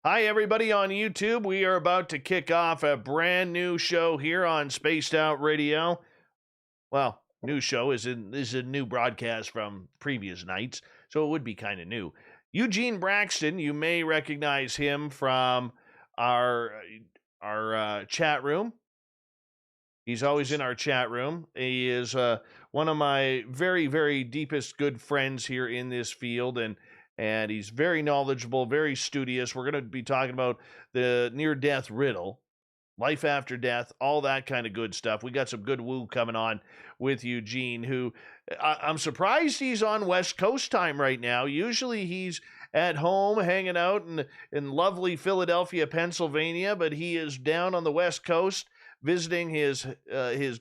Hi, everybody on YouTube. We are about to kick off a brand new show here on Spaced Out Radio. Well, new show is a new broadcast from previous nights, so it would be kind of new. Eugene Braxton, you may recognize him from our chat room. He's always in our chat room. He is one of my very, very deepest good friends here in this field, and he's very knowledgeable, very studious. We're going to be talking about the near-death riddle, life after death, all that kind of good stuff. We got some good woo coming on with Eugene, who I'm surprised he's on West Coast time right now. Usually he's at home hanging out in lovely Philadelphia, Pennsylvania, but he is down on the West Coast visiting his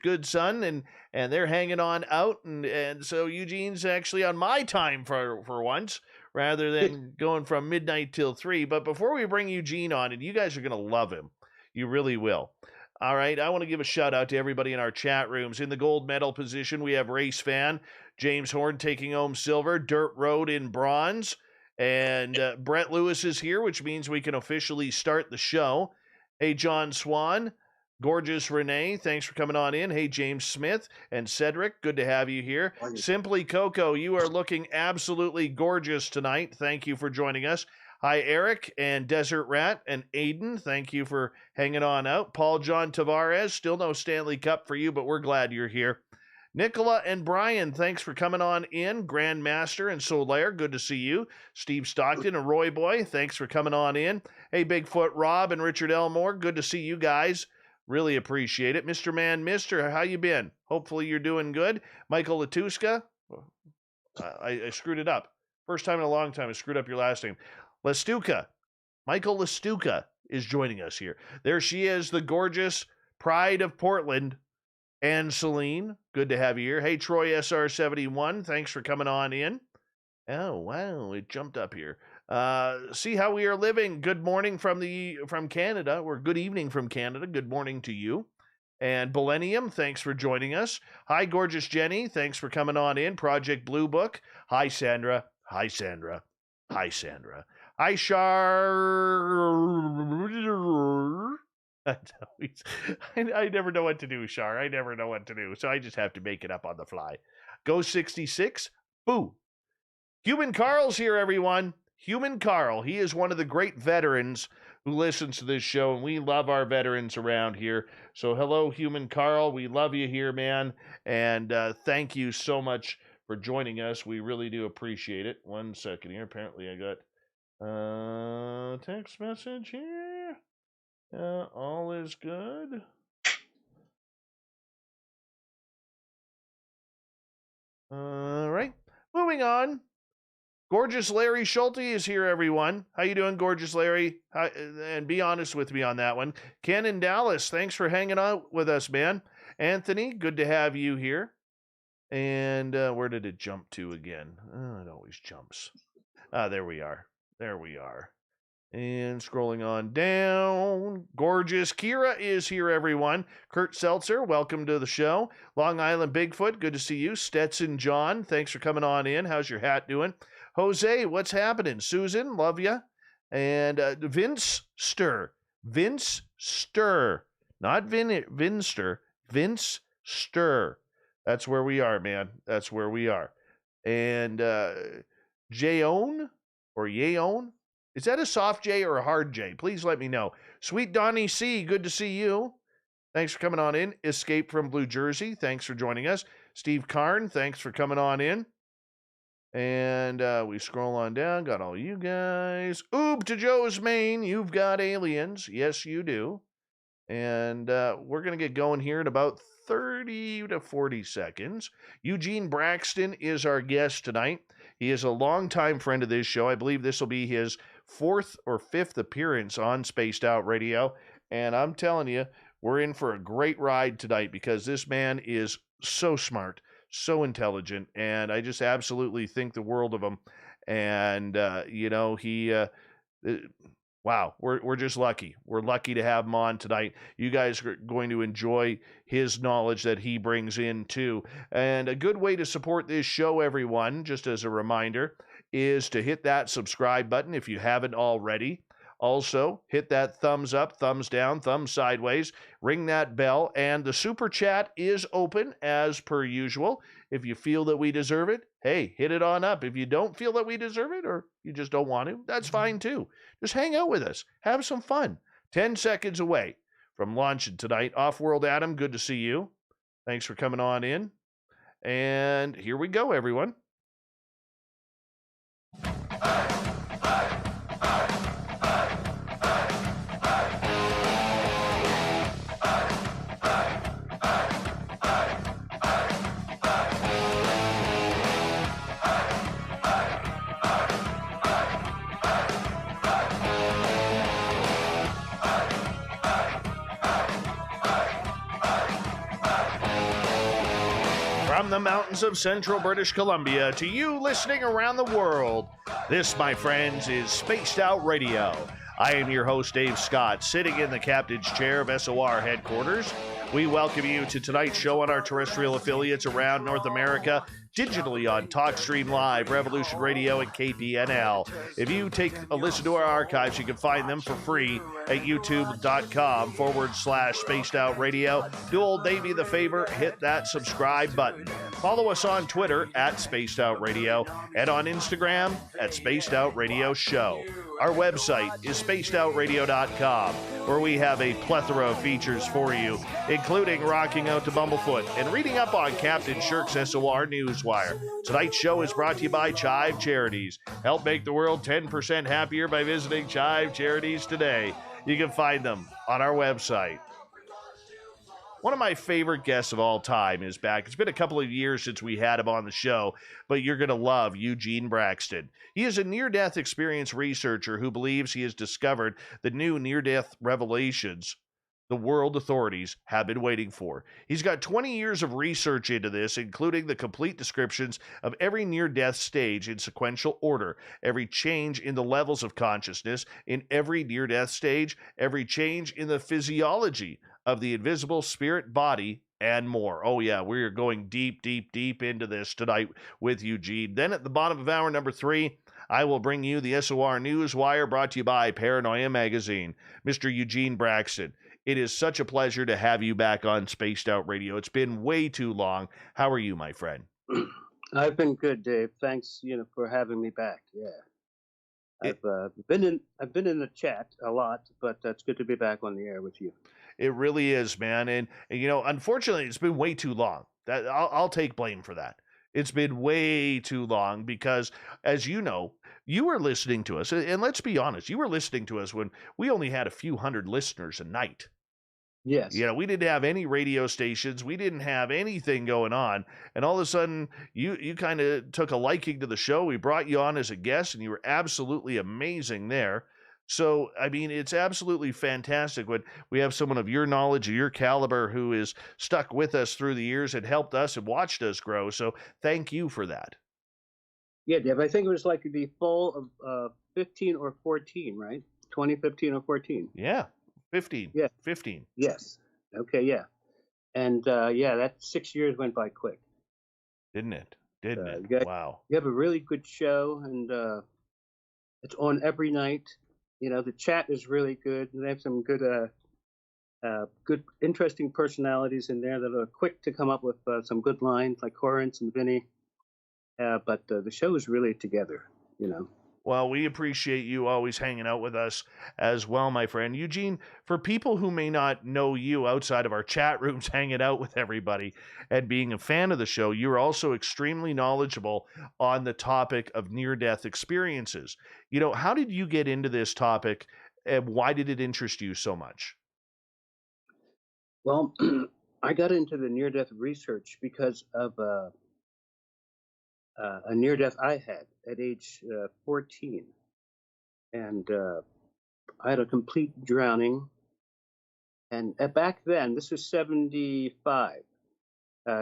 good son, and they're hanging on out, and so Eugene's actually on my time for once, rather than going from midnight till 3. But before we bring Eugene on, and you guys are going to love him, you really will. All right, I want to give a shout out to everybody in our chat rooms. In the gold medal position, we have Race Fan, James Horn taking home silver, Dirt Road in bronze, and Brett Lewis is here, which means we can officially start the show. Hey, John Swan. Gorgeous Renee, thanks for coming on in. Hey, James Smith and Cedric, good to have you here. Simply Coco, you are looking absolutely gorgeous tonight. Thank you for joining us. Hi, Eric and Desert Rat and Aiden. Thank you for hanging on out. Paul John Tavares, still no Stanley Cup for you, but we're glad you're here. Nicola and Brian, thanks for coming on in. Grandmaster and Solaire, good to see you. Steve Stockton and Roy Boy, thanks for coming on in. Hey, Bigfoot Rob and Richard Elmore, good to see you guys. Really appreciate it. Mr. Man, Mister, how you been? Hopefully you're doing good. Michael Latuska, I screwed it up. First time in a long time I screwed up your last name. Lestuka, Michael Lestuka is joining us here. There she is, the gorgeous pride of Portland, Anne Celine. Good to have you here. Hey, Troy SR71, thanks for coming on in. Oh, wow, it jumped up here. See how we are living. Good morning from Canada, or good evening from Canada. Good morning to you. And Millennium, thanks for joining us. Hi, gorgeous Jenny. Thanks for coming on in. Project Blue Book. Hi, Sandra. Hi, Sandra. Hi, Sandra. Hi, Shar. I never know what to do, Shar. I never know what to do, so I just have to make it up on the fly. Go 66. Boo. Human Carl's here, everyone. Human Carl. He is one of the great veterans who listens to this show, and we love our veterans around here. So hello, Human Carl. We love you here, man. And thank you so much for joining us. We really do appreciate it. 1 second here. Apparently I got a text message here. All is good. All right. Moving on. Gorgeous Larry Schulte is here, everyone. How you doing, Gorgeous Larry? And be honest with me on that one. Ken in Dallas, thanks for hanging out with us, man. Anthony, good to have you here. And where did it jump to again? It always jumps. There we are. There we are. And scrolling on down, gorgeous Kira is here, everyone. Kurt Seltzer, welcome to the show. Long Island Bigfoot, good to see you. Stetson John, thanks for coming on in. How's your hat doing? Jose, what's happening? Susan, love ya. And Vince Stir. Vince Stir. Not Vinster. Vince Stir. That's where we are, man. That's where we are. And Jayon or Yayon? Is that a soft J or a hard J? Please let me know. Sweet Donnie C, good to see you. Thanks for coming on in. Escape from Blue Jersey, thanks for joining us. Steve Karn, thanks for coming on in. And we scroll on down, got all you guys. Oob to Joe's Maine, you've got aliens. Yes, you do. And we're going to get going here in about 30 to 40 seconds. Eugene Braxton is our guest tonight. He is a longtime friend of this show. I believe this will be his 4th or 5th appearance on Spaced Out Radio. And I'm telling you, we're in for a great ride tonight because this man is so smart, so intelligent, and I just absolutely think the world of him. And, wow, we're just lucky. We're lucky to have him on tonight. You guys are going to enjoy his knowledge that he brings in, too. And a good way to support this show, everyone, just as a reminder, is to hit that subscribe button if you haven't already. Also, hit that thumbs up, thumbs down, thumbs sideways, ring that bell, and the super chat is open as per usual. If you feel that we deserve it, hey, hit it on up. If you don't feel that we deserve it or you just don't want to, that's fine too. Just hang out with us, have some fun. 10 seconds away from launching tonight. Off-World Adam, good to see you. Thanks for coming on in. And here we go, everyone. From the mountains of central British Columbia to you listening around the world, this, my friends, is Spaced Out Radio. I am your host, Dave Scott, sitting in the captain's chair of SOR headquarters. We welcome you to tonight's show on our terrestrial affiliates around North America, digitally on TalkStream Live, Revolution Radio, and KPNL. If you take a listen to our archives, you can find them for free at youtube.com/Spaced Out Radio. Do old Davey the favor, hit that subscribe button. Follow us on Twitter at Spaced Out Radio and on Instagram at Spaced Out Radio Show. Our website is spacedoutradio.com, where we have a plethora of features for you, including rocking out to Bumblefoot and reading up on Captain Shirk's SOR Newswire. Tonight's show is brought to you by Chive Charities. Help make the world 10% happier by visiting Chive Charities today. You can find them on our website. One of my favorite guests of all time is back. It's been a couple of years since we had him on the show, but you're going to love Eugene Braxton. He is a near-death experience researcher who believes he has discovered the new near-death revelations the world authorities have been waiting for. He's got 20 years of research into this, including the complete descriptions of every near-death stage in sequential order, every change in the levels of consciousness in every near-death stage, every change in the physiology of the invisible spirit body, and more. Oh yeah, we're going deep, deep, deep into this tonight with Eugene. Then at the bottom of hour number 3, I will bring you the SOR Newswire, brought to you by Paranoia Magazine. Mr. Eugene Braxton, it is such a pleasure to have you back on Spaced Out Radio. It's been way too long. How are you, my friend? I've been good, Dave. Thanks, for having me back. Yeah. I've been in the chat a lot, but it's good to be back on the air with you. It really is, man. And unfortunately, it's been way too long. That I'll take blame for that. It's been way too long because, as you know, you were listening to us, and let's be honest, you were listening to us when we only had a few hundred listeners a night. Yes. We didn't have any radio stations. We didn't have anything going on. And all of a sudden, you kind of took a liking to the show. We brought you on as a guest, and you were absolutely amazing there. So, I mean, it's absolutely fantastic when we have someone of your knowledge, of your caliber, who is stuck with us through the years and helped us and watched us grow. So thank you for that. Yeah, Dave, I think it was like the fall of 15 or 14, right? 2015 or 14. Yeah, 15. Yeah. 15. Yes. Okay, yeah. And, that 6 years went by quick. Didn't it? Wow. You have a really good show, and it's on every night. The chat is really good. They have some good, interesting personalities in there that are quick to come up with some good lines, like Corrance and Vinny. But the show is really together, Well, we appreciate you always hanging out with us as well, my friend. Eugene, for people who may not know you outside of our chat rooms hanging out with everybody and being a fan of the show, you're also extremely knowledgeable on the topic of near-death experiences. How did you get into this topic, and why did it interest you so much? Well, I got into the near-death research because of a near-death I had at age 14. And I had a complete drowning. And back then, this was 75.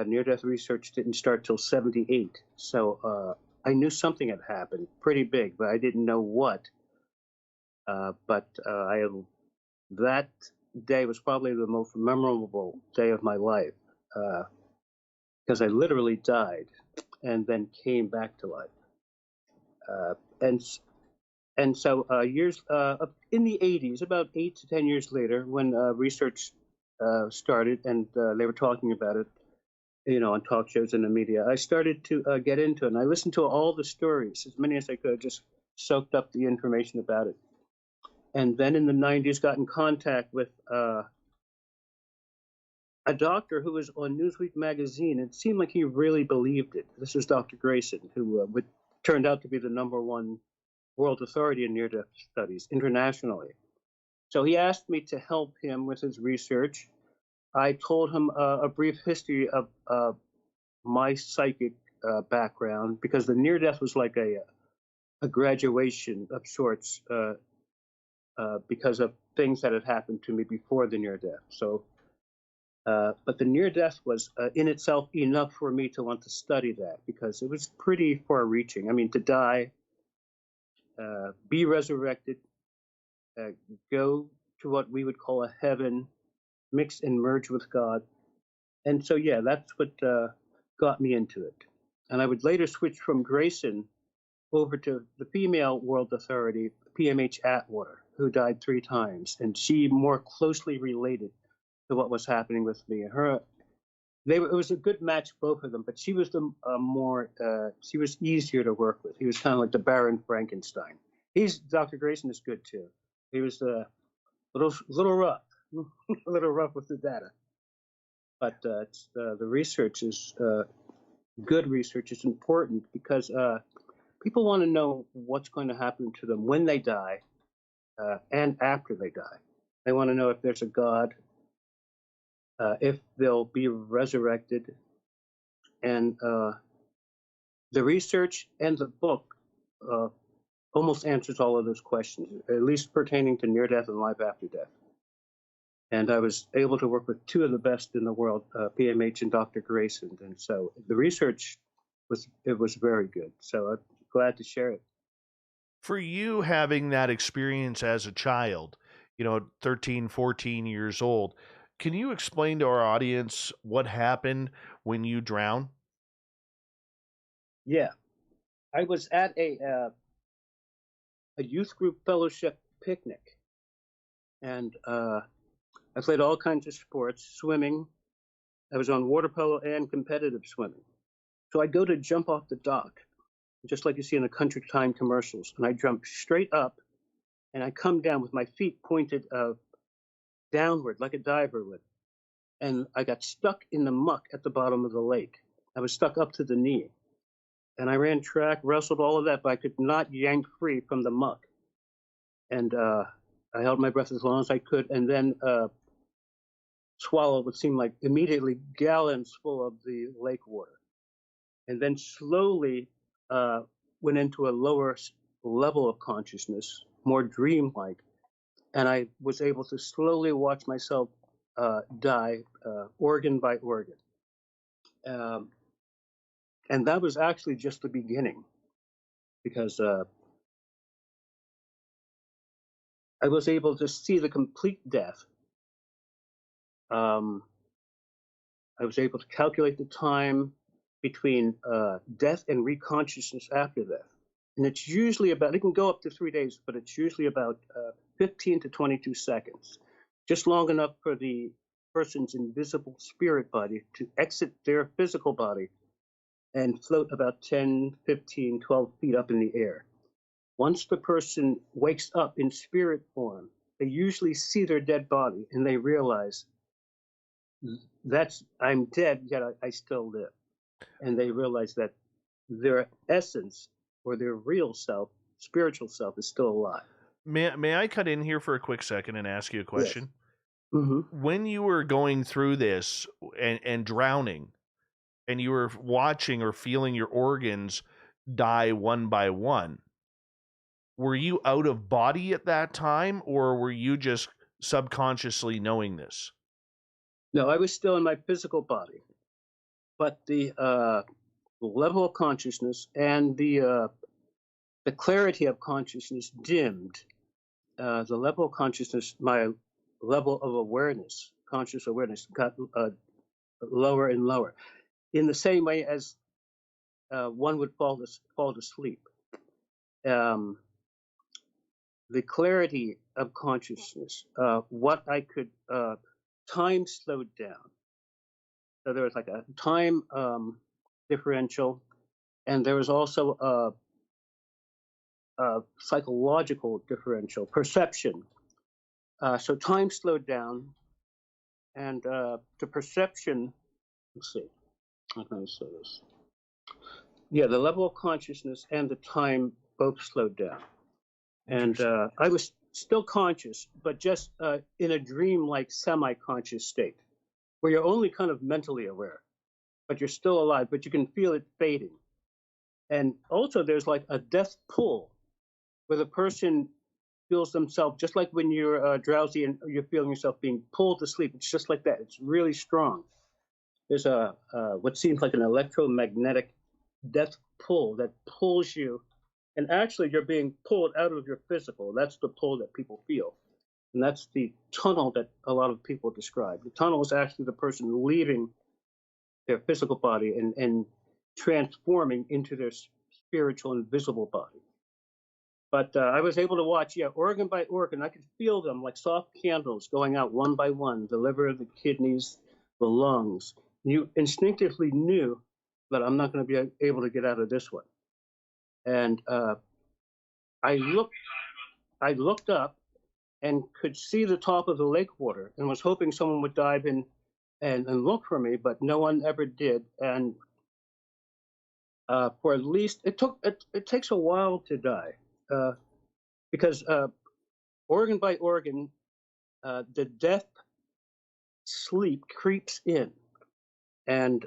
Near-death research didn't start till 78. So I knew something had happened, pretty big, but I didn't know what. That day was probably the most memorable day of my life, because I literally died and then came back to life. And And so years in the 80s, about 8 to 10 years later, when research started and they were talking about it, on talk shows and the media, I started to get into it. And I listened to all the stories, as many as I could, just soaked up the information about it. And then in the 90s, got in contact with a doctor who was on Newsweek magazine. It seemed like he really believed it. This was Dr. Greyson, who turned out to be the #1 world authority in near-death studies internationally. So he asked me to help him with his research. I told him a brief history of my psychic background, because the near-death was like a graduation of sorts because of things that had happened to me before the near-death. So but the near-death was in itself enough for me to want to study that, because it was pretty far-reaching. I mean, to die, be resurrected, go to what we would call a heaven, mix and merge with God. And so, yeah, that's what got me into it. And I would later switch from Greyson over to the female world authority, PMH Atwater, who died 3 times. And she more closely related to what was happening with me. It was a good match, both of them, but she was the she was easier to work with. He was kind of like the Baron Frankenstein. Dr. Greyson is good too. He was a little rough, a little rough with the data. But the research is good research. It's important because people want to know what's going to happen to them when they die and after they die. They want to know if there's a God, if they'll be resurrected. And the research and the book almost answers all of those questions, at least pertaining to near death and life after death. And I was able to work with 2 of the best in the world, PMH and Dr. Greyson. And so the research was very good. So I'm glad to share it. For you having that experience as a child, 13, 14 years old, can you explain to our audience what happened when you drowned? Yeah, I was at a youth group fellowship picnic, and I played all kinds of sports, swimming. I was on water polo and competitive swimming. So I go to jump off the dock, just like you see in the Country Time commercials, and I jump straight up, and I come down with my feet pointed downward like a diver would. And I got stuck in the muck at the bottom of the lake. I was stuck up to the knee. And I ran track, wrestled, all of that, but I could not yank free from the muck. And I held my breath as long as I could, and then swallowed what seemed like immediately gallons full of the lake water. And then slowly went into a lower level of consciousness, more dreamlike. And I was able to slowly watch myself die organ by organ. And that was actually just the beginning, because I was able to see the complete death. I was able to calculate the time between death and reconsciousness after death. And it's usually about, it can go up to 3 days, but it's usually about 15 to 22 seconds, just long enough for the person's invisible spirit body to exit their physical body and float about 10, 15, 12 feet up in the air. Once the person wakes up in spirit form, they usually see their dead body and they realize I'm dead, yet I still live. And they realize that their essence or their real self, spiritual self, is still alive. May I cut in here for a quick second and ask you a question? Yes. Mm-hmm. When you were going through this and drowning, and you were watching or feeling your organs die one by one, were you out of body at that time, or were you just subconsciously knowing this? No, I was still in my physical body, but the level of consciousness and the clarity of consciousness dimmed. The level of consciousness, my level of awareness, conscious awareness, got lower and lower, in the same way as one would fall to sleep. the clarity of consciousness, what I could, time slowed down. So there was like a time differential, and there was also a psychological differential, perception. So time slowed down, and the perception, let's see, how can I say this? Yeah, the level of consciousness and the time both slowed down. And I was still conscious, but just in a dream-like semi-conscious state, where you're only kind of mentally aware, but you're still alive, but you can feel it fading. And also there's like a death pull, where the person feels themselves, just like when you're drowsy and you're feeling yourself being pulled to sleep. It's just like that. It's really strong. There's a what seems like an electromagnetic death pull that pulls you, and actually you're being pulled out of your physical. That's the pull that people feel, and that's the tunnel that a lot of people describe. The tunnel is actually the person leaving their physical body and transforming into their spiritual and visible body. But I was able to watch, yeah, organ by organ. I could feel them like soft candles going out one by one, the liver, the kidneys, the lungs. You instinctively knew that I'm not going to be able to get out of this one. And I looked up and could see the top of the lake water and was hoping someone would dive in and look for me, but no one ever did. And for at least, it takes a while to die. Because organ by organ, the death sleep creeps in. And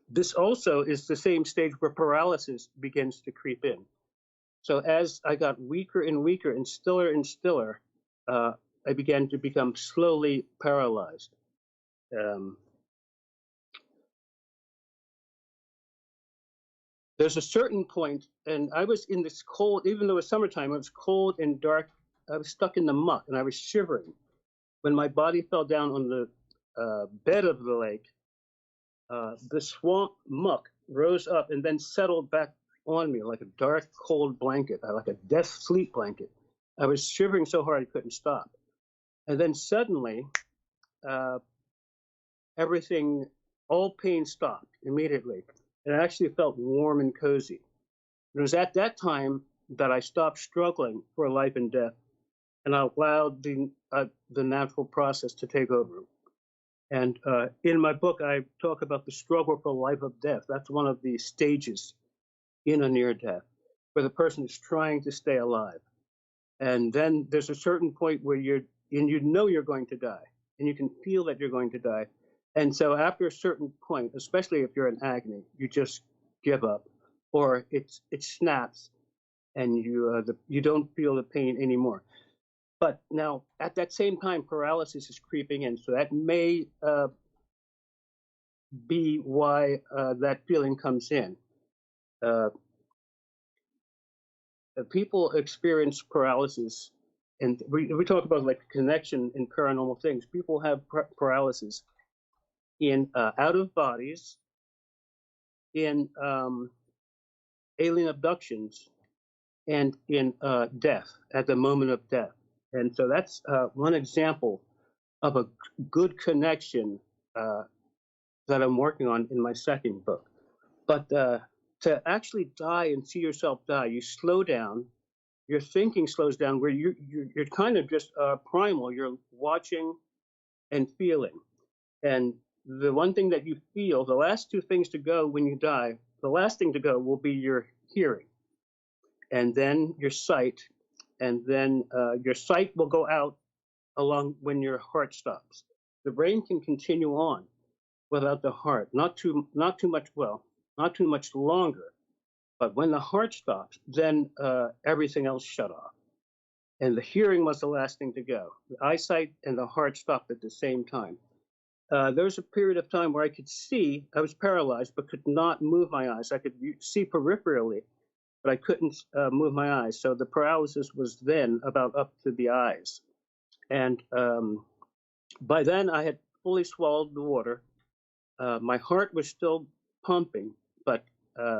this also is the same stage where paralysis begins to creep in. So as I got weaker and weaker and stiller, I began to become slowly paralyzed. There's a certain point, and I was in this cold, even though it was summertime, it was cold and dark. I was stuck in the muck and I was shivering. When my body fell down on the bed of the lake, the swamp muck rose up and then settled back on me like a dark, cold blanket, like a death sleep blanket. I was shivering so hard I couldn't stop. And then suddenly, everything, all pain stopped immediately. And I actually felt warm and cozy. It was at that time that I stopped struggling for life and death and I allowed the natural process to take over. And in my book, I talk about the struggle for life or death. That's one of the stages in a near death, where the person is trying to stay alive. And then there's a certain point where you know you're going to die, and you can feel that you're going to die. And so after a certain point, especially if you're in agony, you just give up, or it snaps, and you don't feel the pain anymore. But now, at that same time, paralysis is creeping in, so that may be why that feeling comes in. People experience paralysis, and we talk about like connection in paranormal things. People have paralysis in out of bodies, in alien abductions, and in death, at the moment of death. And so that's one example of a good connection that I'm working on in my second book. But to actually die and see yourself die, you slow down. Your thinking slows down, where you're kind of just primal. You're watching and feeling. And the one thing that you feel, the last two things to go when you die, the last thing to go will be your hearing, and then your sight, and then your sight will go out along when your heart stops. The brain can continue on without the heart, not too much longer. But when the heart stops, then everything else shut off. And the hearing was the last thing to go. The eyesight and the heart stopped at the same time. There was a period of time where I could see, I was paralyzed, but could not move my eyes. I could see peripherally, but I couldn't move my eyes. So the paralysis was then about up to the eyes. And by then I had fully swallowed the water. My heart was still pumping, but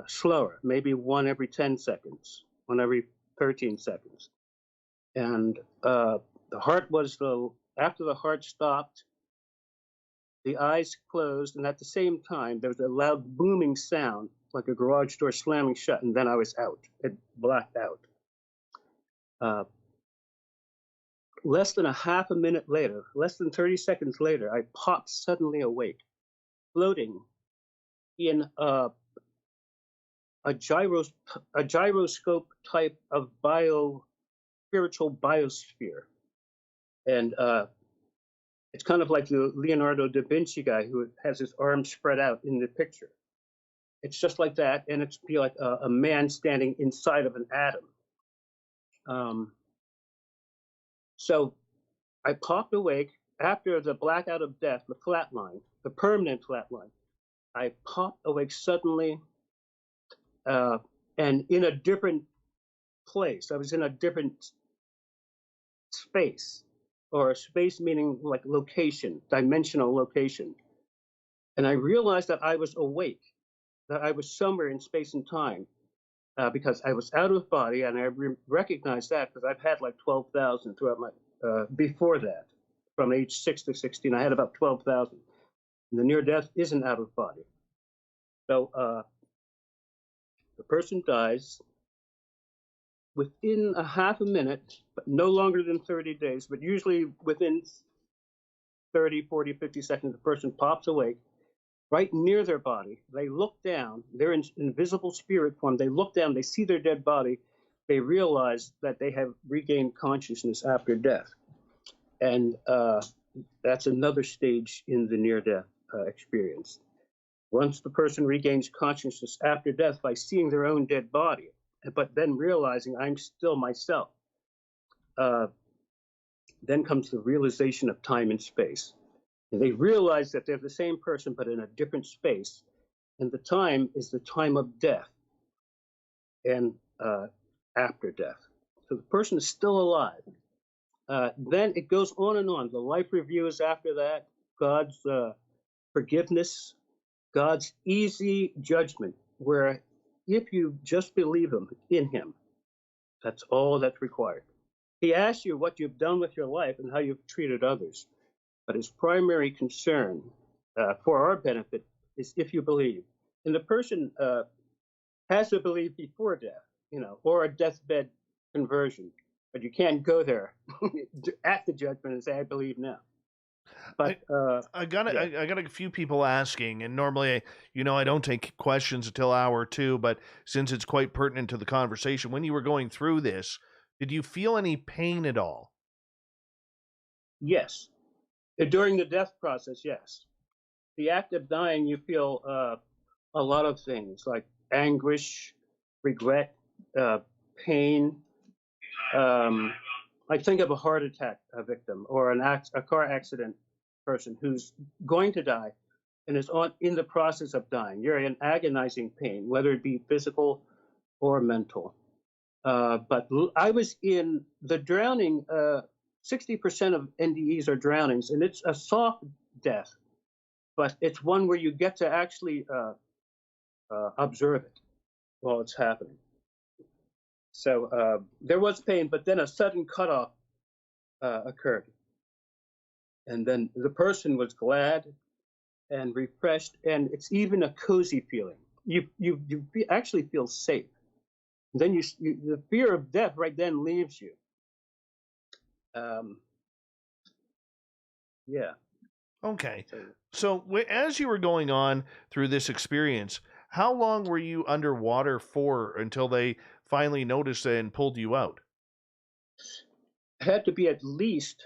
slower, maybe one every 10 seconds, one every 13 seconds. And the heart was after the heart stopped, the eyes closed, and at the same time, there was a loud booming sound, like a garage door slamming shut, and then I was out. It blacked out. Less than a half a minute later, less than 30 seconds later, I popped suddenly awake, floating in a gyroscope type of spiritual biosphere. And it's kind of like the Leonardo da Vinci guy who has his arms spread out in the picture. It's just like that, and it's be like a man standing inside of an atom. So I popped awake after the blackout of death, the flatline, the permanent flatline. I popped awake suddenly, and in a different place. I was in a different space, or space meaning like location, dimensional location. And I realized that I was awake, that I was somewhere in space and time, because I was out of body, and I recognized that because I've had like 12,000 throughout my, before that, from age 6 to 16, I had about 12,000. And the near death isn't out of body. So the person dies within a half a minute, but no longer than 30 days, but usually within 30, 40, 50 seconds, the person pops awake right near their body. They look down, they're in invisible spirit form. They look down, they see their dead body. They realize that they have regained consciousness after death. And that's another stage in the near-death experience. Once the person regains consciousness after death by seeing their own dead body, but then realizing I'm still myself, then comes the realization of time and space. And they realize that they're the same person, but in a different space. And the time is the time of death and after death. So the person is still alive. Then it goes on and on. The life review is after that. God's forgiveness, God's easy judgment, where if you just believe in him, that's all that's required. He asks you what you've done with your life and how you've treated others. But his primary concern for our benefit is if you believe. And the person has to believe before death, or a deathbed conversion. But you can't go there at the judgment and say, I believe now. But I got a few people asking, and normally, I don't take questions until hour 2, but since it's quite pertinent to the conversation, when you were going through this, did you feel any pain at all? Yes. During the death process, yes. The act of dying, you feel a lot of things like anguish, regret, pain. I think of a heart attack victim or a car accident person who's going to die and is in the process of dying. You're in agonizing pain, whether it be physical or mental. But I was in the drowning. 60% of NDEs are drownings, and it's a soft death, but it's one where you get to actually observe it while it's happening. So there was pain, but then a sudden cutoff occurred. And then the person was glad and refreshed, and it's even a cozy feeling. You actually feel safe. And then the fear of death right then leaves you. Yeah. Okay. So as you were going on through this experience, how long were you underwater for until they finally noticed it and pulled you out? It had to be at least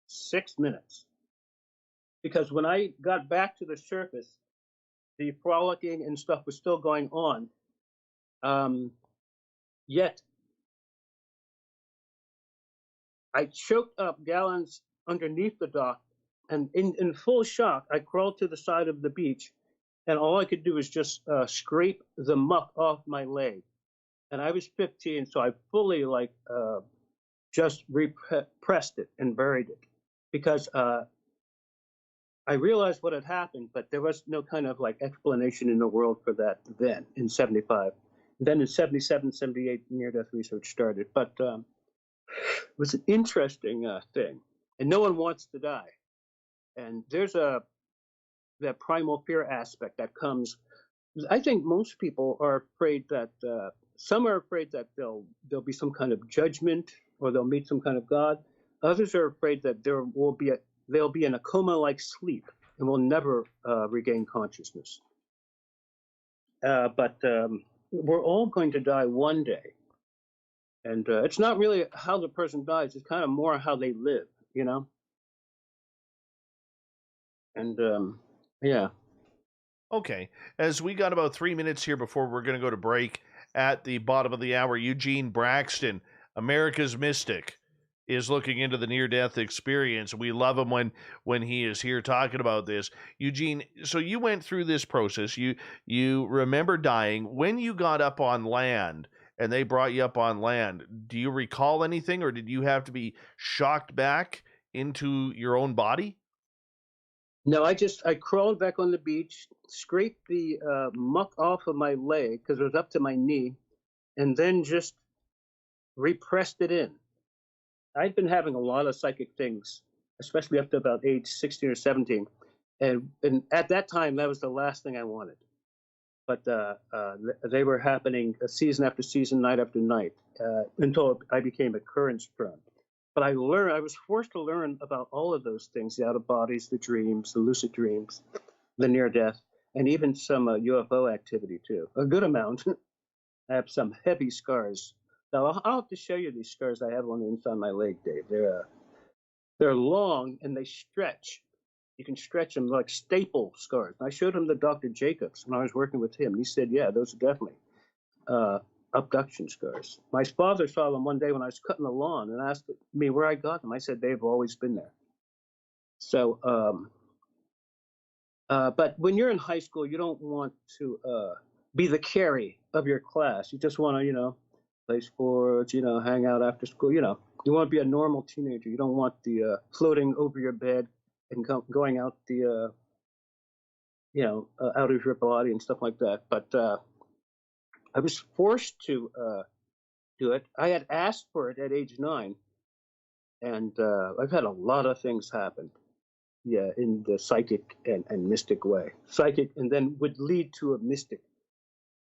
6 minutes. Because when I got back to the surface, the frolicking and stuff was still going on. Yet I choked up gallons underneath the dock, and in full shock, I crawled to the side of the beach, and all I could do was just scrape the muck off my leg. And I was 15, so I fully just repressed it and buried it, because I realized what had happened, but there was no kind of explanation in the world for that then in '75. Then in 77, 78, near-death research started. But it was an interesting thing. And no one wants to die. And there's that primal fear aspect that comes. I think most people are afraid that some are afraid that there'll be some kind of judgment or they'll meet some kind of God. Others are afraid that they'll be in a coma-like sleep and will never regain consciousness. But we're all going to die one day, and it's not really how the person dies; it's kind of more how they live, you know. And yeah. Okay. As we got about 3 minutes here before we're going to go to break at the bottom of the hour, Eugene Braxton, America's Mystic, is looking into the near-death experience. We love him when he is here talking about this. Eugene, so you went through this process. You remember dying. When you got up on land and they brought you up on land, do you recall anything, or did you have to be shocked back into your own body? No, I crawled back on the beach, scraped the muck off of my leg because it was up to my knee, and then just repressed it in. I'd been having a lot of psychic things, especially up to about age 16 or 17. And at that time, that was the last thing I wanted. But they were happening season after season, night after night, until I became occurrence prone. But I was forced to learn about all of those things, the out of bodies, the dreams, the lucid dreams, the near death, and even some UFO activity too. A good amount. I have some heavy scars. Now I'll have to show you these scars I have on the inside of my leg, Dave. They're long and they stretch. You can stretch them like staple scars. I showed him to Dr. Jacobs when I was working with him. He said, yeah, those are definitely abduction scars. My father saw them one day when I was cutting the lawn and asked me where I got them. I said, they've always been there. So, but when you're in high school, you don't want to be the carry of your class. You just want to, play sports, hang out after school, You want to be a normal teenager. You don't want the floating over your bed and going out the, out of your body and stuff like that. But I was forced to do it. I had asked for it at age 9, and I've had a lot of things happen. Yeah, in the psychic and mystic way. Psychic, and then would lead to a mystic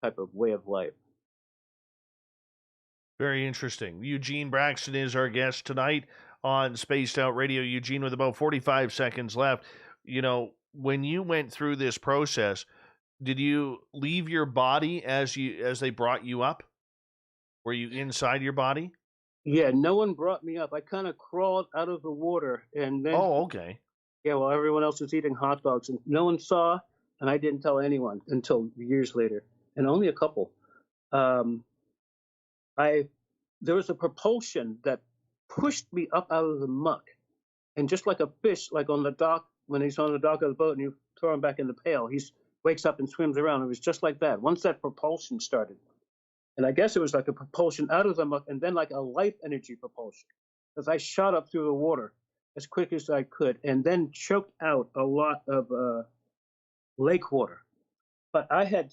type of way of life. Very interesting. Eugene Braxton is our guest tonight on Spaced Out Radio. Eugene, with about 45 seconds left, when you went through this process, did you leave your body as they brought you up? Were you inside your body? Yeah, no one brought me up. I kind of crawled out of the water, and then okay. Yeah, well, everyone else was eating hot dogs, and no one saw, and I didn't tell anyone until years later, and only a couple. There was a propulsion that pushed me up out of the muck, and just like a fish, like on the dock, when he's on the dock of the boat and you throw him back in the pail, he wakes up and swims around. It was just like that. Once that propulsion started, and I guess it was like a propulsion out of the muck, and then like a life energy propulsion, because I shot up through the water as quick as I could, and then choked out a lot of lake water. But I had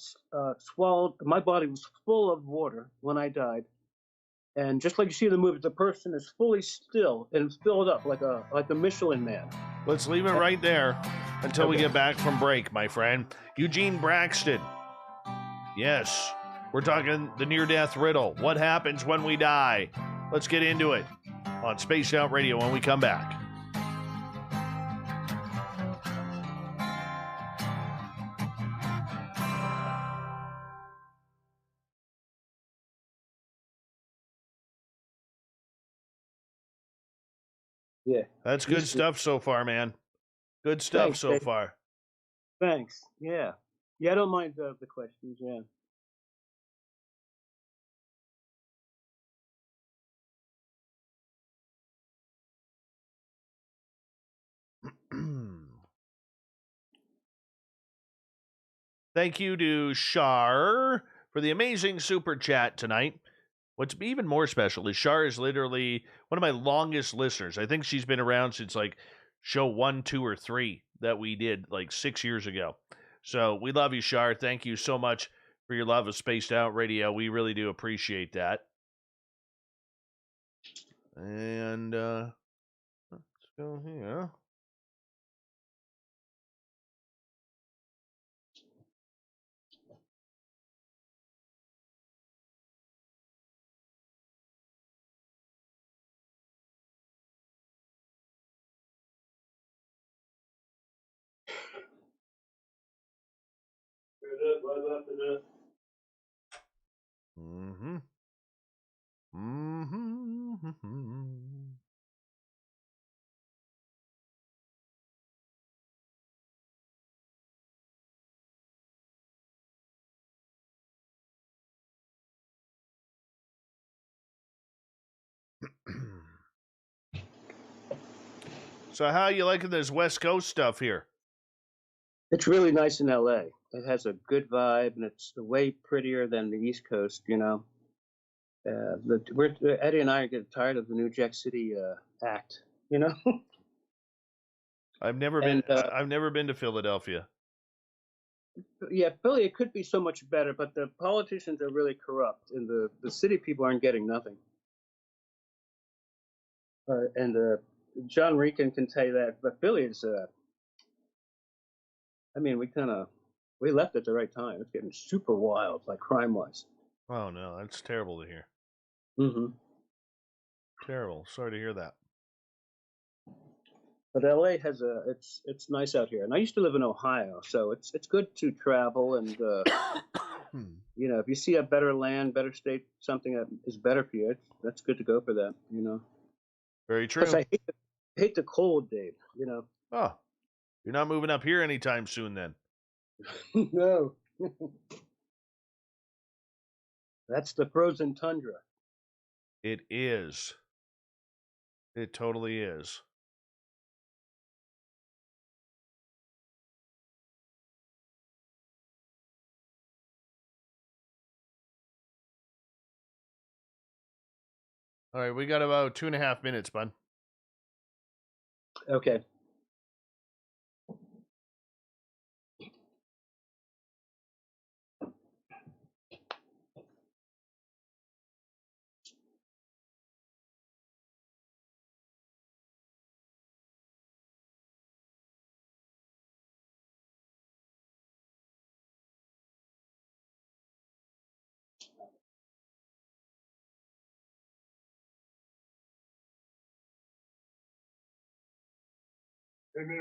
swallowed. My body was full of water when I died, and just like you see in the movie, the person is fully still and filled up like a Michelin man. Let's leave it right there until we get back from break, my friend. Eugene Braxton. Yes, we're talking the near-death riddle. What happens when we die? Let's get into it on Spaced Out Radio when we come back. Yeah. That's good stuff so far, man. Good stuff. Thanks, so Dave. Far. Thanks. Yeah. Yeah, I don't mind the questions, yeah. Thank you to Shar for the amazing super chat tonight. What's even more special is Shar is literally one of my longest listeners. I think she's been around since like show 1, 2, or 3 that we did like 6 years ago. So we love you, Shar. Thank you so much for your love of Spaced Out Radio. We really do appreciate that. And let's go here. Mm-hmm. Mm-hmm. So how are you liking this West Coast stuff here? It's really nice in LA. It has a good vibe, and it's way prettier than the East Coast, you know. Eddie and I are getting tired of the New Jack City act, you know. I've never been. I've never been to Philadelphia. Yeah, Philly, it could be so much better, but the politicians are really corrupt, and the city people aren't getting nothing. And John Rican can tell you that, but Philly is. I mean, we left at the right time. It's getting super wild, like crime-wise. Oh no, that's terrible to hear. Mm-hmm. Terrible. Sorry to hear that. But LA has it's nice out here, and I used to live in Ohio, so it's good to travel, and you know, if you see a better land, better state, something that is better for you, that's good to go for that, you know. Very true. Because I hate the cold, Dave. You know. Oh, you're not moving up here anytime soon, then? No. That's the frozen tundra. It is. It totally is. All right, we got about 2.5 minutes, bud. Okay.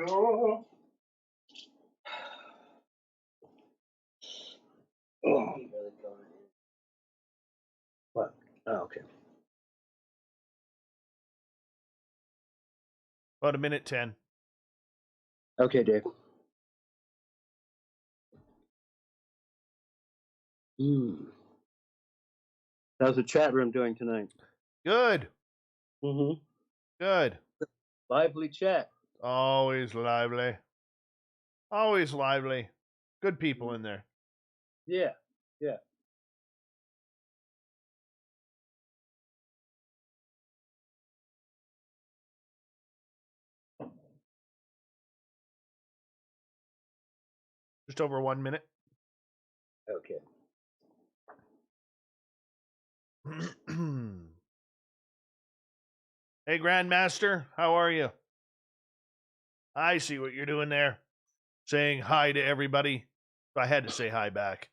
Oh. What? Oh, okay. About 1:10. Okay, Dave. How's the chat room doing tonight? Good. Mm-hmm. Good. Lively chat. Always lively. Always lively. Good people in there. Yeah. Yeah. Just over 1 minute. Okay. Hey, Grandmaster, how are you? I see what you're doing there. Saying hi to everybody. I had to say hi back.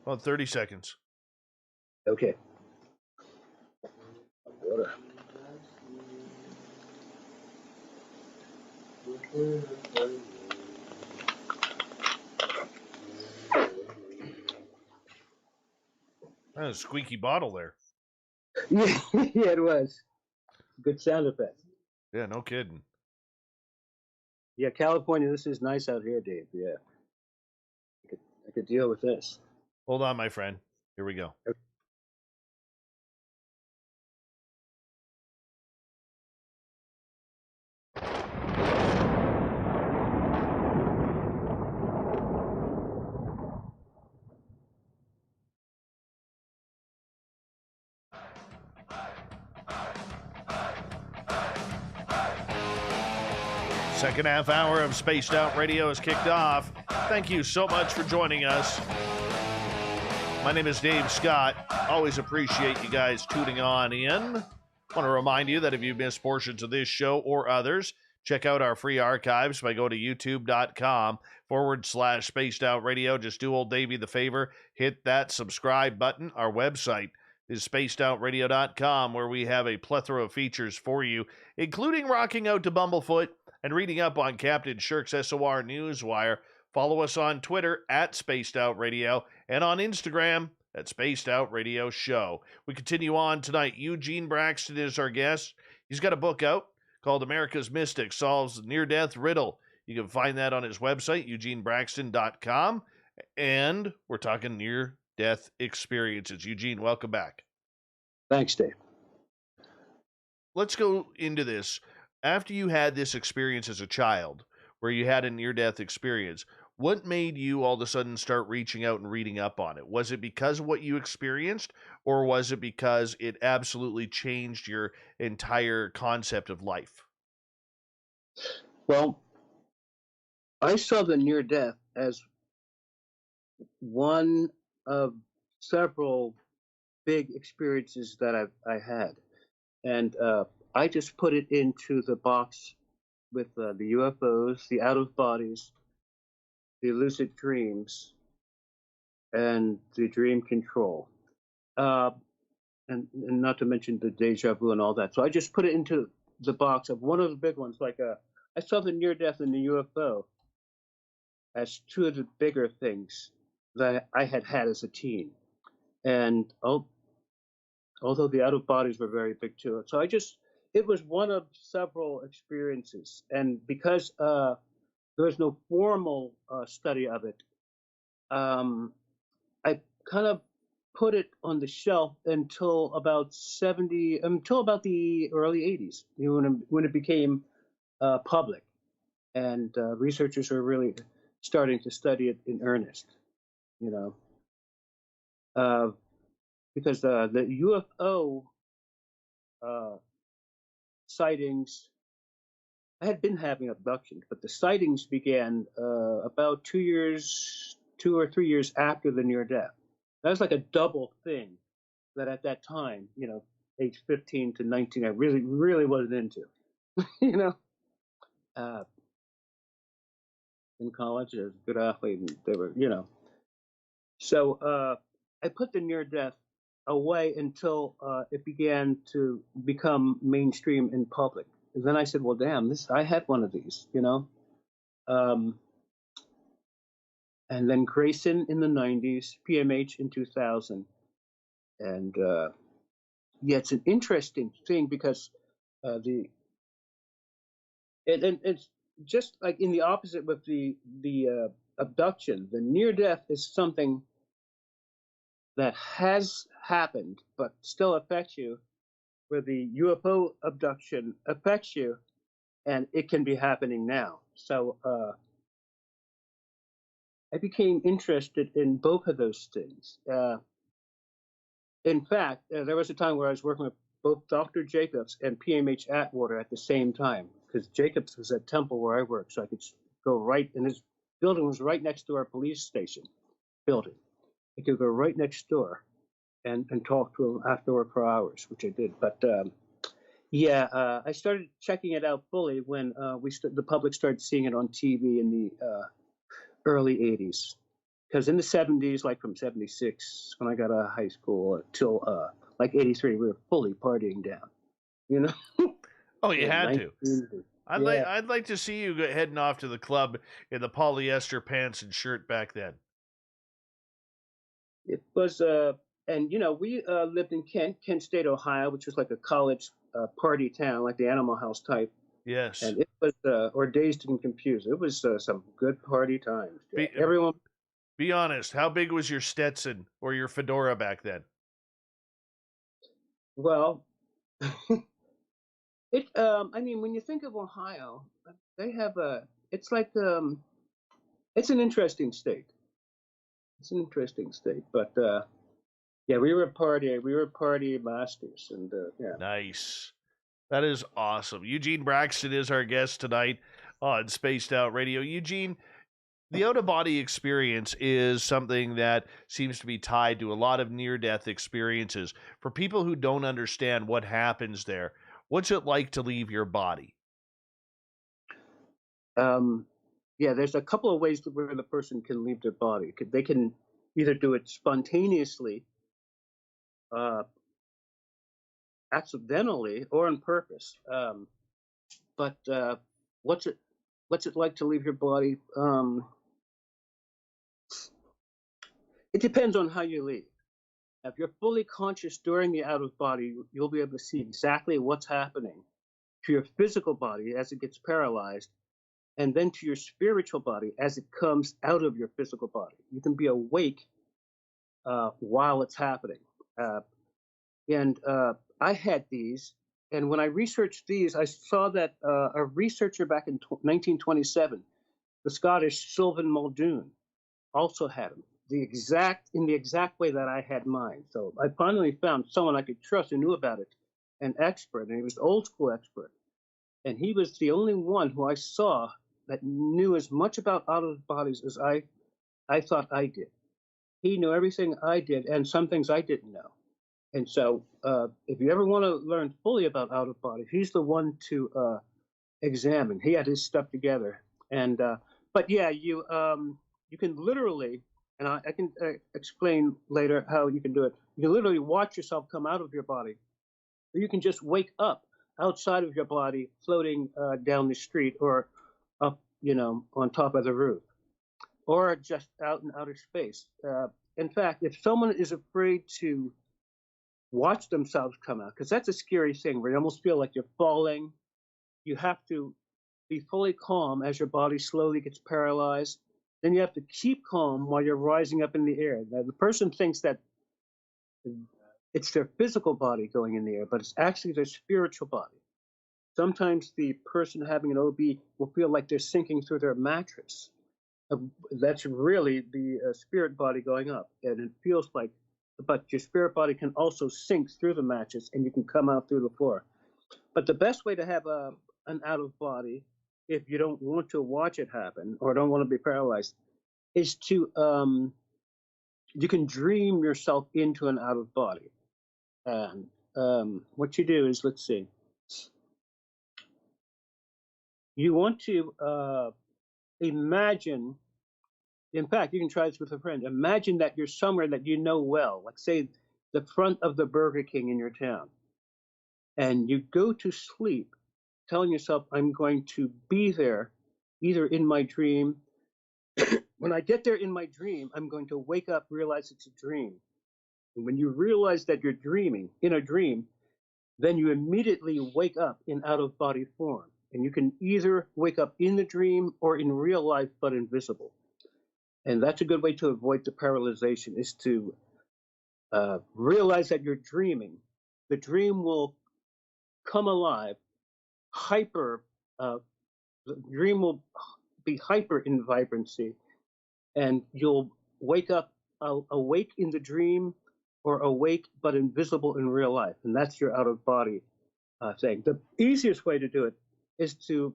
About 30 seconds. Okay. Water. That was a squeaky bottle there. Yeah, yeah, it was. Good sound effect. Yeah, no kidding. Yeah, California, this is nice out here, Dave. Yeah. I could deal with this. Hold on, my friend. Here we go. Okay. Second half hour of Spaced Out Radio is kicked off. Thank you so much for joining us. My name is Dave Scott. Always appreciate you guys tuning on in. Want to remind you that if you've missed portions of this show or others, check out our free archives by going to youtube.com/Spaced Out Radio. Just do old Davey the favor, hit that subscribe button. Our website is spacedoutradio.com, where we have a plethora of features for you, including rocking out to Bumblefoot and reading up on Captain Shirk's SOR Newswire. Follow us on Twitter at Spaced Out Radio and on Instagram at Spaced Out Radio Show. We continue on tonight. Eugene Braxton is our guest. He's got a book out called America's Mystic Solves the Near-Death Riddle. You can find that on his website, eugenebraxton.com. And we're talking near-death experiences. Eugene, welcome back. Thanks, Dave. Let's go into this. After you had this experience as a child, where you had a near-death experience, what made you all of a sudden start reaching out and reading up on it? Was it because of what you experienced, or was it because it absolutely changed your entire concept of life? Well, I saw the near death as one of several big experiences that I had. And I just put it into the box with the UFOs, the out of bodies, the lucid dreams, and the dream control. And not to mention the deja vu and all that. So I just put it into the box of one of the big ones. Like I saw the near death and the UFO as two of the bigger things that I had had as a teen. And although the out of bodies were very big too. So it was one of several experiences. And because there was no formal study of it, I kind of put it on the shelf until about the early 80s, when it became public, and researchers were really starting to study it in earnest, because the UFO sightings, I had been having abductions, but the sightings began about 2 or 3 years after the near death. That was like a double thing that at that time, age 15 to 19, I really, really wasn't into. In college, I was a good athlete, and they were, So I put the near death away until it began to become mainstream in public. And then I said, well, damn, I had one of these, and then Greyson in the 90s, PMH in 2000. And it's an interesting thing because it's just like in the opposite with the abduction. The near death is something that has happened but still affects you, where the UFO abduction affects you, and it can be happening now. So I became interested in both of those things. In fact, there was a time where I was working with both Dr. Jacobs and PMH Atwater at the same time, because Jacobs was at Temple where I worked, so I could go right, and his building was right next to our police station building. I could go right next door and talk to him after work for hours, which I did. But I started checking it out fully when the public started seeing it on TV in the early 80s. Because in the 70s, like from 76, when I got out of high school, till like 83, we were fully partying down, Oh, you had to. Yeah. I'd like to see you heading off to the club in the polyester pants and shirt back then. It was, and we lived in Kent State, Ohio, which was like a college party town, like the Animal House type. Yes. And it was, or Dazed and Confused. It was some good party times. Everyone. Be honest. How big was your Stetson or your fedora back then? Well, I mean, when you think of Ohio, they have it's like, it's an interesting state. It's an interesting state, but Yeah, we were party masters, and yeah. Nice. That is awesome. Eugene Braxton is our guest tonight on Spaced Out Radio. Eugene, the out of body experience is something that seems to be tied to a lot of near death experiences. For people who don't understand what happens there, what's it like to leave your body? Um, yeah, there's a couple of ways where the person can leave their body. They can either do it spontaneously, uh, accidentally, or on purpose. But what's it what's it like to leave your body? It depends on how you leave. If you're fully conscious during the out of body, you'll be able to see exactly what's happening to your physical body as it gets paralyzed, and then to your spiritual body as it comes out of your physical body. You can be awake while it's happening. Uh, and I had these, and when I researched these, I saw that a researcher back in 1927, the Scottish Sylvan Muldoon, also had them in the exact way that I had mine. So I finally found someone I could trust who knew about it, an expert, and he was an old school expert. And he was the only one who I saw that knew as much about out of bodies as I thought I did. He knew everything I did and some things I didn't know. And so, if you ever want to learn fully about out of body, he's the one to examine. He had his stuff together, and but yeah, you can literally, and I can explain later how you can do it. You can literally watch yourself come out of your body, or you can just wake up outside of your body, floating down the street, or up, on top of the roof, or just out in outer space. In fact, if someone is afraid to watch themselves come out, because that's a scary thing where you almost feel like you're falling. You have to be fully calm as your body slowly gets paralyzed. Then you have to keep calm while you're rising up in the air. Now, the person thinks that it's their physical body going in the air, but it's actually their spiritual body. Sometimes the person having an OB will feel like they're sinking through their mattress. That's really the spirit body going up, and it feels like, but your spirit body can also sink through the mattress, and you can come out through the floor. But the best way to have an out of body, if you don't want to watch it happen or don't want to be paralyzed, is to you can dream yourself into an out of body. And what you do is, let's see, you want to imagine. In fact, you can try this with a friend. Imagine that you're somewhere that you know well, like say the front of the Burger King in your town, and you go to sleep telling yourself, I'm going to be there either in my dream. When I get there in my dream, I'm going to wake up, realize it's a dream. And when you realize that you're dreaming in a dream, then you immediately wake up in out of body form. And you can either wake up in the dream or in real life, but invisible. And that's a good way to avoid the paralyzation, is to realize that you're dreaming. The dream will come alive, hyper, the dream will be hyper in vibrancy, and you'll wake up awake in the dream or awake but invisible in real life. And that's your out of body thing. The easiest way to do it is to,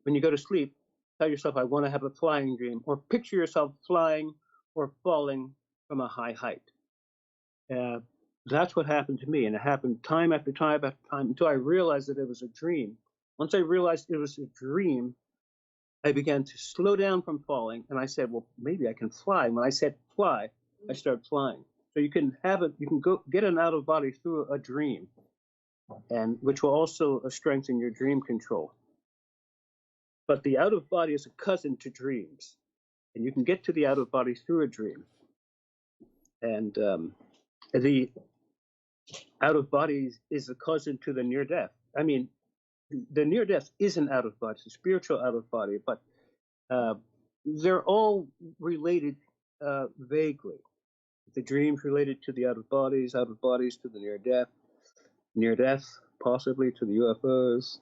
when you go to sleep, tell yourself, I want to have a flying dream, or picture yourself flying or falling from a high height. That's what happened to me. And it happened time after time after time until I realized that it was a dream. Once I realized it was a dream, I began to slow down from falling, and I said, well, maybe I can fly. When I said fly, I started flying. So you can have it, you can go get an out of body through a dream, and which will also strengthen your dream control. But the out of body is a cousin to dreams, and you can get to the out of body through a dream. And the out of body is a cousin to the near death. I mean, the near death isn't out of body, it's a spiritual out of body, but they're all related vaguely. The dreams related to the out of bodies to the near death possibly to the UFOs.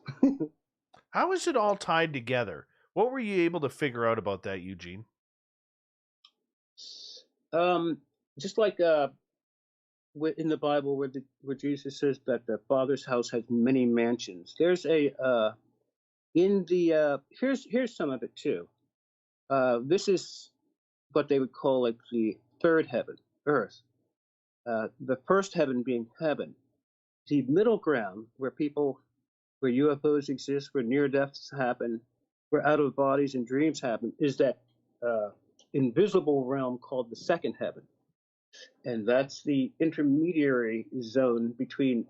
How is it all tied together? What were you able to figure out about that, Eugene? Just like in the Bible where Jesus says that the Father's house has many mansions. There's a in the here's some of it too. This is what they would call like the third heaven, earth. The first heaven being heaven. The middle ground where UFOs exist, where near deaths happen, where out of bodies and dreams happen, is that invisible realm called the second heaven. And that's the intermediary zone between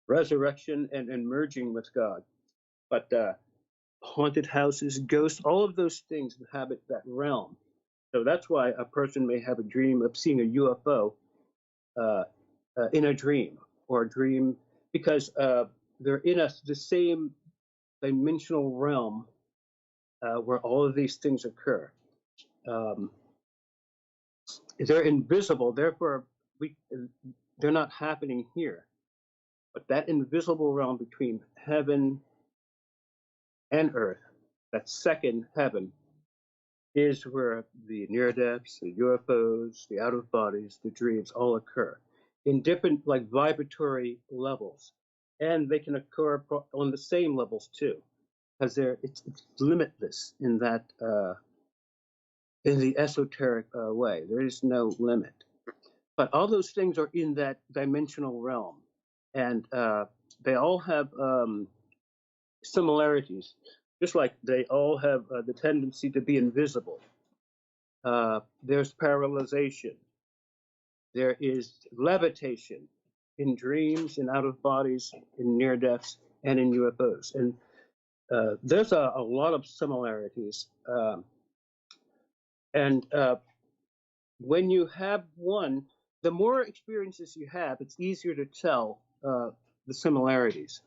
resurrection and merging with God. But haunted houses, ghosts, all of those things inhabit that realm. So that's why a person may have a dream of seeing a UFO in a dream, or a dream because they're in the same dimensional realm where all of these things occur. They're invisible, therefore they're not happening here. But that invisible realm between heaven and earth, that second heaven, is where the near deaths, the UFOs, the out of bodies, the dreams all occur in different like vibratory levels, and they can occur on the same levels too, because it's limitless in that in the esoteric way. There is no limit, but all those things are in that dimensional realm, and they all have similarities, just like they all have the tendency to be invisible. There's paralyzation. There is levitation in dreams, in out of bodies, in near deaths, and in UFOs. And there's a lot of similarities. And when you have one, the more experiences you have, it's easier to tell the similarities.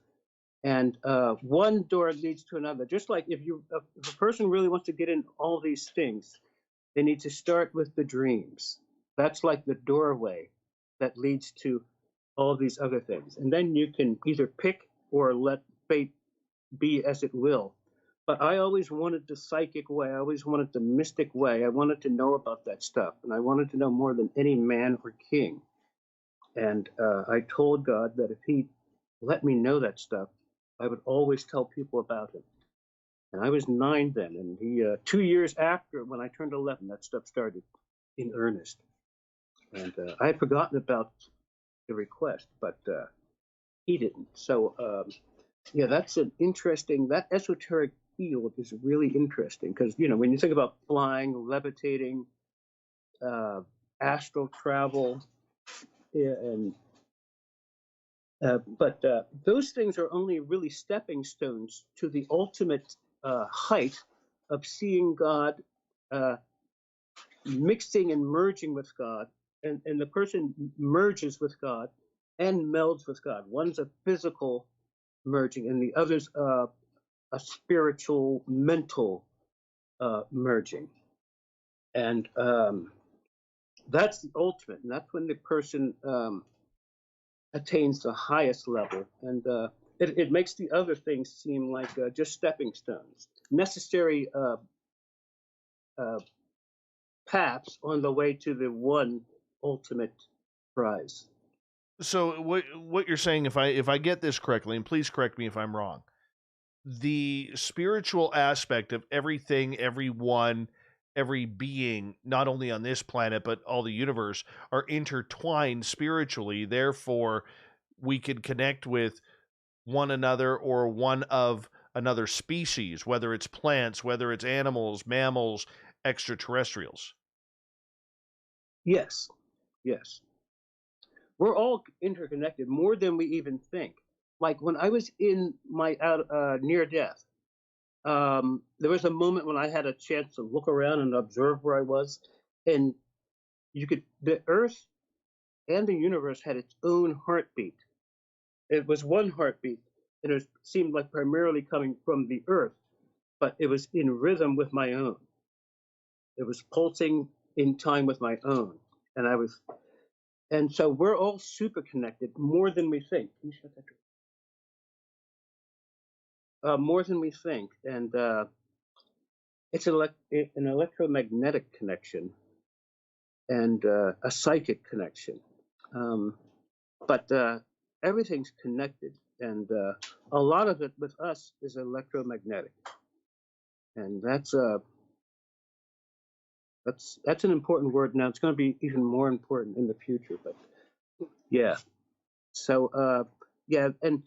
And one door leads to another. Just like if a person really wants to get in all these things, they need to start with the dreams. That's like the doorway that leads to all these other things. And then you can either pick or let fate be as it will. But I always wanted the psychic way. I always wanted the mystic way. I wanted to know about that stuff. And I wanted to know more than any man or king. And I told God that if he let me know that stuff, I would always tell people about it. And I was 9 then, and he 2 years after, when I turned 11, that stuff started in earnest. And I had forgotten about the request, but he didn't. So yeah, that's an interesting. That esoteric field is really interesting because when you think about flying, levitating, astral travel, yeah, and but those things are only really stepping stones to the ultimate height of seeing God, mixing and merging with God, and the person merges with God and melds with God. One's a physical merging, and the other's a spiritual, mental merging. And that's the ultimate, and that's when the person attains the highest level. And it makes the other things seem like just stepping stones, necessary paths on the way to the one ultimate prize. So what you're saying, if I get this correctly, and please correct me if I'm wrong, the spiritual aspect of everything, everyone, every being, not only on this planet but all the universe, are intertwined spiritually. Therefore, we could connect with one another or one of another species, whether it's plants, whether it's animals, mammals, extraterrestrials. Yes, yes. We're all interconnected more than we even think. Like when I was in my near death, there was a moment when I had a chance to look around and observe where I was, and the Earth and the universe had its own heartbeat. It was one heartbeat, and it seemed like primarily coming from the Earth, but it was in rhythm with my own. It was pulsing in time with my own, and so we're all super connected more than we think. Can you shut that door? More than we think, and it's an electromagnetic connection. and a psychic connection. Um, but everything's connected, and a lot of it with us is electromagnetic, and that's an important word now. It's going to be even more important in the future, but yeah. So yeah, and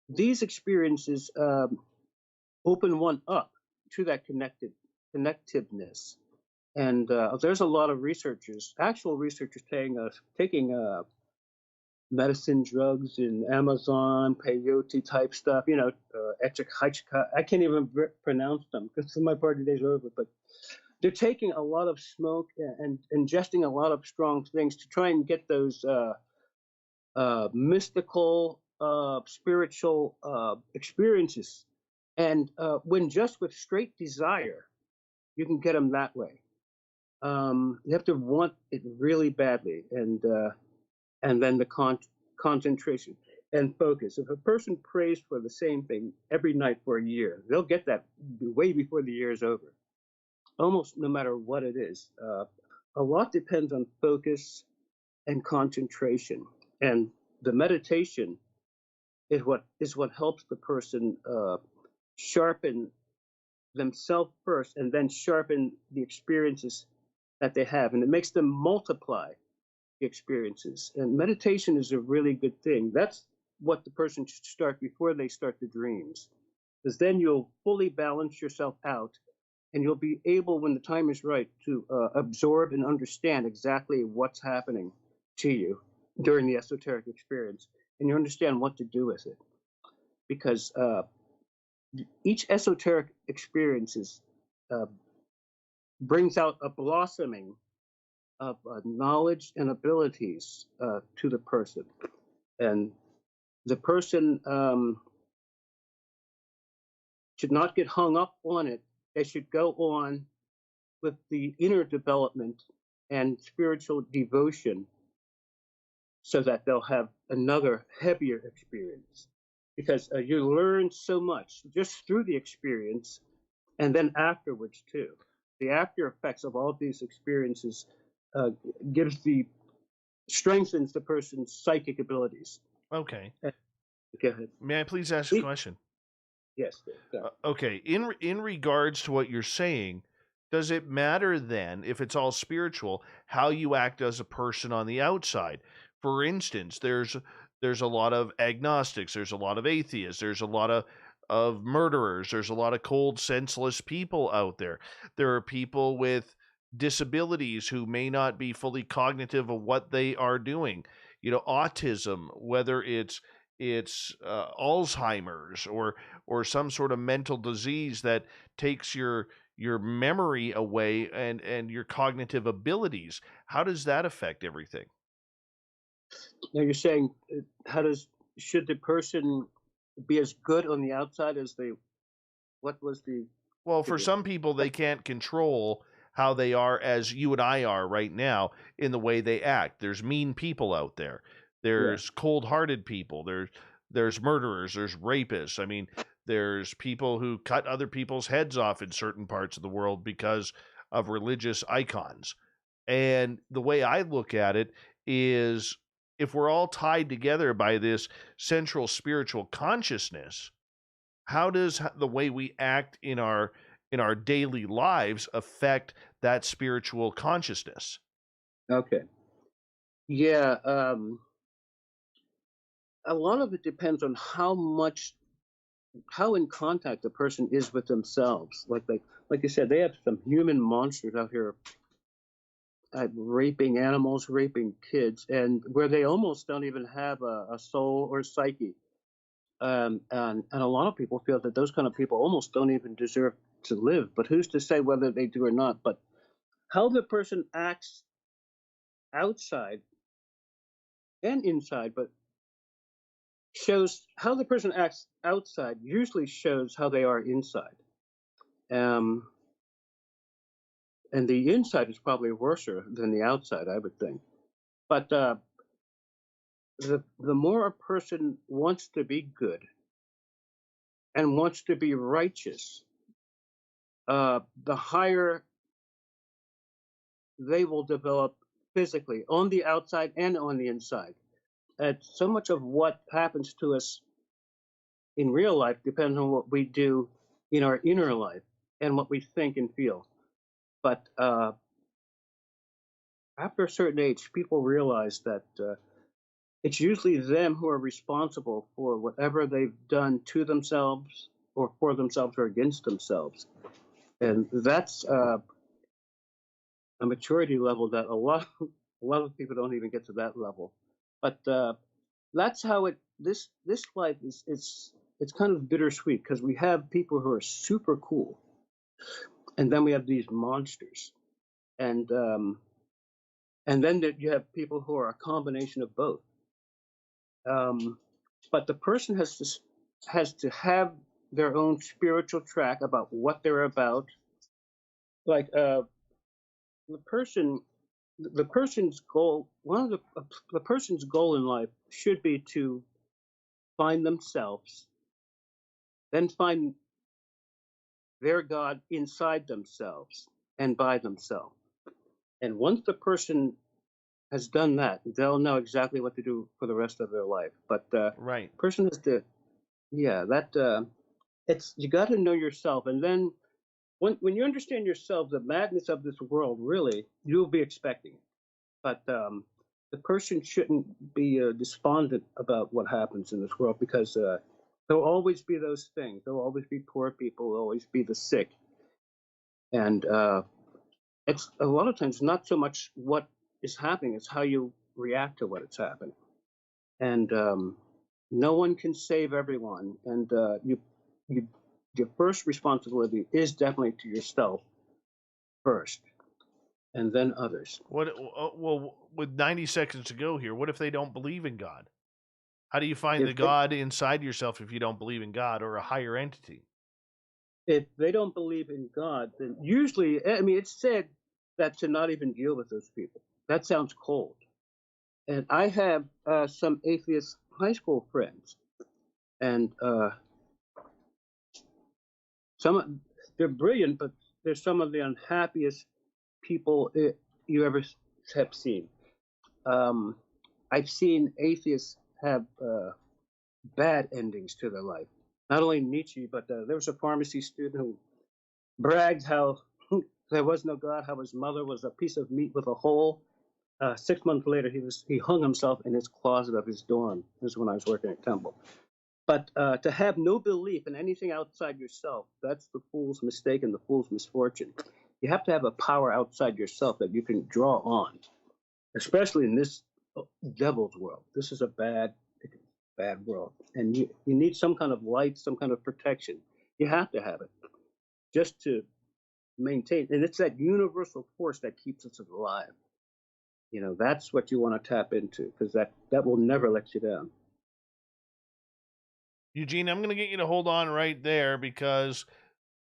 these experiences open one up to that connectiveness. And there's a lot of researchers, actual researchers, taking medicine, drugs in Amazon, peyote type stuff, I can't even pronounce them because my party days are over, but they're taking a lot of smoke and ingesting a lot of strong things to try and get those mystical, spiritual experiences. And when just with straight desire, you can get them that way. You have to want it really badly, and then the concentration and focus. If a person prays for the same thing every night for a year, they'll get that way before the year is over. Almost no matter what it is. A lot depends on focus and concentration, and the meditation is what helps the person sharpen themselves first, and then sharpen the experiences that they have, and it makes them multiply the experiences. And meditation is a really good thing. That's what the person should start before they start the dreams, because then you'll fully balance yourself out, and you'll be able, when the time is right, to absorb and understand exactly what's happening to you during the esoteric experience, and you understand what to do with it. Because each esoteric experience brings out a blossoming of knowledge and abilities to the person. And the person should not get hung up on it. They should go on with the inner development and spiritual devotion so that they'll have another heavier experience. Because you learn so much just through the experience and then afterwards too. The after effects of all these experiences gives the strengthens the person's psychic abilities. Okay. Go ahead. May I please ask a question? Yes. Okay. In regards to what you're saying, does it matter then, if it's all spiritual, how you act as a person on the outside? For instance, there's a lot of agnostics, there's a lot of atheists, there's a lot of murderers, there's a lot of cold, senseless people out there. There are people with disabilities who may not be fully cognitive of what they are doing. Autism, whether it's Alzheimer's or some sort of mental disease that takes your memory away and your cognitive abilities. How does that affect everything? Now you're saying, should the person be as good on the outside as they? What was the? Well, for some people, they can't control how they are as you and I are right now in the way they act. There's mean people out there. Yeah. There's cold-hearted people. There's murderers. There's rapists. I mean, there's people who cut other people's heads off in certain parts of the world because of religious icons. And the way I look at it is, if we're all tied together by this central spiritual consciousness, how does the way we act in our daily lives affect that spiritual consciousness? Okay. Yeah. A lot of it depends on how in contact the person is with themselves. Like you said, they have some human monsters out here raping animals, raping kids, and where they almost don't even have a soul or psyche. And a lot of people feel that those kind of people almost don't even deserve to live. But who's to say whether they do or not? But how the person acts outside and inside, but shows how the person acts outside usually shows how they are inside. Um, and the inside is probably worse than the outside, I would think. But the more a person wants to be good and wants to be righteous, the higher they will develop physically on the outside and on the inside. And so much of what happens to us in real life depends on what we do in our inner life and what we think and feel. But after a certain age, people realize that it's usually them who are responsible for whatever they've done to themselves or for themselves or against themselves. And that's a maturity level that a lot of people don't even get to that level. But that's how this life is. It's kind of bittersweet because we have people who are super cool, and then we have these monsters, and then you have people who are a combination of both. But the person has to have their own spiritual track about what they're about. Like the person's goal, the person's goal in life should be to find themselves, then find their God inside themselves and by themselves. And once the person has done that, they'll know exactly what to do for the rest of their life. But Right. person has to, yeah, that it's you got to know yourself, and then when you understand yourself, the madness of this world, really, you'll be expecting it. But the person shouldn't be despondent about what happens in this world because there'll always be those things. There'll always be poor people. There'll always be the sick, and it's a lot of times not so much what is happening; it's how you react to what is happening. And no one can save everyone, and you your first responsibility is definitely to yourself first, and then others. Well, with 90 seconds to go here, what if they don't believe in God? How do you find the If they, God inside yourself if you don't believe in God or a higher entity? if they don't believe in God, then usually, I mean, it's said that to not even deal with those people. That sounds cold. And I have some atheist high school friends, and they're brilliant, but they're some of the unhappiest people you ever have seen. Um, I've seen atheists have bad endings to their life. Not only Nietzsche, but there was a pharmacy student who bragged how there was no God, how his mother was a piece of meat with a hole. 6 months later, he hung himself in his closet of his dorm. This is when I was working at Temple. But to have no belief in anything outside yourself, that's the fool's mistake and the fool's misfortune. You have to have a power outside yourself that you can draw on, especially in this devil's world. This is a bad world. And you need some kind of light, some kind of protection. You have to have it just to maintain. And it's that universal force that keeps us alive. That's what you want to tap into because that will never let you down. Eugene, I'm going to get you to hold on right there because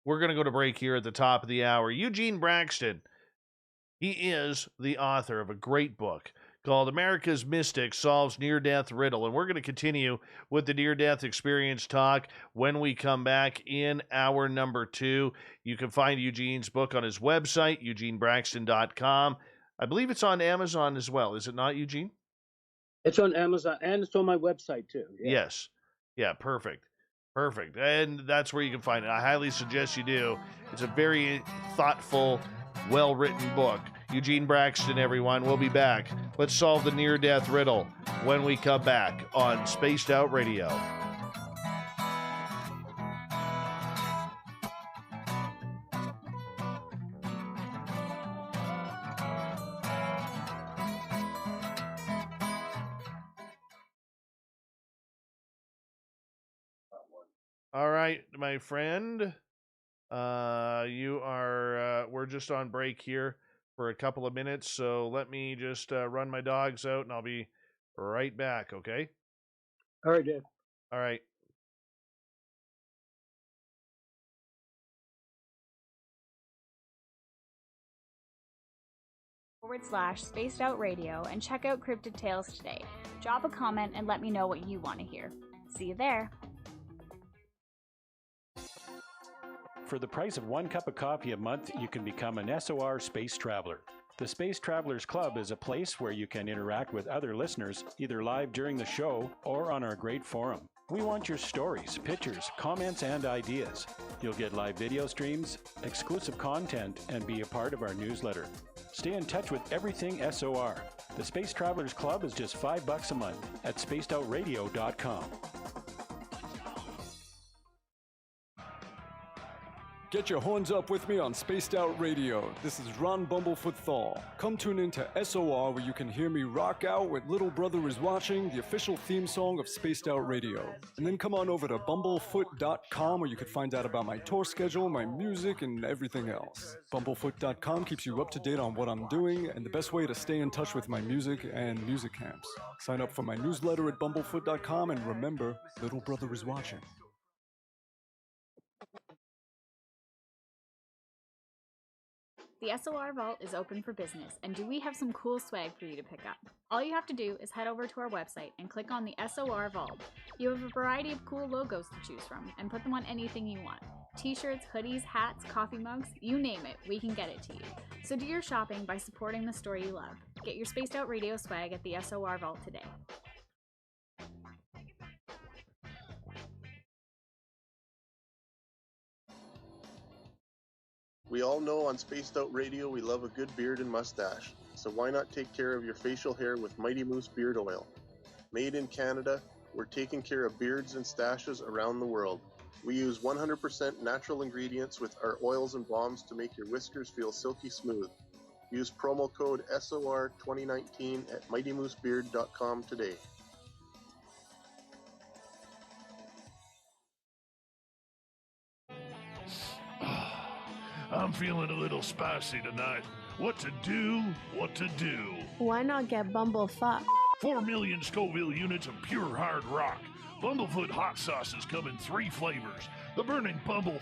we're going to go to break here at the top of the hour. Eugene Braxton, he is the author of a great book called America's Mystic Solves Near-Death Riddle. And we're going to continue with the near-death experience talk when we come back in hour number 2. You can find Eugene's book on his website, eugenebraxton.com. I believe it's on Amazon as well. Is it not, Eugene? It's on Amazon and it's on my website too. Yeah. Yes. Yeah, perfect. Perfect. And that's where you can find it. I highly suggest you do. It's a very thoughtful, well-written book. Eugene Braxton, everyone. We'll be back. Let's solve the near-death riddle when we come back on Spaced Out Radio. All right, my friend. We're just on break here for a couple of minutes, so let me just run my dogs out and I'll be right back, okay? All right, Dave. All right. /Spaced Out Radio and check out Cryptid Tales today. Drop a comment and let me know what you want to hear. See you there. For the price of 1 cup of coffee a month, you can become an SOR space traveler. The Space Travelers Club is a place where you can interact with other listeners, either live during the show or on our great forum. We want your stories, pictures, comments, and ideas. You'll get live video streams, exclusive content, and be a part of our newsletter. Stay in touch with everything SOR. The Space Travelers Club is just $5 a month at spacedoutradio.com. Get your horns up with me on Spaced Out Radio. This is Ron Bumblefoot Thal. Come tune in to SOR where you can hear me rock out with Little Brother is Watching, the official theme song of Spaced Out Radio. And then come on over to bumblefoot.com where you can find out about my tour schedule, my music, and everything else. Bumblefoot.com keeps you up to date on what I'm doing and the best way to stay in touch with my music and music camps. Sign up for my newsletter at bumblefoot.com and remember, Little Brother is Watching. The SOR Vault is open for business, and do we have some cool swag for you to pick up? All you have to do is head over to our website and click on the SOR Vault. You have a variety of cool logos to choose from, and put them on anything you want. T-shirts, hoodies, hats, coffee mugs, you name it, we can get it to you. So do your shopping by supporting the story you love. Get your Spaced Out Radio swag at the SOR Vault today. We all know on Spaced Out Radio we love a good beard and mustache, so why not take care of your facial hair with Mighty Moose Beard Oil? Made in Canada, we're taking care of beards and stashes around the world. We use 100% natural ingredients with our oils and balms to make your whiskers feel silky smooth. Use promo code SOR2019 at mightymoosebeard.com today. I'm feeling a little spicy tonight. What to do? What to do? Why not get Bumblefuck? 4 million Scoville units of pure hard rock. Bumblefoot hot sauces come in 3 flavors. The burning Bumble.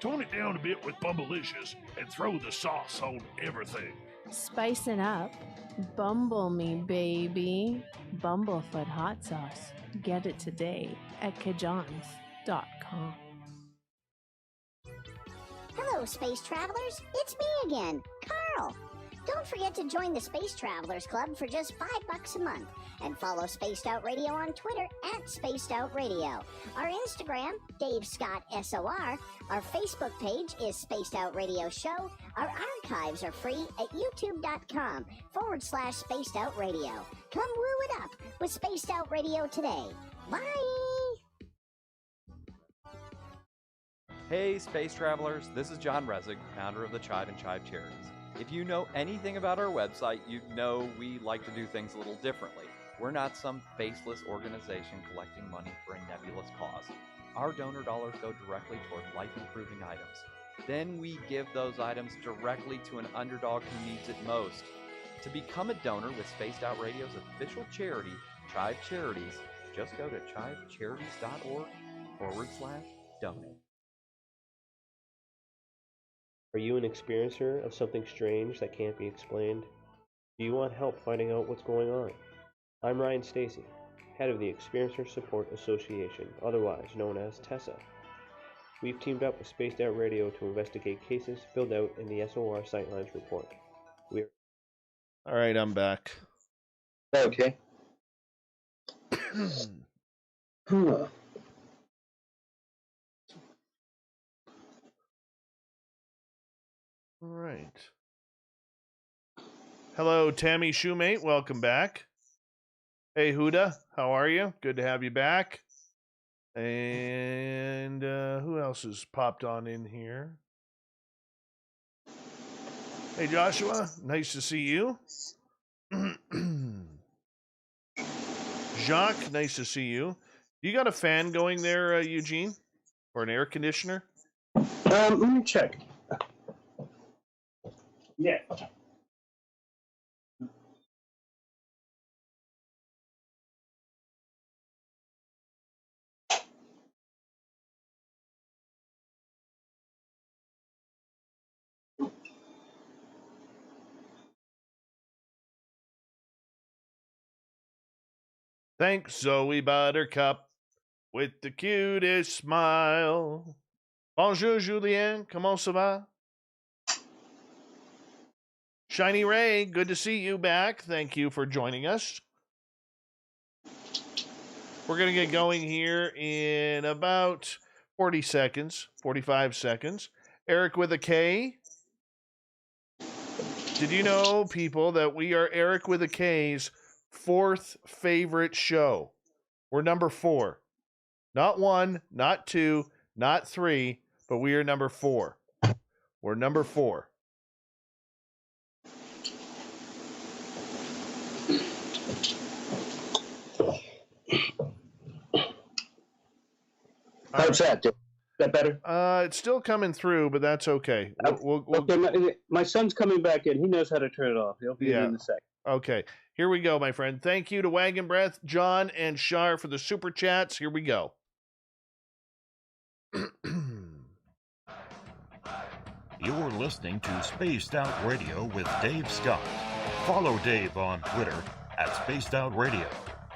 Tone it down a bit with Bumblicious and throw the sauce on everything. Spice it up. Bumble me, baby. Bumblefoot hot sauce. Get it today at kajans.com. Hello, Space Travelers. It's me again, Carl. Don't forget to join the Space Travelers Club for just $5 a month and follow Spaced Out Radio on Twitter at Spaced Out Radio. Our Instagram, Dave Scott SOR. Our Facebook page is Spaced Out Radio Show. Our archives are free at youtube.com/Spaced Out Radio. Come woo it up with Spaced Out Radio today. Bye! Hey Space Travelers, this is John Resig, founder of the Chive and Chive Charities. If you know anything about our website, you know we like to do things a little differently. We're not some faceless organization collecting money for a nebulous cause. Our donor dollars go directly toward life-improving items. Then we give those items directly to an underdog who needs it most. To become a donor with Spaced Out Radio's official charity, Chive Charities, just go to chivecharities.org/donate. Are you an experiencer of something strange that can't be explained? Do you want help finding out what's going on? I'm Ryan Stacy, head of the Experiencer Support Association, otherwise known as TESSA. We've teamed up with Spaced Out Radio to investigate cases filled out in the SOR Sightlines report. All right, I'm back. Okay. All right. Hello, Tammy Shoemate. Welcome back. Hey, Huda. How are you? Good to have you back. And who else has popped on in here? Hey, Joshua. Nice to see you. Jacques. Nice to see you. You got a fan going there, Eugene? Or an air conditioner? Let me check. Yeah. Thanks, Zoe Buttercup, with the cutest smile. Bonjour, Julien. Comment ça va? Shiny Ray, good to see you back. Thank you for joining us. We're going to get going here in about 40 seconds, 45 seconds. Eric with a K. Did you know, people, that we are Eric with a K's fourth favorite show? We're number 4. Not 1, not 2, not 3, but we are number 4. We're number 4. How's that? Is that better? It's still coming through, but that's okay. Okay, my son's coming back in. He knows how to turn it off. He'll be in a sec. Okay, here we go, my friend. Thank you to Wagon Breath, John, and Shar for the super chats. Here we go. You're listening to Spaced Out Radio with Dave Scott. Follow Dave on Twitter at Spaced Out Radio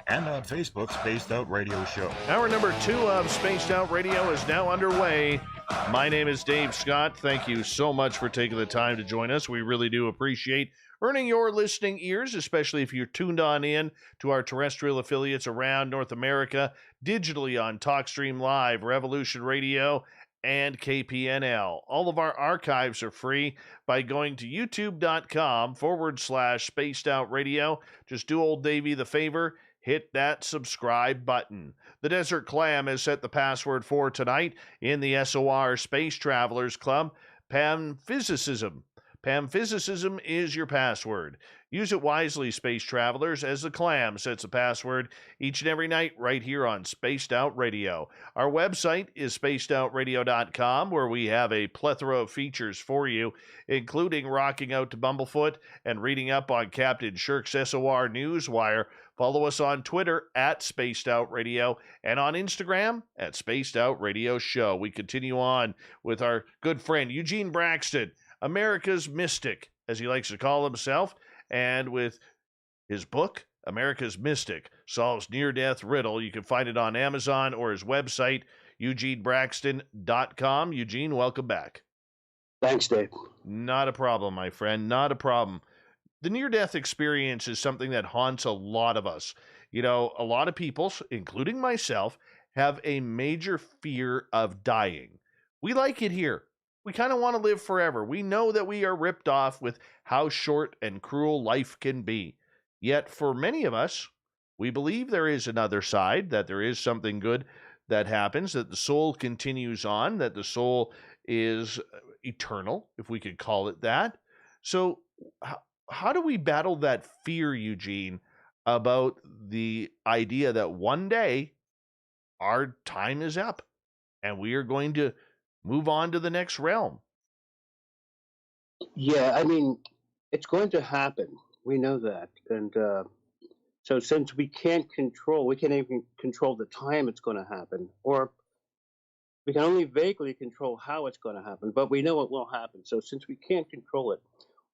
and on Facebook, Spaced Out Radio Show. Hour number 2 of Spaced Out Radio is now underway. My name is Dave Scott. Thank you so much for taking the time to join us. We really do appreciate earning your listening ears, especially if you're tuned on in to our terrestrial affiliates around North America, digitally on TalkStream Live, Revolution Radio, and KPNL. All of our archives are free by going to youtube.com/Spaced Out Radio. Just do old Davey the favor. Hit that subscribe button. The Desert Clam has set the password for tonight in the SOR Space Travelers Club. Panphysicism. Panphysicism is your password. Use it wisely, space travelers, as the Clam sets a password each and every night right here on Spaced Out Radio. Our website is spacedoutradio.com, where we have a plethora of features for you, including rocking out to Bumblefoot and reading up on Captain Shirk's SOR Newswire. Follow us on Twitter at Spaced Out Radio and on Instagram at Spaced Out Radio Show. We continue on with our good friend Eugene Braxton, America's Mystic, as he likes to call himself, and with his book, America's Mystic Solves Near-Death Riddle. You can find it on Amazon or his website, eugenebraxton.com. Eugene, welcome back. Thanks, Dave. Not a problem, my friend. Not a problem. The near-death experience is something that haunts a lot of us. You know, a lot of people, including myself, have a major fear of dying. We like it here. We kind of want to live forever. We know that we are ripped off with how short and cruel life can be. Yet, for many of us, we believe there is another side, that there is something good that happens, that the soul continues on, that the soul is eternal, if we could call it that. So, how do we battle that fear, Eugene, about the idea that one day our time is up and we are going to move on to the next realm? Yeah, I mean, it's going to happen. We know that. And so since we can't even control the time it's going to happen, or we can only vaguely control how it's going to happen, but we know it will happen. So since we can't control it,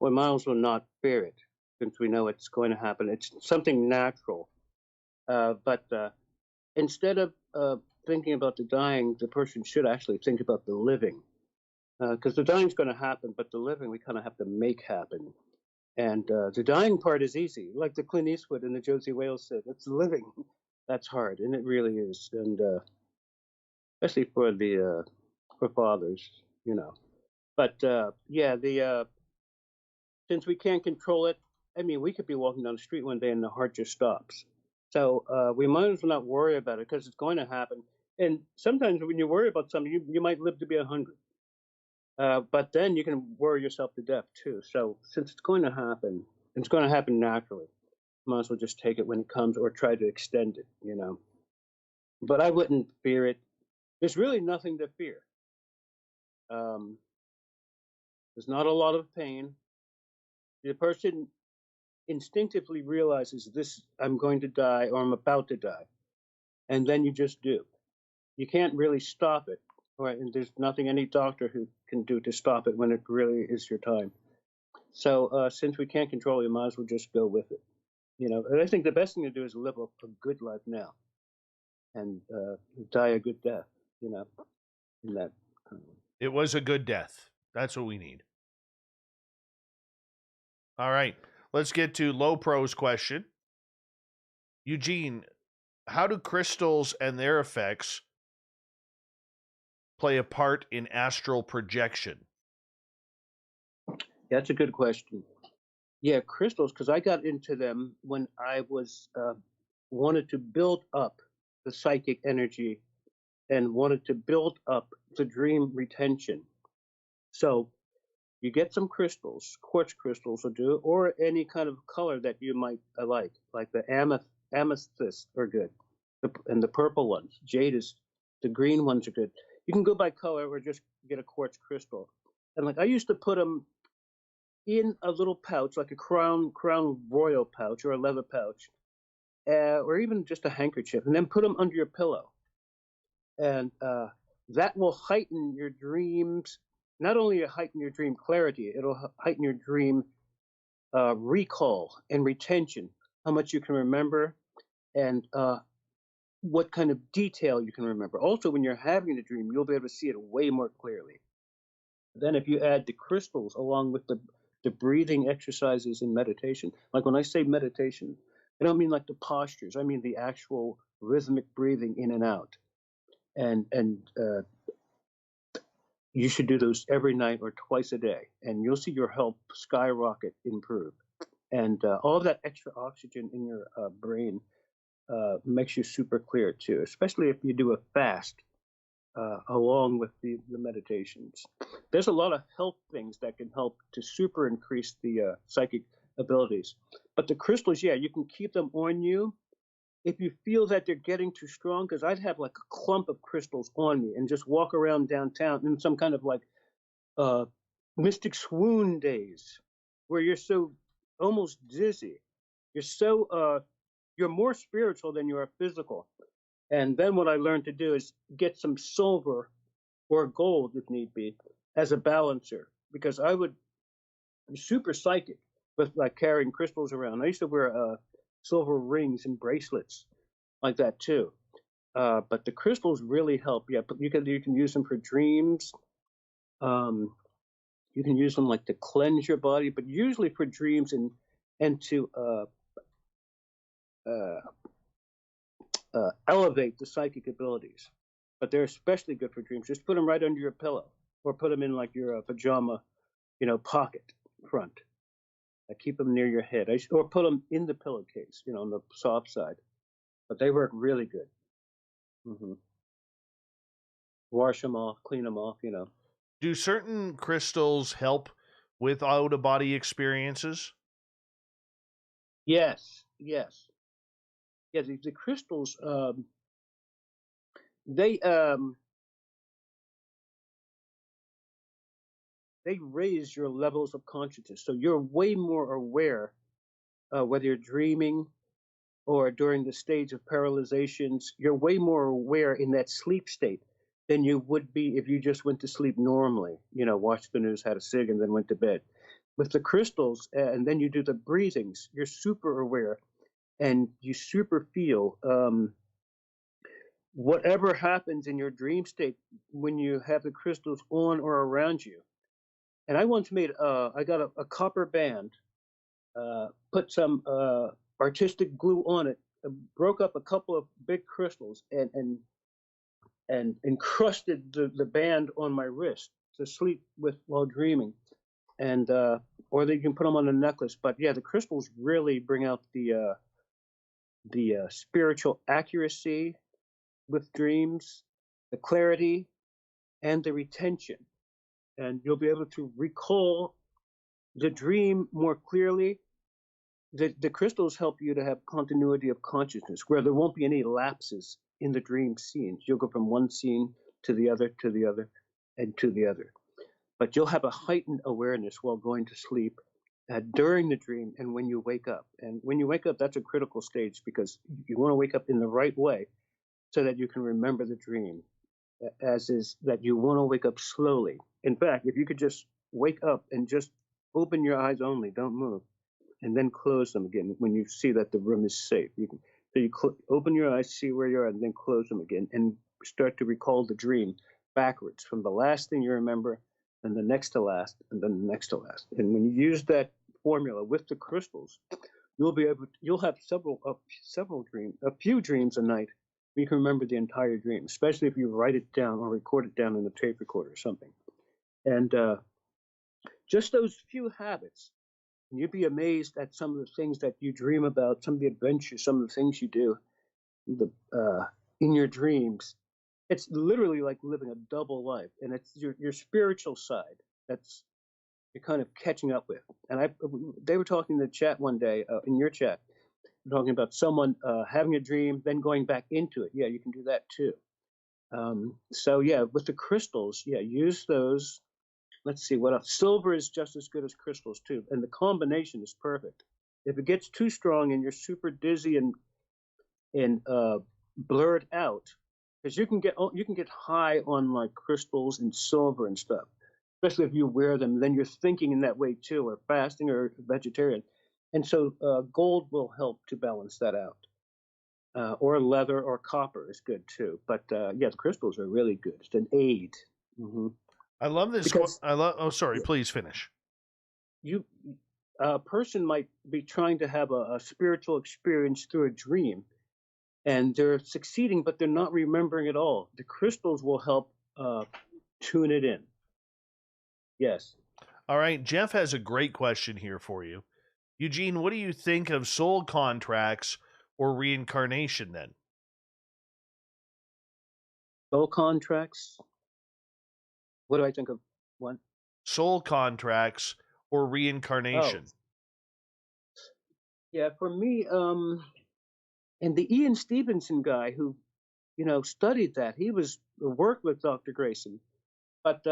we might as well not fear it, since we know it's going to happen. It's something natural. But instead of thinking about the dying, the person should actually think about the living. Because the dying's going to happen, but the living we kind of have to make happen. And the dying part is easy. Like the Clint Eastwood and the Josie Wales said, it's the living. That's hard, and it really is. And especially for the for fathers, you know. But since we can't control it, I mean, we could be walking down the street one day and the heart just stops. So we might as well not worry about it, because it's going to happen. And sometimes when you worry about something, you might live to be 100. But then you can worry yourself to death too. So since it's going to happen, it's going to happen naturally. Might as well just take it when it comes, or try to extend it, you know. But I wouldn't fear it. There's really nothing to fear. There's not a lot of pain. The person instinctively realizes this: I'm going to die, or I'm about to die, and then you just do. You can't really stop it, right? And there's nothing any doctor who can do to stop it when it really is your time. So since we can't control it, you might as well just go with it, you know. And I think the best thing to do is live a good life now, and die a good death, you know. In that kind of way. It was a good death. That's what we need. All right. Let's get to Low Pro's question. Eugene, how do crystals and their effects play a part in astral projection? That's a good question. Yeah, crystals, because I got into them when I was wanted to build up the psychic energy and wanted to build up the dream retention. So you get some crystals, quartz crystals will do, or any kind of color that you might like the amethyst are good, and the purple ones. Jade is, the green ones are good. You can go by color or just get a quartz crystal. And like I used to put them in a little pouch, like a crown royal pouch or a leather pouch, or even just a handkerchief, and then put them under your pillow. And that will heighten your dreams. Not only heighten your dream clarity, it'll heighten your dream recall and retention, how much you can remember, and what kind of detail you can remember. Also, when you're having the dream, you'll be able to see it way more clearly. Then if you add the crystals along with the breathing exercises in meditation, like when I say meditation, I don't mean like the postures, I mean the actual rhythmic breathing in and out. And you should do those every night or twice a day, and you'll see your health skyrocket improve. And all of that extra oxygen in your brain makes you super clear too, especially if you do a fast along with the meditations. There's a lot of health things that can help to super increase the psychic abilities. But the crystals, yeah, you can keep them on you if you feel that they're getting too strong, because I'd have like a clump of crystals on me and just walk around downtown in some kind of like mystic swoon days where you're so almost dizzy. You're so you're more spiritual than you are physical. And then what I learned to do is get some silver or gold, if need be, as a balancer, because I would be super psychic with like carrying crystals around. I used to wear silver rings and bracelets like that too. But the crystals really help. Yeah, but you can use them for dreams. You can use them like to cleanse your body, but usually for dreams and to elevate the psychic abilities. But they're especially good for dreams. Just put them right under your pillow, or put them in like your pajama, pocket front. Keep them near your head, or put them in the pillowcase, on the soft side. But they work really good. Mm-hmm. Wash them off, clean them off, Do certain crystals help with out-of-body experiences? Yes. Yeah, the crystals, they raise your levels of consciousness. So you're way more aware, whether you're dreaming or during the stage of paralyzations, you're way more aware in that sleep state than you would be if you just went to sleep normally, watched the news, had a cig, and then went to bed. With the crystals, and then you do the breathings, you're super aware, and you super feel whatever happens in your dream state when you have the crystals on or around you. And I once made, I got a copper band, put some artistic glue on it, broke up a couple of big crystals, and encrusted the band on my wrist to sleep with while dreaming. And or you can put them on a necklace. But yeah, the crystals really bring out the spiritual accuracy with dreams, the clarity, and the retention. And you'll be able to recall the dream more clearly. The crystals help you to have continuity of consciousness, where there won't be any lapses in the dream scenes. You'll go from one scene to the other, and to the other. But you'll have a heightened awareness while going to sleep, during the dream, and when you wake up. And when you wake up, that's a critical stage, because you want to wake up in the right way so that you can remember the dream, as is that you want to wake up slowly. In fact, if you could just wake up and just open your eyes only, don't move, and then close them again when you see that the room is safe. You open your eyes, see where you are, and then close them again, and start to recall the dream backwards from the last thing you remember, and the next to last, and then the next to last. And when you use that formula with the crystals, you'll have a few dreams a night. You can remember the entire dream, especially if you write it down or record it down in a tape recorder or something. And just those few habits, and you'd be amazed at some of the things that you dream about, some of the adventures, some of the things you do in your dreams. It's literally like living a double life, and it's your spiritual side that's you're kind of catching up with. And they were talking in the chat one day, in your chat, talking about someone having a dream, then going back into it. Yeah, you can do that too. So yeah, with the crystals, yeah, use those. Let's see what else. Silver is just as good as crystals too, and the combination is perfect. If it gets too strong and you're super dizzy and blurred out, because you can get high on like crystals and silver and stuff, especially if you wear them. Then you're thinking in that way too, or fasting or vegetarian, and so gold will help to balance that out. Or leather or copper is good too. But yeah, the crystals are really good. It's an aid. Mm-hmm. I love this. Oh, sorry. Please finish. A person might be trying to have a spiritual experience through a dream, and they're succeeding, but they're not remembering it all. The crystals will help tune it in. Yes. All right. Jeff has a great question here for you. Eugene, what do you think of soul contracts or reincarnation then? Soul contracts? What do I think of? One? Soul contracts or reincarnation. Oh. Yeah, for me, and the Ian Stevenson guy who, studied that, he worked with Dr. Greyson, but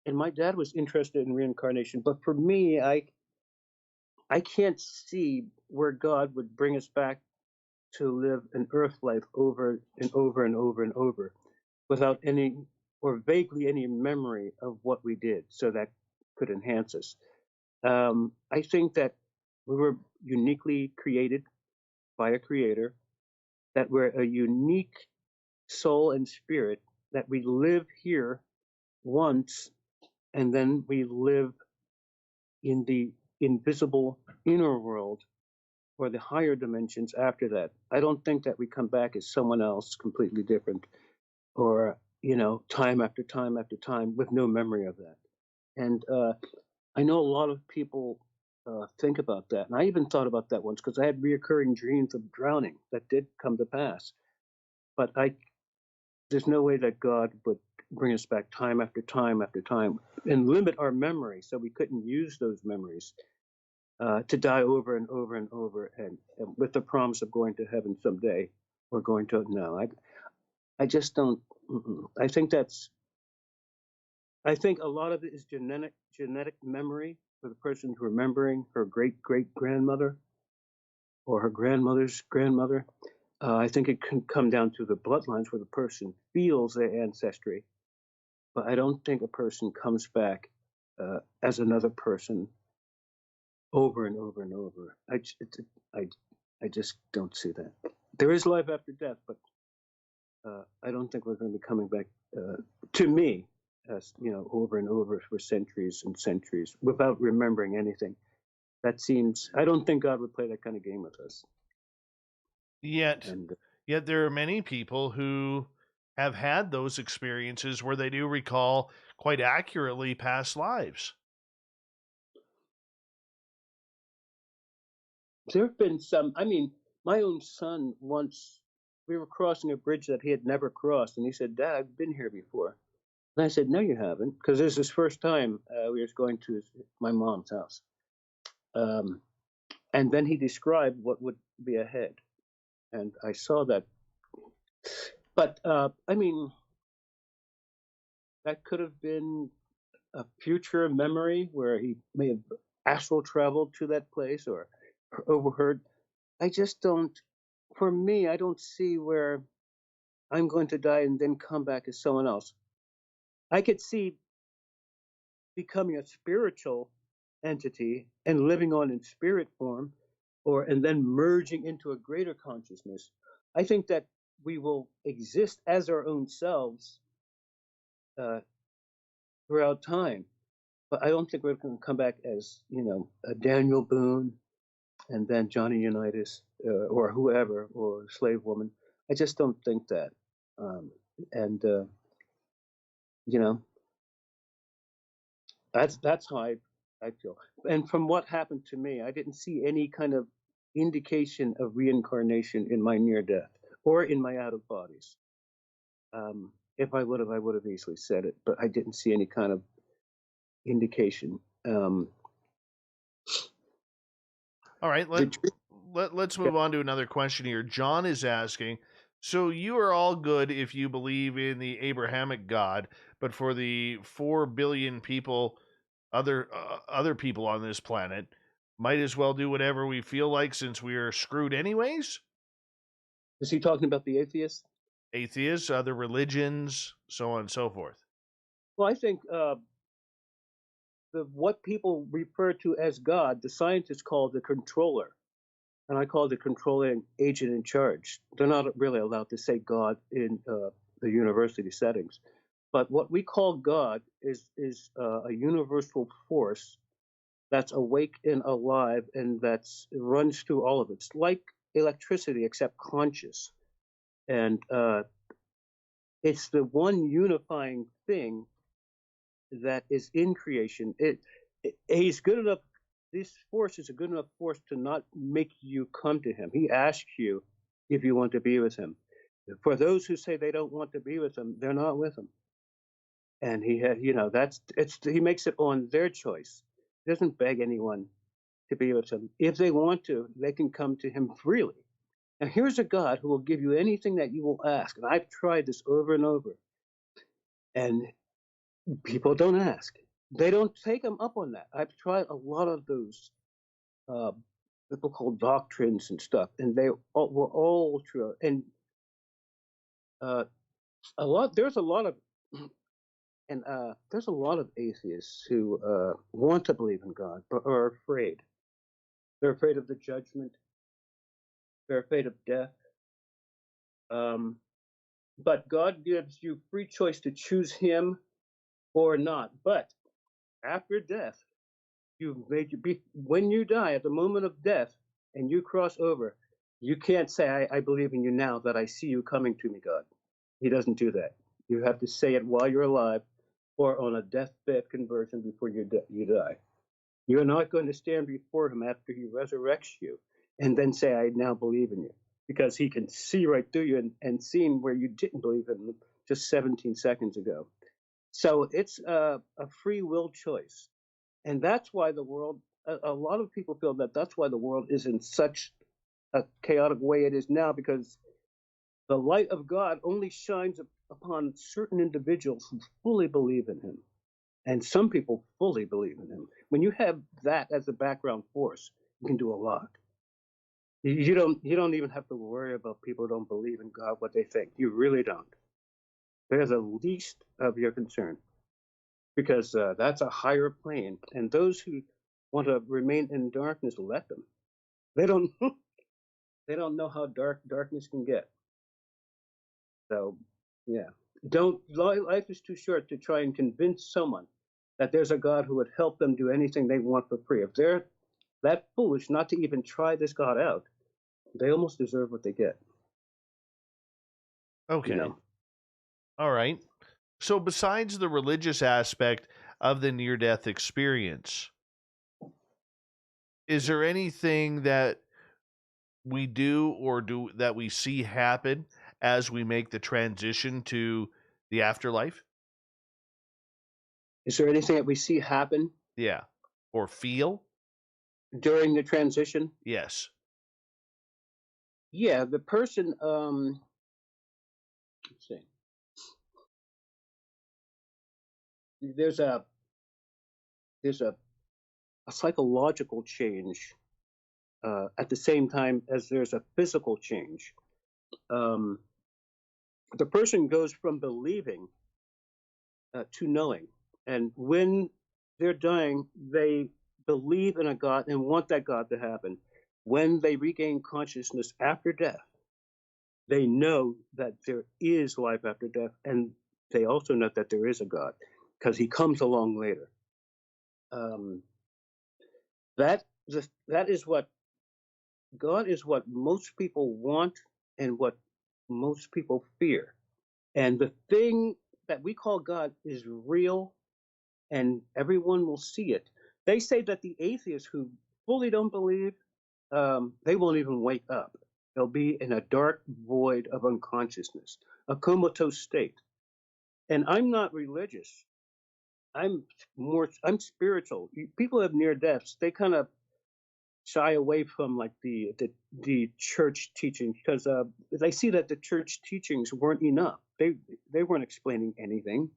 and my dad was interested in reincarnation. But for me, I can't see where God would bring us back to live an earth life over and over and over and over without any or vaguely any memory of what we did, so that could enhance us. I think that we were uniquely created by a creator, that we're a unique soul and spirit, that we live here once, and then we live in the invisible inner world or the higher dimensions after that. I don't think that we come back as someone else completely different, or time after time after time with no memory of that. And I know a lot of people think about that, and I even thought about that once because I had reoccurring dreams of drowning that did come to pass. But there's no way that God would bring us back time after time after time and limit our memory so we couldn't use those memories to die over and over and over, and with the promise of going to heaven someday or going to I just don't. I think a lot of it is genetic memory for the person remembering her great grandmother or her grandmother's grandmother. I think it can come down to the bloodlines where the person feels their ancestry, but I don't think a person comes back as another person over and over and over. I just don't see that. There is life after death, but I don't think we're going to be coming back to me, as over and over for centuries and centuries without remembering anything. I don't think God would play that kind of game with us. Yet there are many people who have had those experiences where they do recall quite accurately past lives. There have been some. I mean, my own son once, we were crossing a bridge that he had never crossed, and he said, "Dad, I've been here before." And I said, "No, you haven't," because this is his first time we were going to my mom's house. And then he described what would be ahead, and I saw that. But I mean, that could have been a future memory where he may have astral traveled to that place or overheard. I just don't. For me, I don't see where I'm going to die and then come back as someone else. I could see becoming a spiritual entity and living on in spirit form, and then merging into a greater consciousness. I think that we will exist as our own selves throughout time, But I don't think we're going to come back as, a Daniel Boone and then Johnny Unitas or whoever, or Slave Woman. I just don't think that. And that's how I feel. And from what happened to me, I didn't see any kind of indication of reincarnation in my near death or in my out of bodies. If I would have easily said it, but I didn't see any kind of indication. All right, let's move on to another question here. John is asking, so you are all good if you believe in the Abrahamic God, but for the 4 billion people, other people on this planet, might as well do whatever we feel like since we are screwed anyways? Is he talking about the atheists? Atheists, other religions, so on and so forth. Well, I think what people refer to as God, the scientists call the controller, and I call the controlling agent in charge. They're not really allowed to say God in the university settings, but what we call God is a universal force that's awake and alive, and it runs through all of it. It's like electricity, except conscious, and it's the one unifying thing that is in creation. He's good enough. This force is a good enough force to not make you come to him. He asks you if you want to be with him. For those who say they don't want to be with him, they're not with him. And he makes it on their choice. He doesn't beg anyone to be with him. If they want to, they can come to him freely. And here's a God who will give you anything that you will ask. And I've tried this over and over. And people don't ask. They don't take him up on that. I've tried a lot of those biblical doctrines and stuff, and they were all true. And there's a lot of atheists who want to believe in God but are afraid. They're afraid of the judgment. They're afraid of death. But God gives you free choice to choose him or not. But after death, when you die, at the moment of death, and you cross over, you can't say, I believe in you now that I see you coming to me, God. He doesn't do that. You have to say it while you're alive or on a deathbed conversion before you die. You're not going to stand before him after he resurrects you and then say, I now believe in you, because he can see right through you and seeing where you didn't believe in him just 17 seconds ago. So it's a free will choice. And that's why the world, a lot of people feel that's why the world is in such a chaotic way it is now, because the light of God only shines upon certain individuals who fully believe in him. And some people fully believe in him. When you have that as a background force, you can do a lot. You don't even have to worry about people who don't believe in God, what they think. You really don't. They're the least of your concern, because that's a higher plane. And those who want to remain in darkness, let them. They don't know how darkness can get. So, yeah. Life is too short to try and convince someone that there's a God who would help them do anything they want for free. If they're that foolish not to even try this God out, they almost deserve what they get. Okay. All right. So besides the religious aspect of the near-death experience, is there anything that we do that we see happen as we make the transition to the afterlife? Is there anything that we see happen? Yeah. Or feel? During the transition? Yes. Yeah, the person, let's see. There's a psychological change at the same time as there's a physical change. The person goes from believing to knowing. And when they're dying, they believe in a God and want that God to happen. When they regain consciousness after death, they know that there is life after death, and they also know that there is a God, because he comes along later. That is what God is, what most people want and what most people fear. And the thing that we call God is real, and everyone will see it. They say that the atheists who fully don't believe, they won't even wake up. They'll be in a dark void of unconsciousness, a comatose state. And I'm not religious. I'm spiritual. People have near deaths. They kind of shy away from like the church teaching because they see that the church teachings weren't enough. They weren't explaining anything,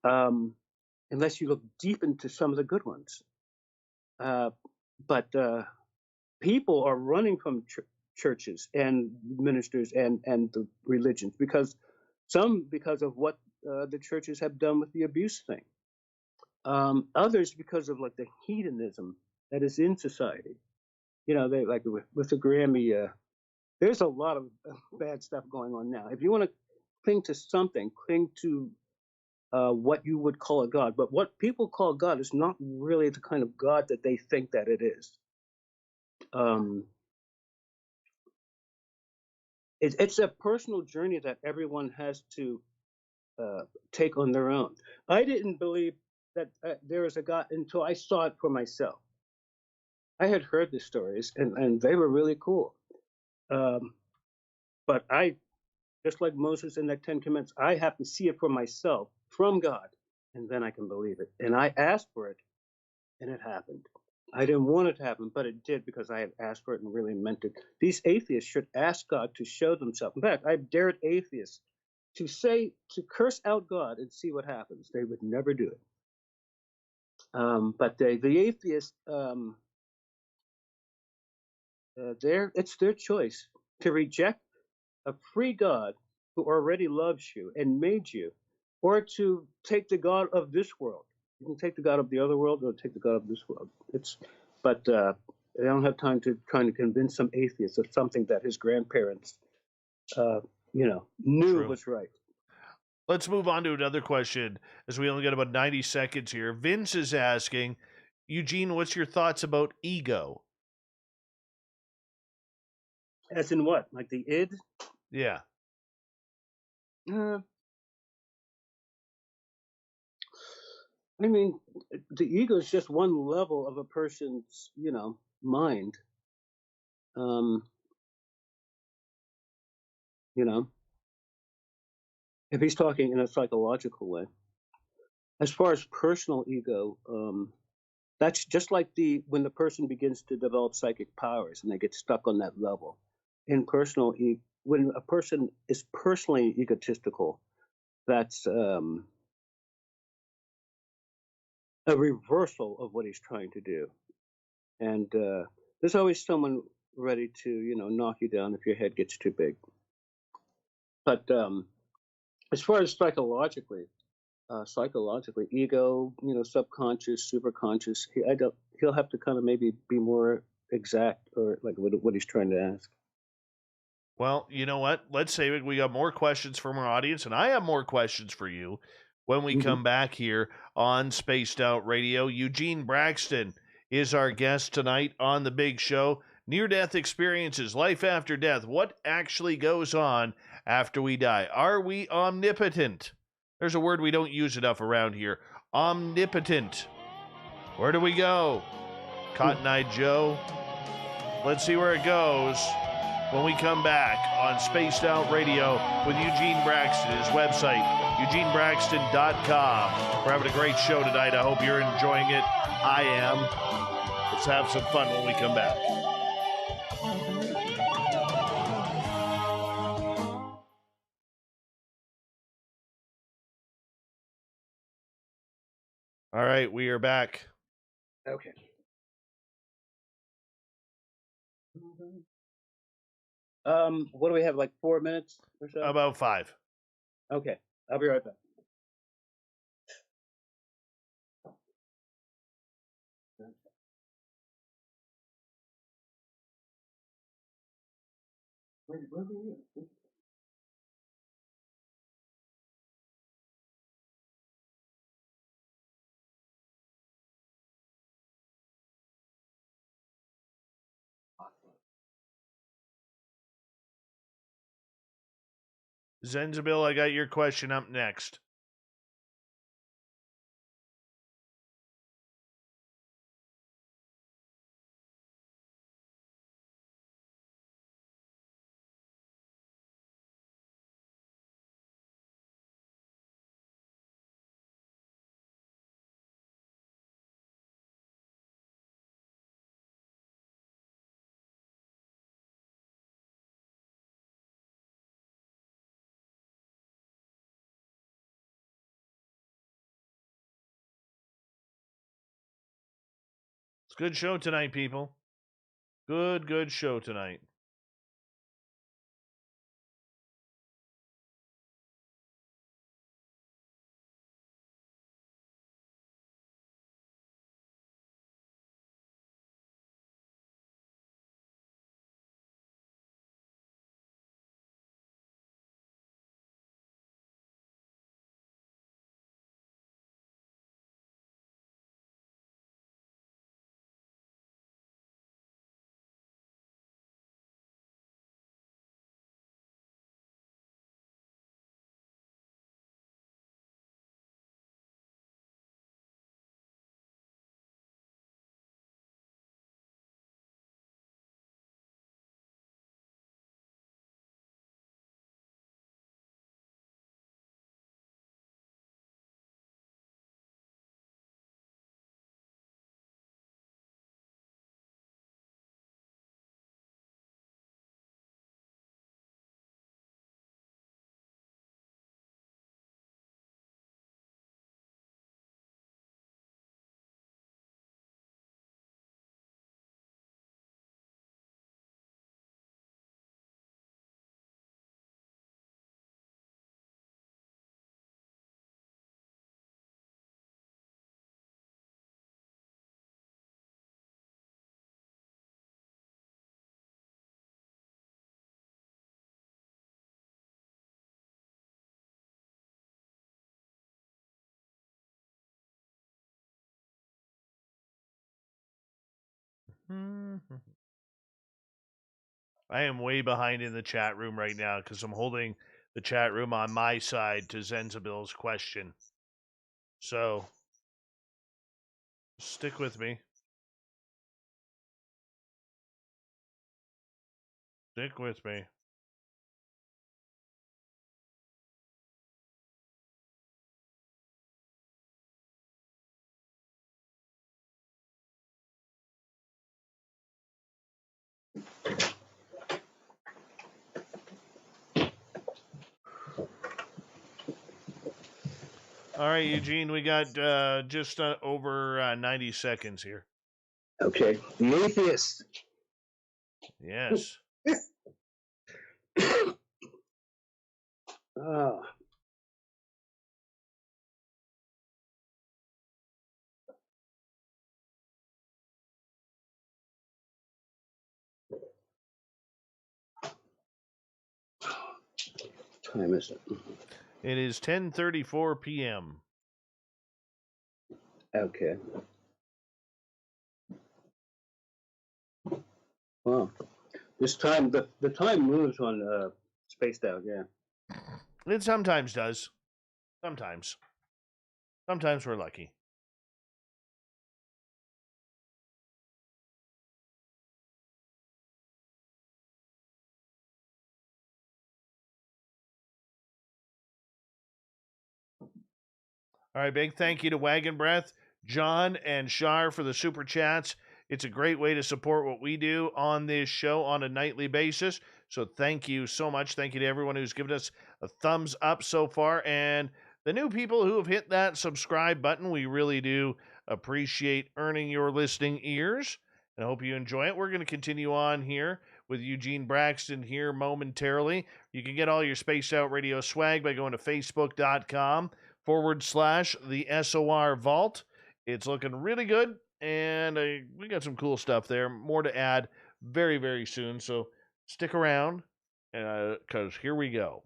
unless you look deep into some of the good ones. But people are running from churches and ministers and the religions because of what the churches have done with the abuse thing. Others because of like the hedonism that is in society. They like with the Grammy. There's a lot of bad stuff going on now. If you want to cling to something, cling to what you would call a God. But what people call God is not really the kind of God that they think that it is. It's a personal journey that everyone has to take on their own. I didn't believe that there was a God until I saw it for myself. I had heard the stories, and they were really cool. But I, just like Moses in the Ten Commandments, I have to see it for myself from God, and then I can believe it. And I asked for it, and it happened. I didn't want it to happen, but it did because I had asked for it and really meant it. These atheists should ask God to show themselves. In fact, I've dared atheists to curse out God and see what happens. They would never do it. But the atheists, it's their choice to reject a free God who already loves you and made you, or to take the God of this world. You can take the God of the other world or take the God of this world. But I don't have time to trying to convince some atheist of something that his grandparents, knew True. was right. Let's move on to another question, as we only got about 90 seconds here. Vince is asking, Eugene, what's your thoughts about ego? As in what? Like the id? Yeah. I mean, the ego is just one level of a person's, mind. If he's talking in a psychological way. As far as personal ego, that's just like when the person begins to develop psychic powers and they get stuck on that level. When a person is personally egotistical, that's a reversal of what he's trying to do. And there's always someone ready to, knock you down if your head gets too big. But as far as psychologically, ego, subconscious, superconscious, he'll have to kind of maybe be more exact or like what he's trying to ask. Well, you know what? Let's say we got more questions from our audience, and I have more questions for you when we come back here on Spaced Out Radio. Eugene Braxton is our guest tonight on the big show. Near-death experiences, life after death. What actually goes on after we die? Are we omnipotent? There's a word we don't use enough around here. Omnipotent. Where do we go? Cotton-Eyed Joe. Let's see where it goes when we come back on Spaced Out Radio with Eugene Braxton, his website, eugenebraxton.com. We're having a great show tonight. I hope you're enjoying it. I am. Let's have some fun when we come back. All right, we are back. Okay. What do we have, like 4 minutes or so? About 5. Okay, I'll be right back. Where were you? Zenzabil, I got your question up next. It's a good show tonight, people. Good show tonight. I am way behind in the chat room right now because I'm holding the chat room on my side to Zenzabil's question. So, stick with me. Stick with me. All right, Eugene, we got just over 90 seconds here. Okay. The atheist. Yes. Oh. What time is it? It is 10:34 p.m. Okay. Wow. This time, the time moves on Spaced Out, yeah. It sometimes does. Sometimes. Sometimes we're lucky. All right, big thank you to Wagon Breath, John, and Shar for the super chats. It's a great way to support what we do on this show on a nightly basis. So thank you so much. Thank you to everyone who's given us a thumbs up so far. And the new people who have hit that subscribe button, we really do appreciate earning your listening ears. And I hope you enjoy it. We're going to continue on here with Eugene Braxton here momentarily. You can get all your Spaced Out Radio swag by going to facebook.com/the SOR Vault. It's looking really good, and we got some cool stuff there. More to add very, very soon, so stick around, because here we go.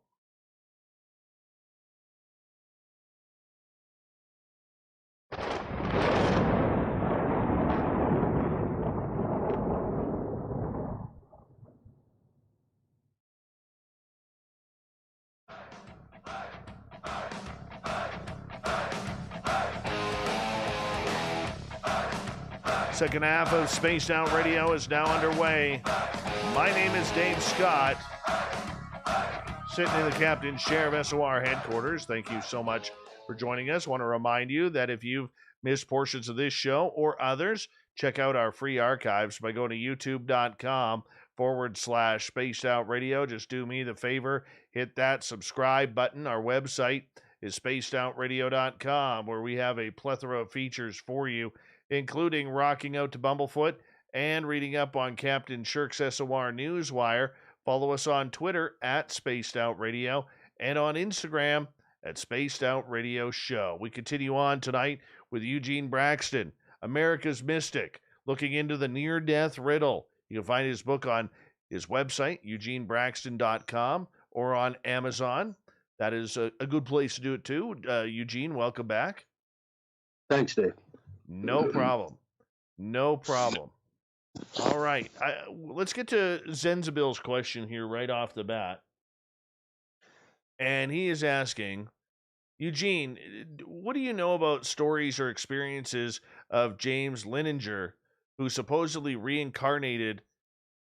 Second half of Spaced Out Radio is now underway. My name is Dave Scott, sitting in the captain's chair of SOR headquarters. Thank you so much for joining us. I want to remind you that if you've missed portions of this show or others, check out our free archives by going to youtube.com/Spaced Out Radio. Just do me the favor, hit that subscribe button. Our website is spacedoutradio.com, where we have a plethora of features for you, including rocking out to Bumblefoot and reading up on Captain Shirk's SOR Newswire. Follow us on Twitter at Spaced Out Radio and on Instagram at Spaced Out Radio Show. We continue on tonight with Eugene Braxton, America's Mystic, looking into the near-death riddle. You can find his book on his website, eugenebraxton.com, or on Amazon. That is a good place to do it too. Eugene, welcome back. Thanks, Dave. No problem. No problem. All right. Let's get to Zenzabil's question here right off the bat. And he is asking, Eugene, what do you know about stories or experiences of James Linenger, who supposedly reincarnated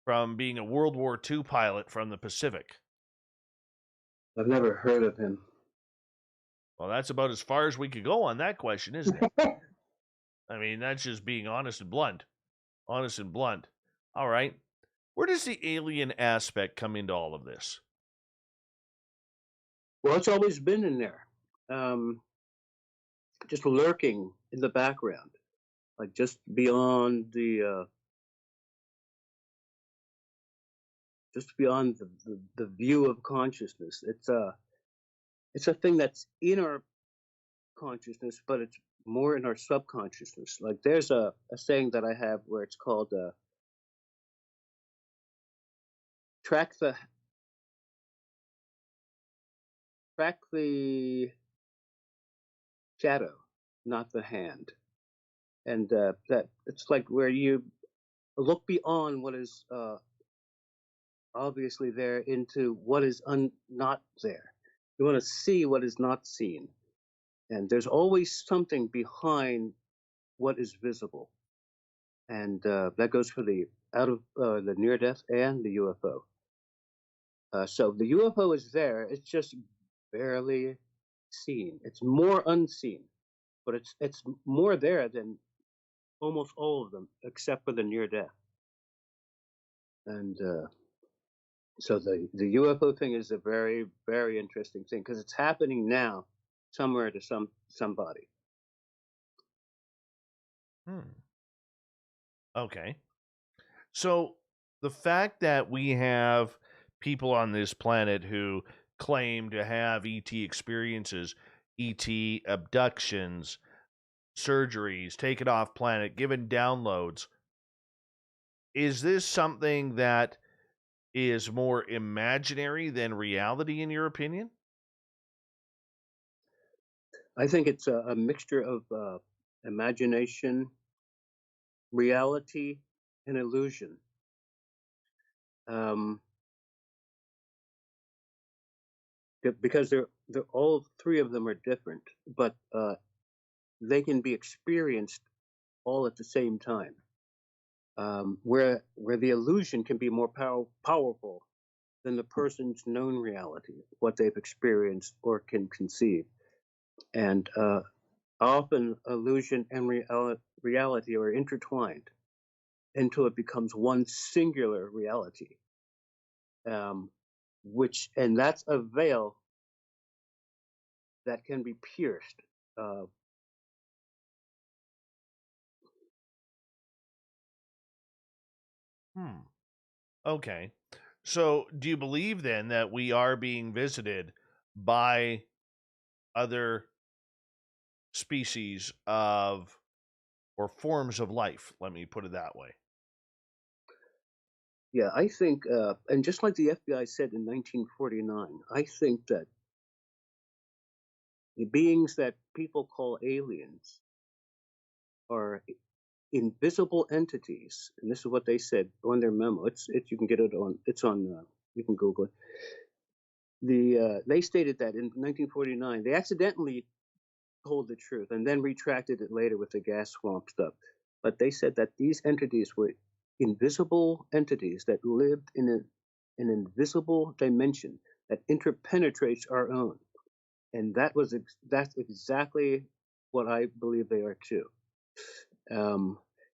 from being a World War II pilot from the Pacific? I've never heard of him. Well, that's about as far as we could go on that question, isn't it? I mean, that's just being honest and blunt. Honest and blunt. All right. Where does the alien aspect come into all of this? Well, it's always been in there. Just lurking in the background. Like just beyond the view of consciousness. It's a thing that's in our consciousness, but it's more in our subconsciousness. Like there's a saying that I have where it's called track the shadow, not the hand. And that it's like where you look beyond what is obviously there into what is not there. You want to see what is not seen. And there's always something behind what is visible. And that goes for the the near death and the UFO. So the UFO is there. It's just barely seen. It's more unseen, but it's more there than almost all of them, except for the near death. And so the UFO thing is a very, very interesting thing because it's happening now somewhere to somebody. Okay. So the fact that we have people on this planet who claim to have ET experiences, ET abductions, surgeries, taken off planet, given downloads, is this something that is more imaginary than reality, in your opinion? I think it's a mixture of imagination, reality, and illusion. Because they're all three of them are different, but they can be experienced all at the same time. Where the illusion can be more powerful than the person's known reality, what they've experienced or can conceive. And often illusion and reality are intertwined until it becomes one singular reality, and that's a veil that can be pierced. Okay. So do you believe then that we are being visited by other species of or forms of life? Let me put it that way. Yeah, I think, and just like the FBI said in 1949, I think that the beings that people call aliens are invisible entities, and this is what they said on their memo. You can get it on. It's on. You can Google it. They stated that in 1949 they accidentally told the truth and then retracted it later with the gas swamp stuff. but they said that these entities were invisible entities that lived in an invisible dimension that interpenetrates our own. And that's exactly what I believe they are too.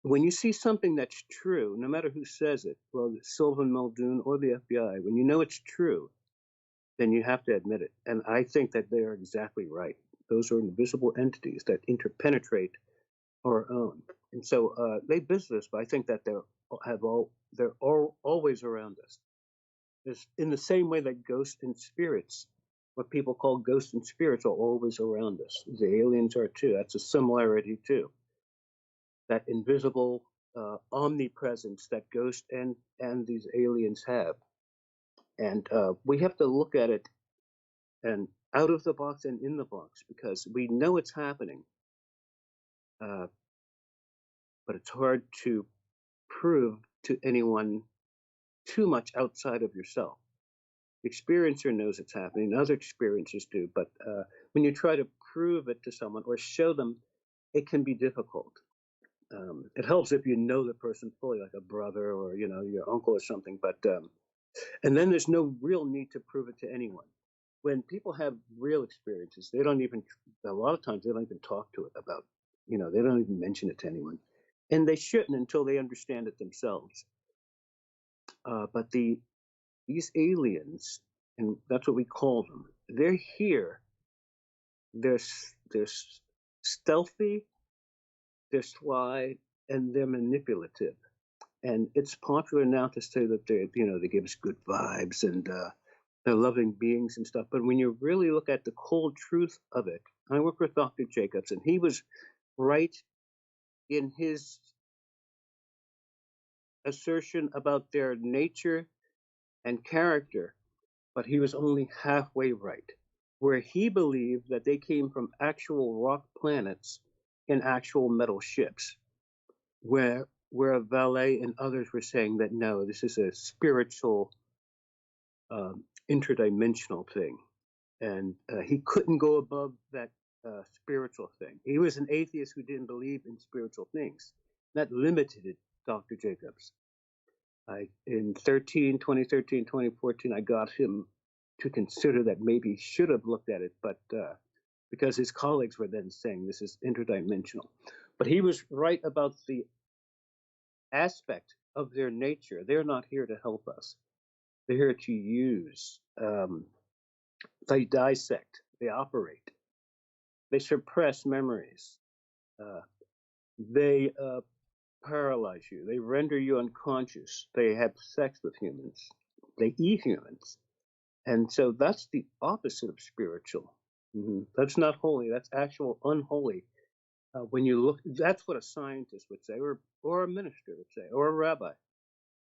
When you see something that's true, no matter who says it, well, Sylvan Muldoon or the FBI, when you know it's true, then you have to admit it. And I think that they are exactly right. Those are invisible entities that interpenetrate our own. And so they visit us, but I think that they're always around us. It's in the same way that ghosts and spirits, what people call ghosts and spirits, are always around us. The aliens are too. That's a similarity too. That invisible omnipresence that ghosts and these aliens have. And we have to look at it and out of the box and in the box, because we know it's happening. But it's hard to prove to anyone too much outside of yourself. The experiencer knows it's happening, other experiencers do, but when you try to prove it to someone or show them, it can be difficult. It helps if you know the person fully, like a brother or your uncle or something, but and then there's no real need to prove it to anyone. When people have real experiences, they don't even, a lot of times they don't even talk to it about, they don't even mention it to anyone. And they shouldn't until they understand it themselves. But these aliens, and that's what we call them, they're here. They're stealthy, they're sly, and they're manipulative. And it's popular now to say that they give us good vibes and they're loving beings and stuff. But when you really look at the cold truth of it, I work with Dr. Jacobs, and he was right in his assertion about their nature and character, but he was only halfway right, where he believed that they came from actual rock planets in actual metal ships, where Valet and others were saying that no, this is a spiritual interdimensional thing, and he couldn't go above that spiritual thing. He was an atheist who didn't believe in spiritual things. That limited it, Dr. Jacobs. In 2013, 2014, I got him to consider that maybe he should have looked at it, but because his colleagues were then saying this is interdimensional. But he was right about the aspect of their nature. They're not here to help us. They're here to use. They dissect. They operate. They suppress memories. They paralyze you. They render you unconscious. They have sex with humans. They eat humans. And so that's the opposite of spiritual. That's not holy. That's actual unholy. When you look, that's what a scientist would say, or a minister would say, or a rabbi.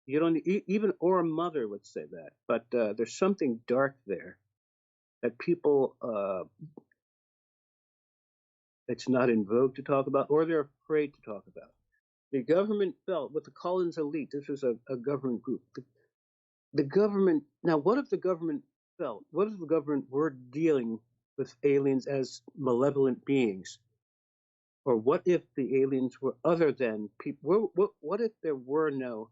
You don't even, or a mother would say that. But there's something dark there that people, it's not in vogue to talk about, or they're afraid to talk about. The government felt with the Collins elite, this was a government group. The government, now what if the government felt, what if the government were dealing with aliens as malevolent beings? Or what if the aliens were other than people? What if there were no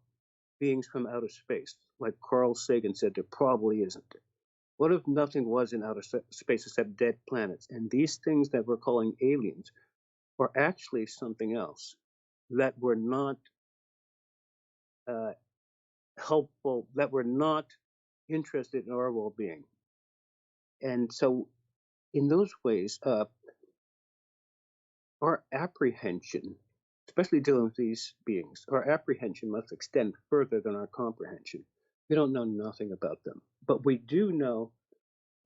beings from outer space? Like Carl Sagan said, there probably isn't. What if nothing was in outer space except dead planets? And these things that we're calling aliens are actually something else that were not helpful, that were not interested in our well-being. And so in those ways, our apprehension, especially dealing with these beings, our apprehension must extend further than our comprehension. We don't know nothing about them, but we do know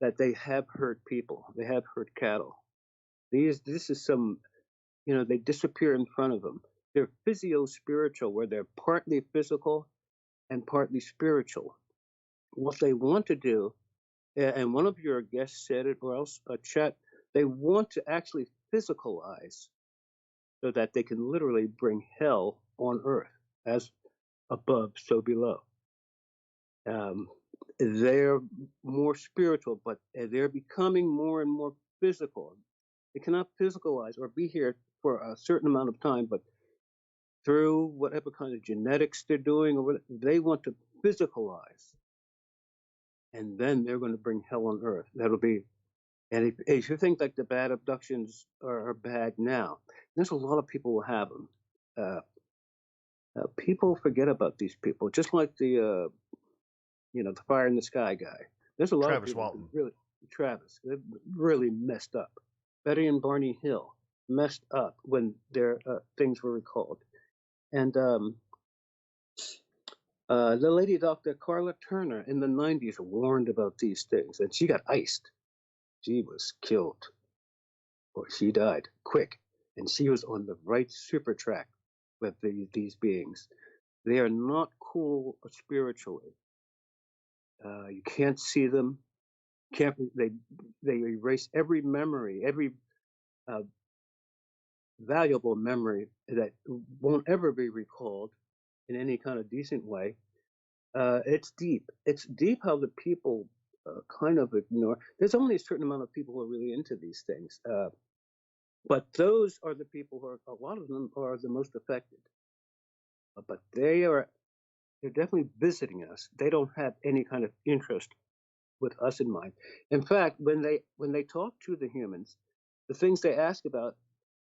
that they have hurt people. They have hurt cattle. This is some, they disappear in front of them. They're physio-spiritual, where they're partly physical and partly spiritual. What they want to do, and one of your guests said it, or else a chat, they want to actually physicalize so that they can literally bring hell on earth, as above, so below. They're more spiritual, but they're becoming more and more physical. They cannot physicalize or be here for a certain amount of time, but through whatever kind of genetics they're doing, or what they want to physicalize, and then they're going to bring hell on earth. That'll be, and if you think like the bad abductions are bad now, there's a lot of people who have them. People forget about these people, just like the the fire in the sky guy. There's a lot Travis of people Walton. who really messed up. Betty and Barney Hill messed up when their things were recalled. And the lady Dr. Carla Turner in the 90s warned about these things, and she got iced. She was killed, or she died quick, and she was on the right super track with these beings. They are not cool spiritually. You can't see them. They erase every memory, every valuable memory that won't ever be recalled in any kind of decent way. It's deep. It's deep how the people kind of ignore. There's only a certain amount of people who are really into these things. But those are the people who are, a lot of them are the most affected. But they're definitely visiting us. They don't have any kind of interest with us in mind. In fact, when they talk to the humans, the things they ask about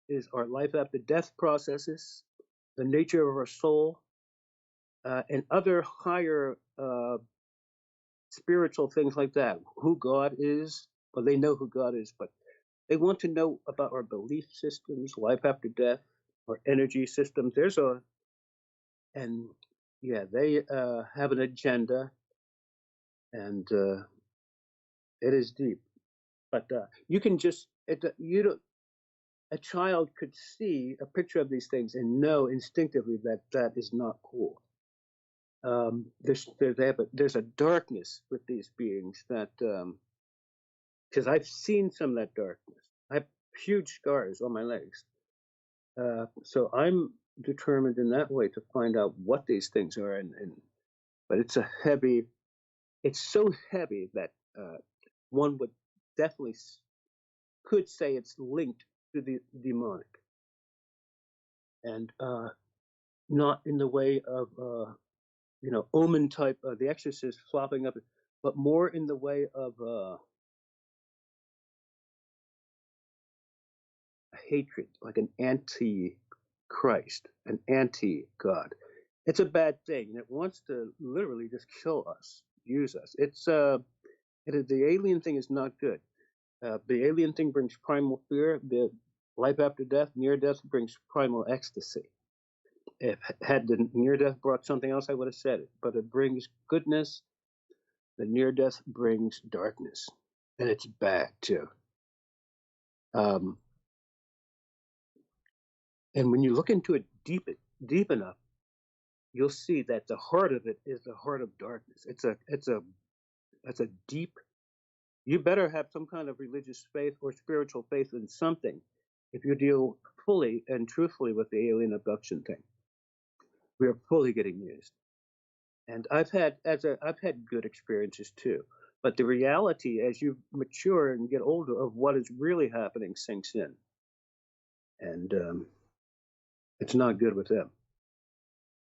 is our life after death processes, the nature of our soul, and other higher spiritual things like that. Who God is, well, they know who God is, but they want to know about our belief systems, life after death, our energy systems. They have an agenda, and it is deep. But you can just a child could see a picture of these things and know instinctively that that is not cool. There's a darkness with these beings that, because I've seen some of that darkness. I have huge scars on my legs. So I'm determined in that way to find out what these things are. But it's so heavy that one would definitely could say it's linked to the demonic, and not in the way of omen type, The Exorcist flopping up, but more in the way of hatred, like an anti-Christ, an anti-God. It's a bad thing, and it wants to literally just kill us, use us. The alien thing is not good. The alien thing brings primal fear. The life after death, near death, brings primal ecstasy. If had the near death brought something else, I would have said it. But it brings goodness. The near death brings darkness, and it's bad too. And when you look into it deep enough, you'll see that the heart of it is the heart of darkness. It's a deep. You better have some kind of religious faith or spiritual faith in something if you deal fully and truthfully with the alien abduction thing. We are fully getting used, and I've had good experiences too. But the reality, as you mature and get older, of what is really happening sinks in, and it's not good with them.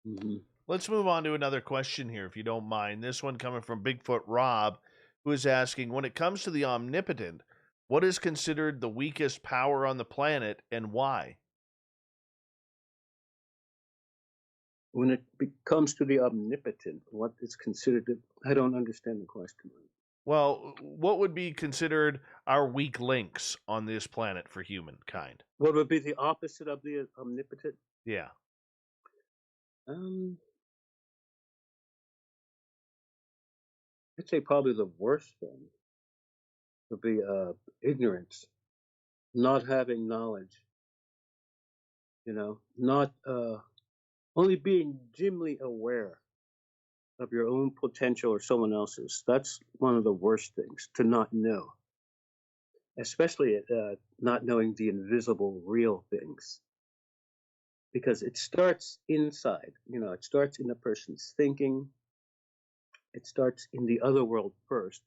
Mm-hmm. Let's move on to another question here, if you don't mind. This one coming from Bigfoot Rob, who is asking, when it comes to the omnipotent, what is considered the weakest power on the planet and why? When it comes to the omnipotent, what is considered? I don't understand the question. Well, what would be considered our weak links on this planet for humankind? What would be the opposite of the omnipotent? Yeah. I'd say probably the worst thing would be ignorance, not having knowledge. Not only being dimly aware of your own potential or someone else's. That's one of the worst things, to not know, especially not knowing the invisible real things, because it starts inside. It starts in a person's thinking. It starts in the other world first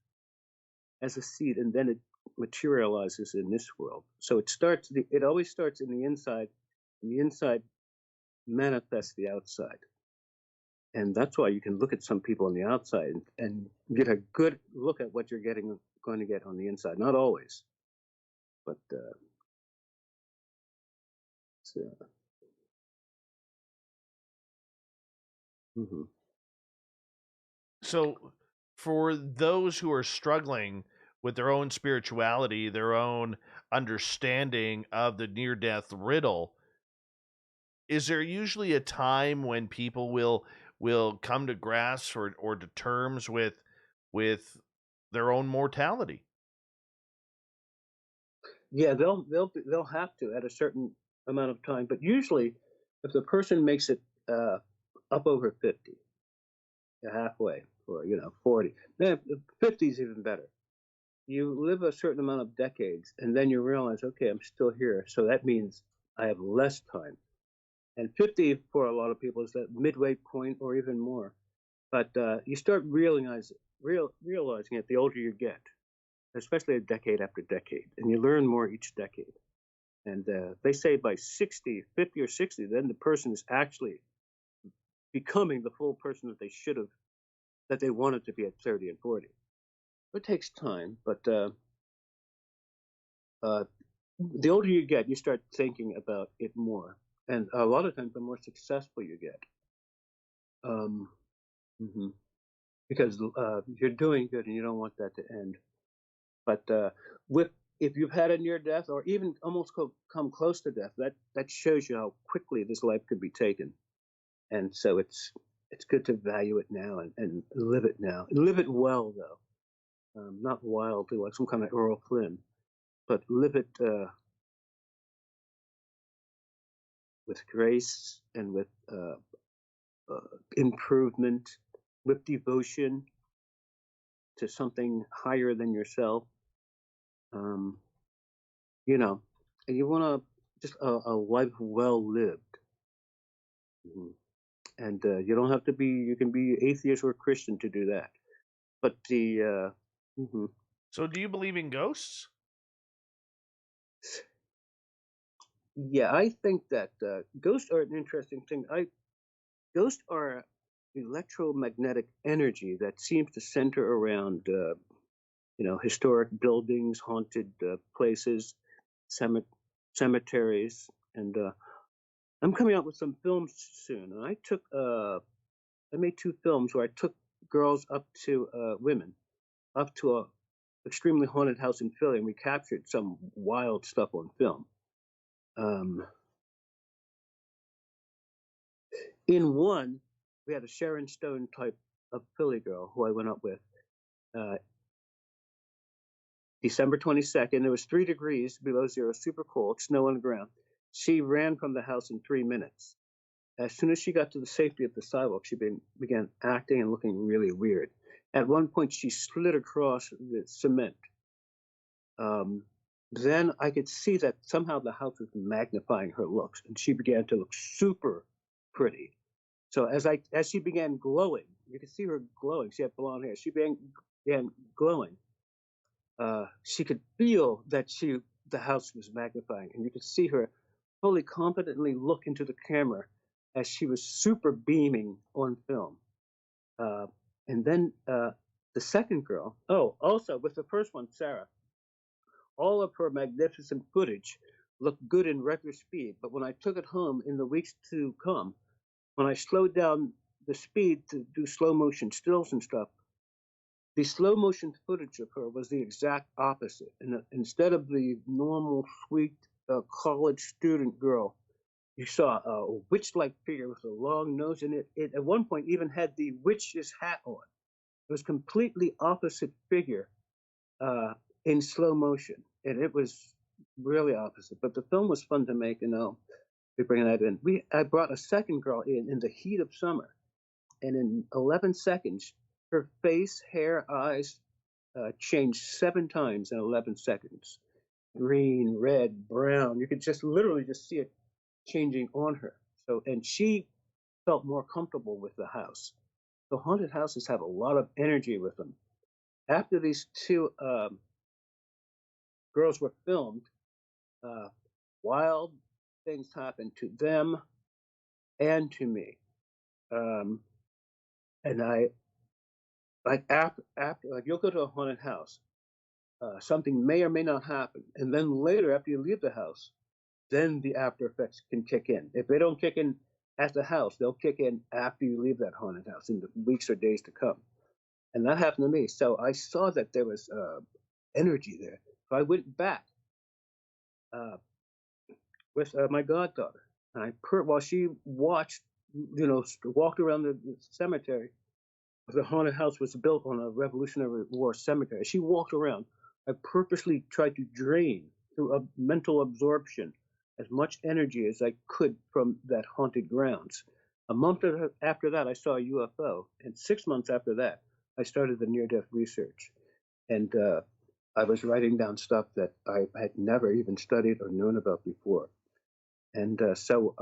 as a seed, and then it materializes in this world. So it always starts in the inside. In the inside, manifest the outside. And that's why you can look at some people on the outside and get a good look at what you're going to get on the inside. Not always, but mhm. So, for those who are struggling with their own spirituality, their own understanding of the near death riddle, is there usually a time when people will come to grasp or to terms with their own mortality? Yeah, they'll have to at a certain amount of time. But usually, if the person makes it up over 50, halfway, or 40, then 50 is even better. You live a certain amount of decades, and then you realize, okay, I'm still here, so that means I have less time. And 50 for a lot of people is that midway point or even more. But you start realizing it the older you get, especially a decade after decade, and you learn more each decade. And they say by 50 or 60, then the person is actually becoming the full person that they wanted to be at 30 and 40. It takes time, but the older you get, you start thinking about it more. And a lot of times, the more successful you get. Mm-hmm. Because you're doing good and you don't want that to end. But if you've had a near death or even almost come close to death, that shows you how quickly this life could be taken. And so it's good to value it now and live it now. Live it well, though. Not wildly like some kind of Earl Flynn, but live it with grace and with improvement, with devotion to something higher than yourself. And you want to just a life well lived. Mm-hmm. And you don't have to be. You can be atheist or Christian to do that. But mm-hmm. So, do you believe in ghosts? Yeah, I think that ghosts are an interesting thing. Ghosts are electromagnetic energy that seems to center around, historic buildings, haunted places, cemeteries, and I'm coming out with some films soon. And I made 2 films where I took girls women up to a extremely haunted house in Philly, and we captured some wild stuff on film. In one, we had a Sharon Stone type of Philly girl who I went up with. December 22nd, it was 3 degrees below zero, super cold, snow on the ground. She ran from the house in 3 minutes. As soon as she got to the safety of the sidewalk, she began acting and looking really weird. At one point, she slid across the cement. Then I could see that somehow the house was magnifying her looks, and she began to look super pretty. So as she began glowing, you could see her glowing. She had blonde hair. She began glowing. She could feel that the house was magnifying, and you could see her fully confidently look into the camera as she was super beaming on film. And then the second girl, also with the first one, Sarah, all of her magnificent footage looked good in record speed. But when I took it home in the weeks to come, when I slowed down the speed to do slow motion stills and stuff, the slow motion footage of her was the exact opposite. And instead of the normal sweet college student girl, you saw a witch-like figure with a long nose, and it at one point even had the witch's hat on. It was completely opposite figure in slow motion, and it was really opposite. But the film was fun to make, and I'll be bringing that in. I brought a second girl in the heat of summer, and in 11 seconds, her face, hair, eyes changed 7 times in 11 seconds. Green, red, brown. You could just literally just see it changing on her. So, and she felt more comfortable with the house. So haunted houses have a lot of energy with them. After these 2 girls were filmed, wild things happened to them and to me. And I, like after like you'll go to a haunted house, something may or may not happen, and then later after you leave the house, then the after effects can kick in. If they don't kick in at the house, they'll kick in after you leave that haunted house in the weeks or days to come. And that happened to me. So I saw that there was energy there. So I went back with my goddaughter. And while she watched, walked around the cemetery. The haunted house was built on a Revolutionary War cemetery. She walked around. I purposely tried to drain through a mental absorption as much energy as I could from that haunted grounds. A month after that, I saw a UFO, and 6 months after that, I started the near-death research. And I was writing down stuff that I had never even studied or known about before. And so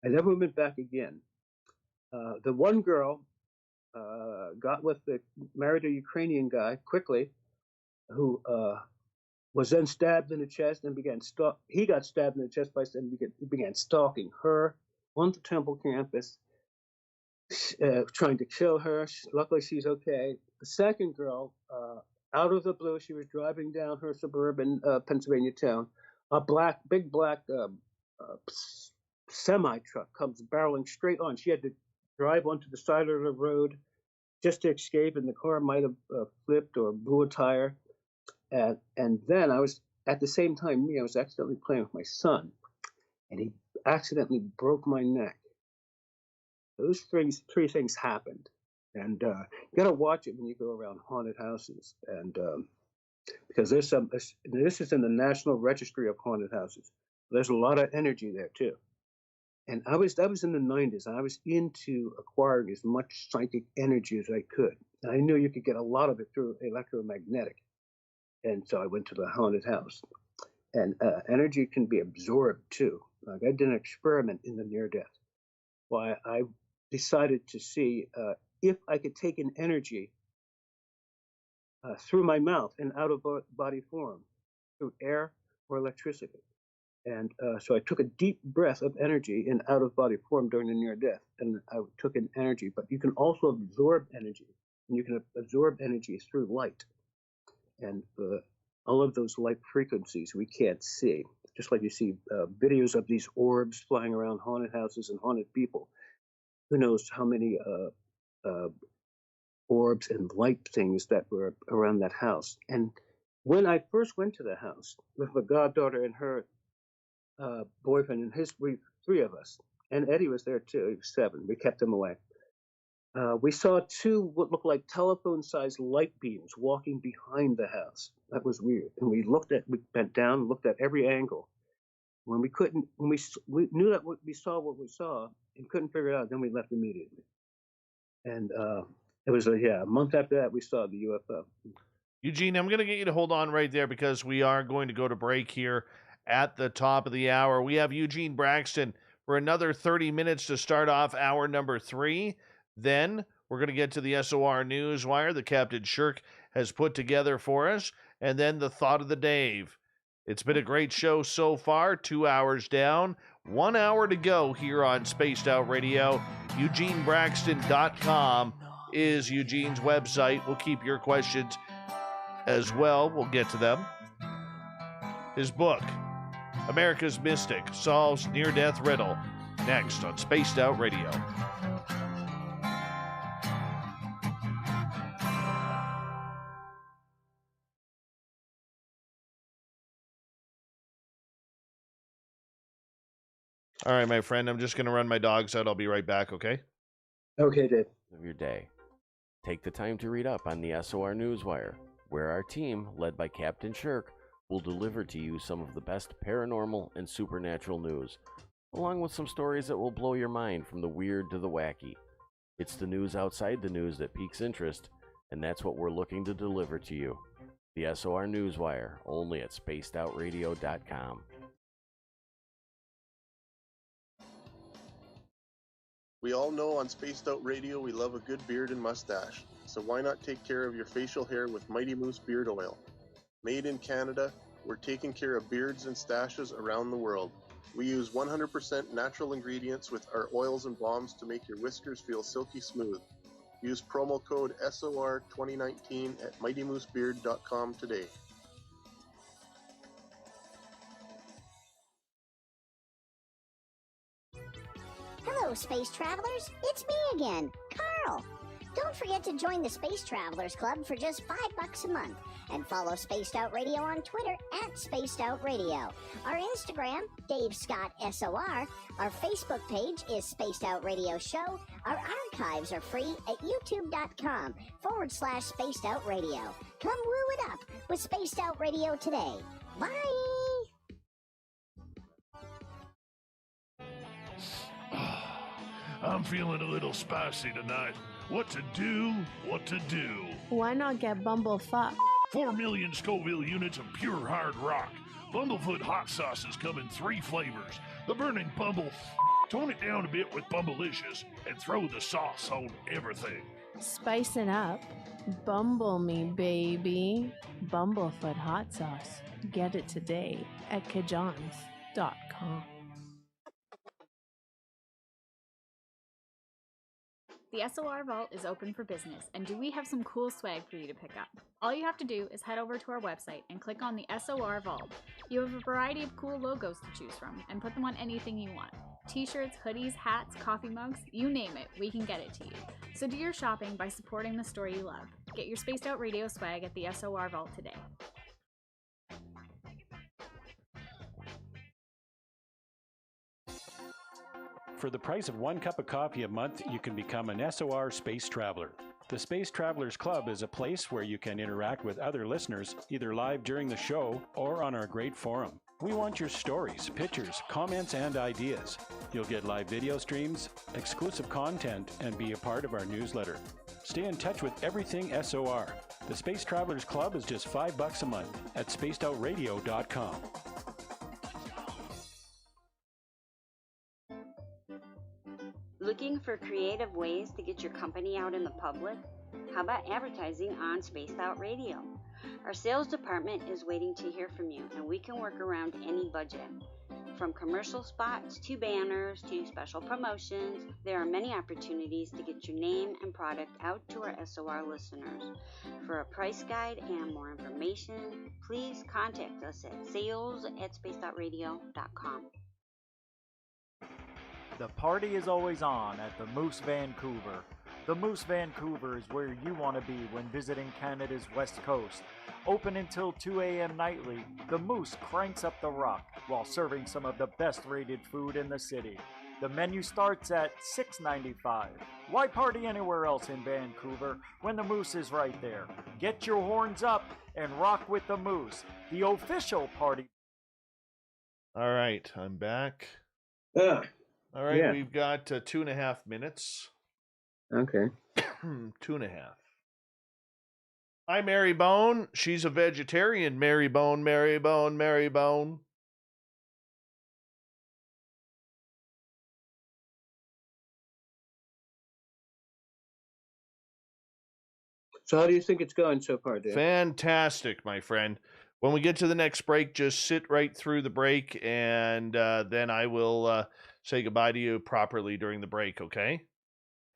I never went back again. The one girl married a Ukrainian guy quickly, who was then stabbed in the chest and he got stabbed in the chest and began stalking her on the temple campus, trying to kill her. Luckily, she's okay. The second girl, out of the blue, she was driving down her suburban Pennsylvania town. A big black semi truck comes barreling straight on. She had to drive onto the side of the road just to escape, and the car might have flipped or blew a tire. And then I was, at the same time, I was accidentally playing with my son, and he accidentally broke my neck. Those three things happened. And you got to watch it when you go around haunted houses. And because this is in the National Registry of Haunted Houses. There's a lot of energy there, too. And that was in the 90s. And I was into acquiring as much psychic energy as I could. And I knew you could get a lot of it through electromagnetic. And so I went to the haunted house. And energy can be absorbed, too. Like I did an experiment in the near-death. Why I decided to see if I could take an energy through my mouth in out-of-body form, through air or electricity. And so I took a deep breath of energy in out-of-body form during the near-death, and I took an energy. But you can also absorb energy, and you can absorb energy through light. And all of those light frequencies we can't see, just like you see videos of these orbs flying around haunted houses and haunted people. Who knows how many orbs and light things that were around that house. And when I first went to the house with my goddaughter and her boyfriend and three of us, and Eddie was there too, he was 7, we kept him away. We saw 2 what looked like telephone-sized light beams walking behind the house. That was weird. And we bent down and looked at every angle. When we knew that we saw what we saw and couldn't figure it out, then we left immediately. And it was a month after that we saw the UFO. Eugene, I'm going to get you to hold on right there because we are going to go to break here at the top of the hour. We have Eugene Braxton for another 30 minutes to start off hour number 3. Then we're going to get to the SOR Newswire that Captain Shirk has put together for us, and then the Thought of the Dave. It's been a great show so far, 2 hours down, 1 hour to go here on Spaced Out Radio. EugeneBraxton.com is Eugene's website. We'll keep your questions as well. We'll get to them. His book, America's Mystic, Solves Near-Death Riddle, next on Spaced Out Radio. All right, my friend, I'm just going to run my dogs out. I'll be right back, okay? Okay, Dave. Of your day. Take the time to read up on the SOR Newswire, where our team, led by Captain Shirk, will deliver to you some of the best paranormal and supernatural news, along with some stories that will blow your mind from the weird to the wacky. It's the news outside the news that piques interest, and that's what we're looking to deliver to you. The SOR Newswire, only at spacedoutradio.com. We all know on Spaced Out Radio we love a good beard and mustache, so why not take care of your facial hair with Mighty Moose Beard Oil? Made in Canada, we're taking care of beards and stashes around the world. We use 100% natural ingredients with our oils and balms to make your whiskers feel silky smooth. Use promo code SOR2019 at mightymoosebeard.com today. Hello, space travelers. It's me again, Carl. Don't forget to join the Space Travelers Club for just $5 a month and follow Spaced Out Radio on Twitter at Spaced Out Radio. Our Instagram, Dave Scott SOR. Our Facebook page is Spaced Out Radio Show. Our archives are free at youtube.com/Spaced Out Radio. Come woo it up with Spaced Out Radio today. Bye! I'm feeling a little spicy tonight. What to do? What to do? Why not get bumblefucked? 4 million Scoville units of pure hard rock. Bumblefoot hot sauces come in 3 flavors. The burning bumble. Tone it down a bit with Bumblicious and throw the sauce on everything. Spice it up. Bumble me, baby. Bumblefoot hot sauce. Get it today at kajans.com. The SOR Vault is open for business, and do we have some cool swag for you to pick up? All you have to do is head over to our website and click on the SOR Vault. You have a variety of cool logos to choose from, and put them on anything you want. T-shirts, hoodies, hats, coffee mugs, you name it, we can get it to you. So do your shopping by supporting the store you love. Get your Spaced Out Radio swag at the SOR Vault today. For the price of 1 cup of coffee a month, you can become an SOR Space Traveler. The Space Travelers Club is a place where you can interact with other listeners, either live during the show or on our great forum. We want your stories, pictures, comments, and ideas. You'll get live video streams, exclusive content, and be a part of our newsletter. Stay in touch with everything SOR. The Space Travelers Club is just $5 a month at spacedoutradio.com. Looking for creative ways to get your company out in the public? How about advertising on Spaced Out Radio? Our sales department is waiting to hear from you, and we can work around any budget. From commercial spots to banners to special promotions, there are many opportunities to get your name and product out to our SOR listeners. For a price guide and more information, please contact us at sales@spacedoutradio.com. The party is always on at the Moose Vancouver. The Moose Vancouver is where you want to be when visiting Canada's West Coast. Open until 2 a.m. nightly, the Moose cranks up the rock while serving some of the best rated food in the city. The menu starts at $6.95. Why party anywhere else in Vancouver when the Moose is right there? Get your horns up and rock with the Moose, the official party. All right, I'm back. All right, Yeah. We've got 2.5 minutes. Okay. 2.5. Hi, Mary Bone. She's a vegetarian. Mary Bone, Mary Bone, Mary Bone. So how do you think it's going so far, Dave? Fantastic, my friend. When we get to the next break, just sit right through the break, and then I will say goodbye to you properly during the break, okay?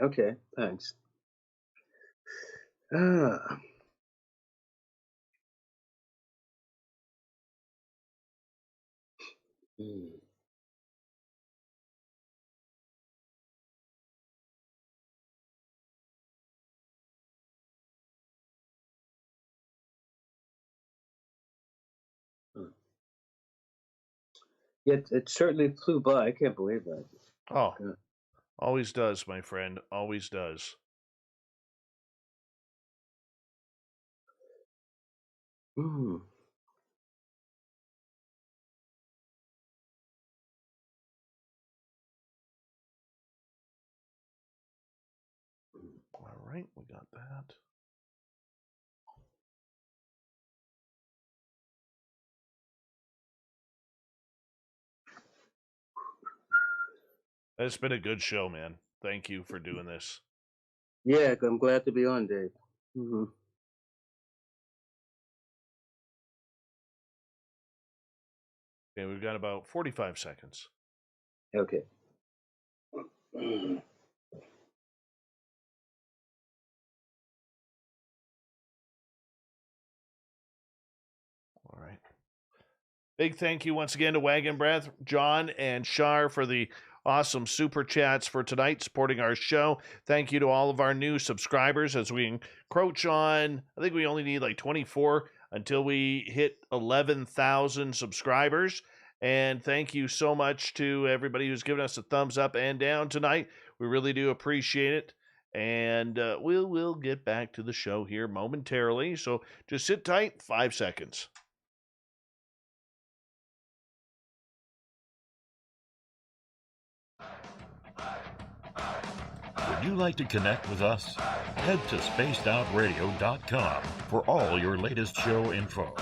Okay, thanks. It certainly flew by. I can't believe that. Oh, always does, my friend. Always does. All right, we got that. It's been a good show, man. Thank you for doing this. Yeah, I'm glad to be on, Dave. Okay, we've got about 45 seconds. Okay. All right. Big thank you once again to Wagon Breath, John, and Shar for the awesome super chats for tonight, supporting our show. Thank you to all of our new subscribers as we encroach on, I think we only need like 24 until we hit 11,000 subscribers. And thank you so much to everybody who's given us a thumbs up and down tonight. We really do appreciate it. And we'll get back to the show here momentarily. So just sit tight, 5 seconds. Would you like to connect with us? Head to spacedoutradio.com for all your latest show info.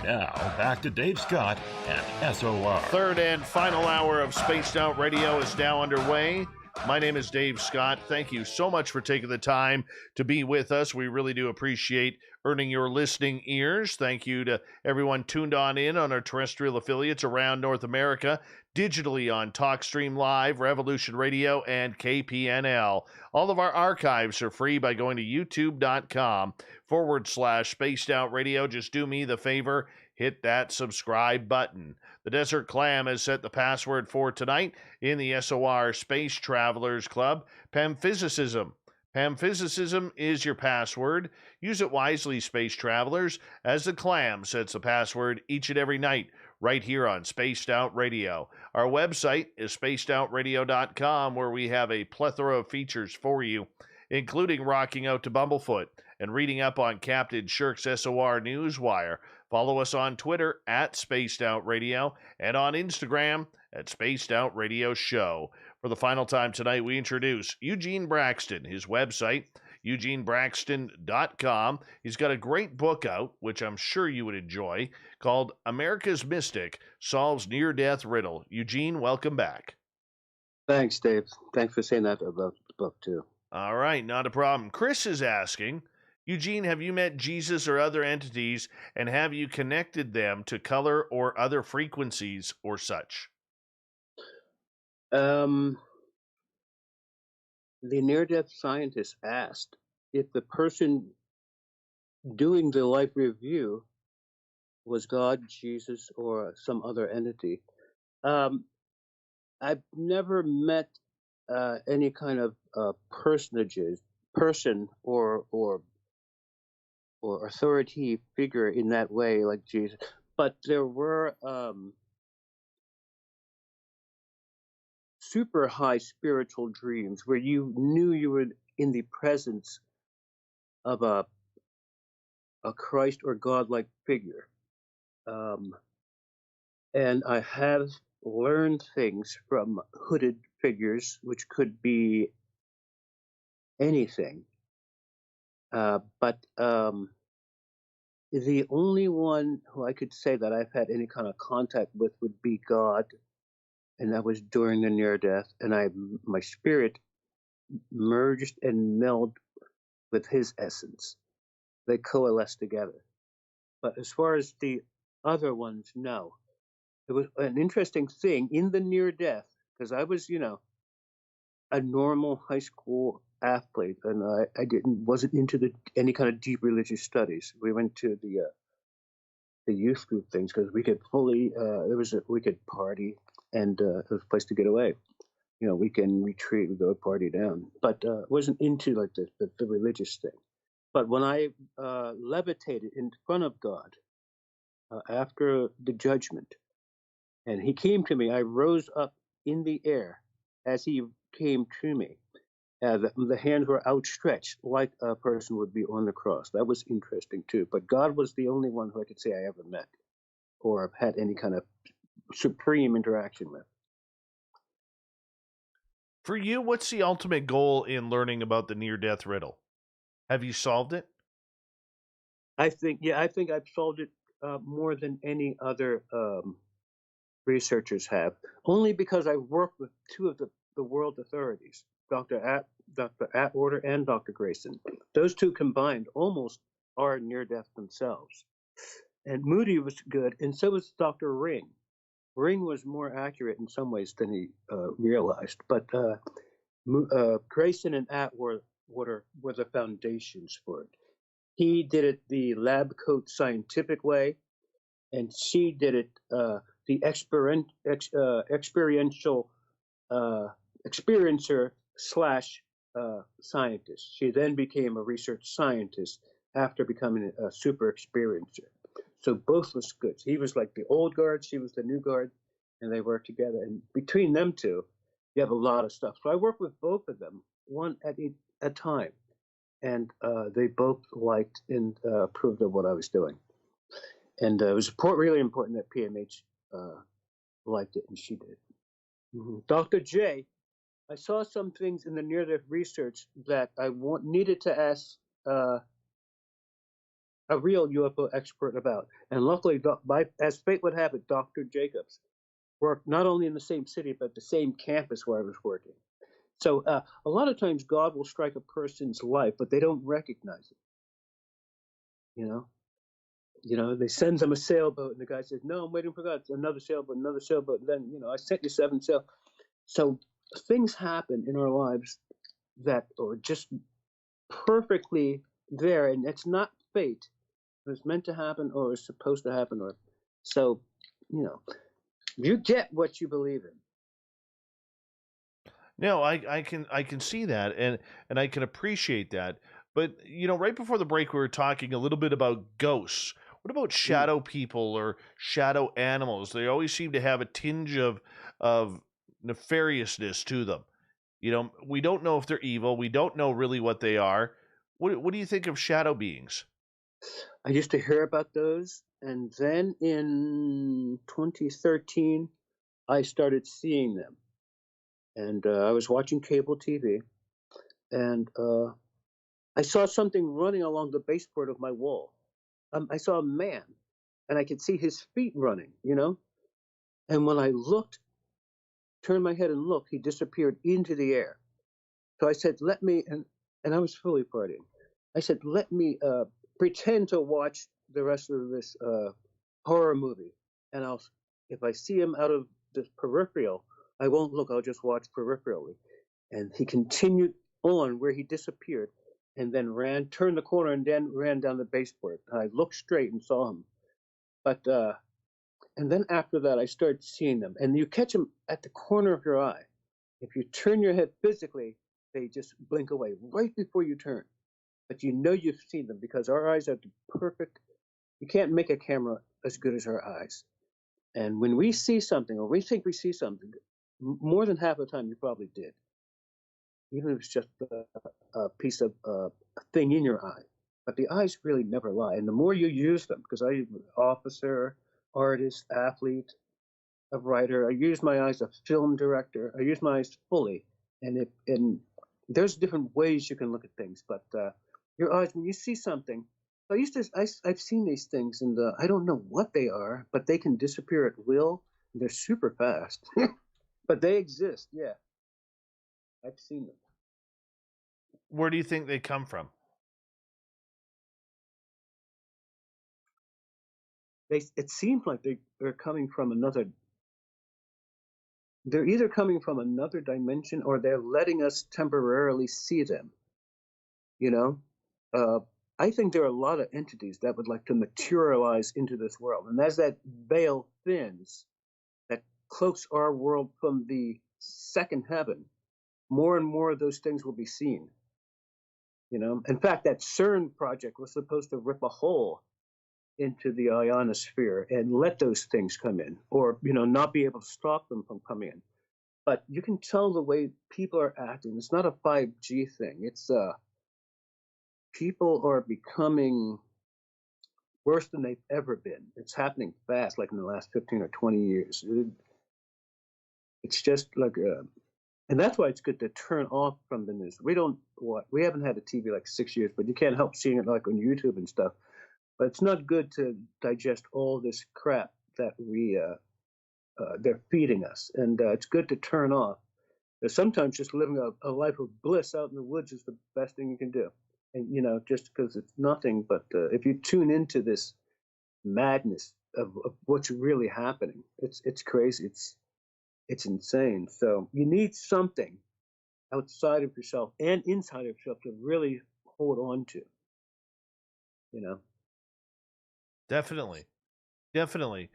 Now, back to Dave Scott and SOR. Third and final hour of Spaced Out Radio is now underway. My name is Dave Scott. Thank you so much for taking the time to be with us. We really do appreciate earning your listening ears. Thank you to everyone tuned in on our terrestrial affiliates around North America, digitally on TalkStream Live, Revolution Radio, and KPNL. All of our archives are free by going to youtube.com/Spaced Out Radio. Just do me the favor, hit that subscribe button. The Desert Clam has set the password for tonight in the SOR Space Travelers Club, Pamphysicism. Pamphysicism is your password. Use it wisely, space travelers, as the Clam sets the password each and every night right here on Spaced Out Radio. Our website is spacedoutradio.com, where we have a plethora of features for you, including rocking out to Bumblefoot and reading up on Captain Shirk's SOR Newswire. Follow us on Twitter at Spaced Out Radio and on Instagram at Spaced Out Radio Show. For the final time tonight, we introduce Eugene Braxton, his website, eugenebraxton.com. He's got a great book out, which I'm sure you would enjoy, called America's Mystic Solves Near-Death Riddle. Eugene, welcome back. Thanks, Dave. Thanks for saying that about the book, too. All right, not a problem. Chris is asking, Eugene, have you met Jesus or other entities, and have you connected them to color or other frequencies or such? The near-death scientist asked if the person doing the life review was God, Jesus, or some other entity. I've never met any kind of person or authority figure in that way, like Jesus. But there were super high spiritual dreams where you knew you were in the presence of a Christ or God-like figure. And I have learned things from hooded figures, which could be anything. But the only one who I could say that I've had any kind of contact with would be God, and that was during the near death. And my spirit merged and melded with his essence. They coalesced together. But as far as the other ones, no. It was an interesting thing in the near death, because I was, a normal high school athlete, and I wasn't into any kind of deep religious studies. We went to the youth group things because we could we could party, and it was a place to get away. Weekend retreat, we go party down, but wasn't into like the religious thing. But when I levitated in front of God after the judgment, and he came to me, I rose up in the air as he came to me. The hands were outstretched like a person would be on the cross. That was interesting too. But God was the only one who I could say I ever met or had any kind of supreme interaction with. For you, what's the ultimate goal in learning about the near-death riddle? Have you solved it? I think I've solved it more than any other researchers have, only because I worked with two of the world authorities, Dr. Atwater and Dr. Greyson. Those two combined almost are near death themselves. And Moody was good, and so was Dr. Ring. Ring was more accurate in some ways than he realized, but Greyson and Atwater were the foundations for it. He did it the lab coat scientific way, and she did it the experiential experiencer slash scientist. She then became a research scientist after becoming a super experiencer. So both was good. He was like the old guard, she was the new guard, and they worked together. And between them two, you have a lot of stuff. So I worked with both of them, one at a time, and they both liked and approved of what I was doing. And it was really important that PMH liked it, and she did. Mm-hmm. Dr. J, I saw some things in the near-death research that I needed to ask a real UFO expert about. And luckily, as fate would have it, Dr. Jacobs worked not only in the same city, but the same campus where I was working. So a lot of times God will strike a person's life, but they don't recognize it. They send them a sailboat, and the guy says, "No, I'm waiting for God." Another sailboat, another sailboat. And then, I sent you 7 sail. So things happen in our lives that are just perfectly there, and it's not fate. It was meant to happen, or it's supposed to happen, or so. You get what you believe in. No, I can see that, and I can appreciate that. But right before the break, we were talking a little bit about ghosts. What about shadow people or shadow animals? They always seem to have a tinge of nefariousness to them. We don't know if they're evil. We don't know really what they are. What do you think of shadow beings? I used to hear about those, and then in 2013, I started seeing them. And I was watching cable TV, and I saw something running along the baseboard of my wall. I saw a man, and I could see his feet running, And when I turned my head and looked, he disappeared into the air. So I said, let me, and I was fully partying. I said, let me pretend to watch the rest of this horror movie. And if I see him out of the peripheral, I won't look, I'll just watch peripherally. And he continued on where he disappeared, and then turned the corner, and then ran down the baseboard. I looked straight and saw him. But, and then after that, I started seeing them. And you catch them at the corner of your eye. If you turn your head physically, they just blink away right before you turn. But you've seen them, because our eyes are perfect. You can't make a camera as good as our eyes. And when we see something, or we think we see something, more than half the time you probably did. Even if it's just a piece of a thing in your eye. But the eyes really never lie. And the more you use them, because I'm an officer, artist, athlete, a writer, I use my eyes as a film director, I use my eyes fully. And there's different ways you can look at things, but your eyes, when you see something, I've seen these things, and I don't know what they are, but they can disappear at will. They're super fast. But they exist, yeah. I've seen them. Where do you think they come from? It seems like they're coming from another. They're either coming from another dimension, or they're letting us temporarily see them. I think there are a lot of entities that would like to materialize into this world, and as that veil thins, that cloaks our world from the second heaven, more and more of those things will be seen. In fact, that CERN project was supposed to rip a hole into the ionosphere and let those things come in, or not be able to stop them from coming in. But you can tell the way people are acting. It's not a 5G thing. It's people are becoming worse than they've ever been. It's happening fast, like in the last 15 or 20 years. It's just like and that's why it's good to turn off from the news. We haven't had a TV like 6 years, but you can't help seeing it like on YouTube and stuff. But it's not good to digest all this crap that they're feeding us. And it's good to turn off. Because sometimes just living a life of bliss out in the woods is the best thing you can do. And, just because it's nothing, but if you tune into this madness of what's really happening. It's crazy. It's insane. So you need something outside of yourself and inside of yourself to really hold on to. You know. Definitely. Definitely.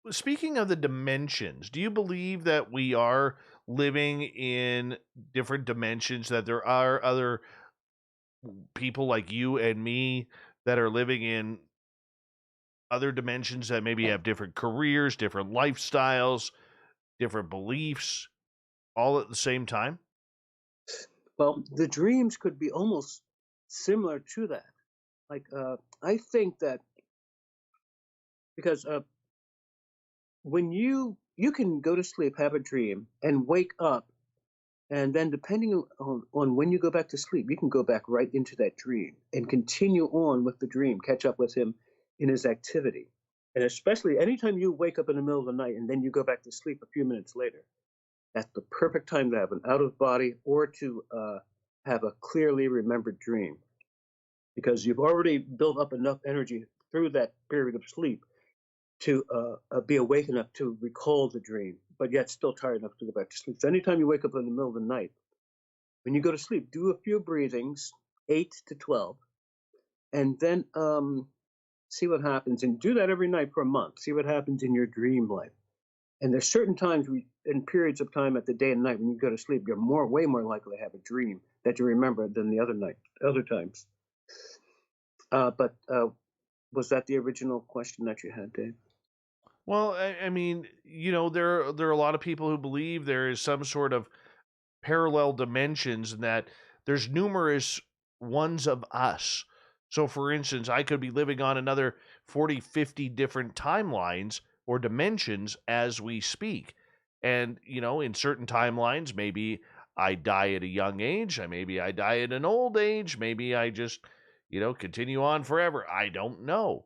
Speaking of the dimensions, do you believe that we are living in different dimensions, that there are other people like you and me that are living in other dimensions that maybe have different careers, different lifestyles, different beliefs, all at the same time? Well, the dreams could be almost similar to that. Like, I think that because when you can go to sleep, have a dream, and wake up, and then depending on when you go back to sleep, you can go back right into that dream and continue on with the dream, catch up with him in his activity. And especially anytime you wake up in the middle of the night and then you go back to sleep a few minutes later, that's the perfect time to have an out of body or to have a clearly remembered dream, because you've already built up enough energy through that period of sleep to be awake enough to recall the dream, but yet still tired enough to go back to sleep. So anytime you wake up in the middle of the night, when you go to sleep, do a few breathings, 8 to 12, and then see what happens. And do that every night for a month. See what happens in your dream life. And there's certain times in periods of time at the day and night when you go to sleep, you're way more likely to have a dream that you remember than the other times. But was that the original question that you had, Dave? Well, I mean, there are a lot of people who believe there is some sort of parallel dimensions and that there's numerous ones of us. So, for instance, I could be living on another 40, 50 different timelines or dimensions as we speak. And, in certain timelines, maybe I die at a young age, maybe I die at an old age, maybe I just, continue on forever. I don't know.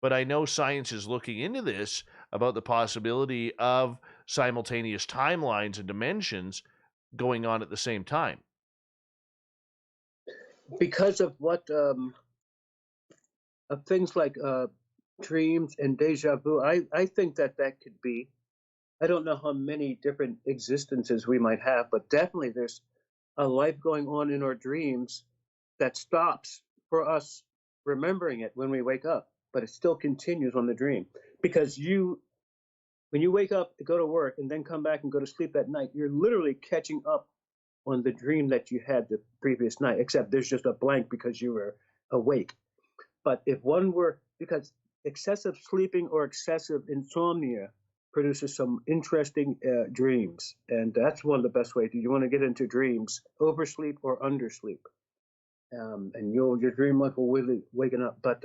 But I know science is looking into this about the possibility of simultaneous timelines and dimensions going on at the same time. Because of what of things like dreams and deja vu, I think that could be. I don't know how many different existences we might have, but definitely there's a life going on in our dreams that stops for us remembering it when we wake up, but it still continues on the dream. Because when you wake up, go to work, and then come back and go to sleep at night, you're literally catching up on the dream that you had the previous night, except there's just a blank because you were awake. But if because excessive sleeping or excessive insomnia produces some interesting dreams, and that's one of the best ways. You want to get into dreams, oversleep or undersleep, and your dream life will really waken up. But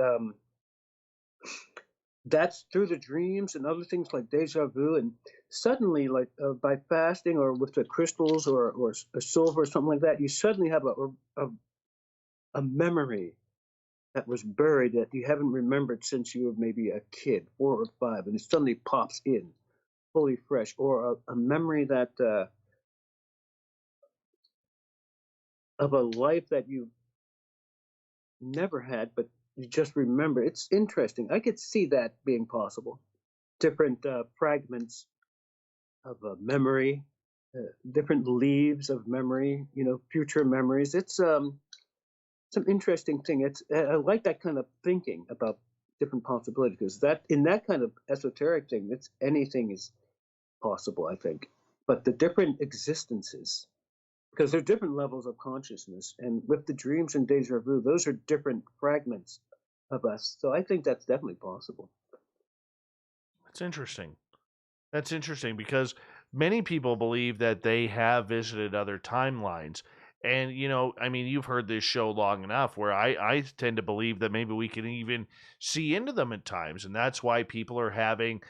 that's through the dreams and other things like deja vu, and suddenly, like by fasting or with the crystals or silver or something like that, you suddenly have a memory that was buried that you haven't remembered since you were maybe a kid, 4 or 5, and it suddenly pops in, fully fresh, or a memory that of a life that you never had, but you just remember. It's interesting. I could see that being possible. Different fragments of memory, different leaves of memory, future memories. It's some interesting thing. I like that kind of thinking about different possibilities, because that in that kind of esoteric thing, anything is possible, I think. But the different existences, because there are different levels of consciousness, and with the dreams and deja vu, those are different fragments of us. So I think that's definitely possible. That's interesting. That's interesting because many people believe that they have visited other timelines. And, you've heard this show long enough where I tend to believe that maybe we can even see into them at times. And that's why people are having,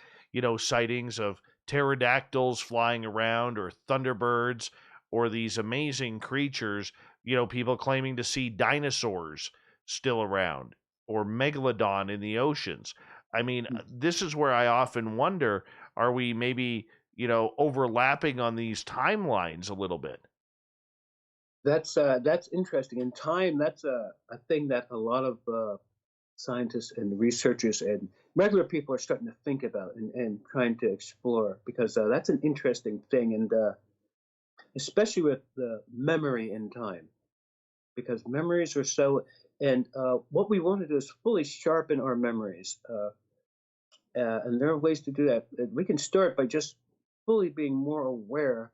sightings of pterodactyls flying around or thunderbirds or these amazing creatures, people claiming to see dinosaurs still around or megalodon in the oceans. This is where I often wonder, are we maybe, overlapping on these timelines a little bit? That's interesting. In time, that's a thing that a lot of scientists and researchers and regular people are starting to think about and trying to explore, because that's an interesting thing, and especially with the memory in time, because memories are so, and what we want to do is fully sharpen our memories, and there are ways to do that. We can start by just fully being more aware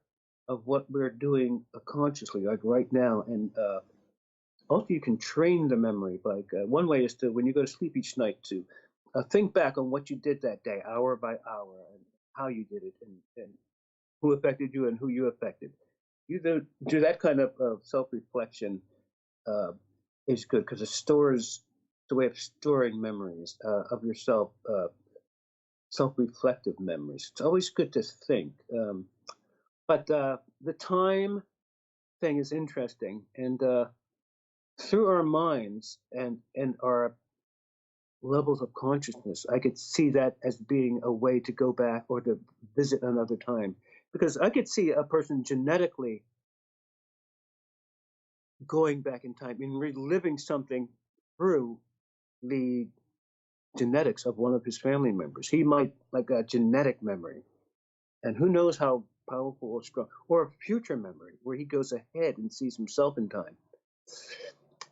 of what we're doing consciously, like right now, and also you can train the memory. Like one way is to, when you go to sleep each night, to think back on what you did that day, hour by hour, and how you did it, and who affected you and who you affected. You do that kind of self-reflection is good, because it stores, the way of storing memories of yourself, self-reflective memories. It's always good to think. But the time thing is interesting, and through our minds and our levels of consciousness, I could see that as being a way to go back or to visit another time. Because I could see a person genetically going back in time and reliving something through the genetics of one of his family members. He might, like a genetic memory, and who knows how powerful or strong, or a future memory where he goes ahead and sees himself in time.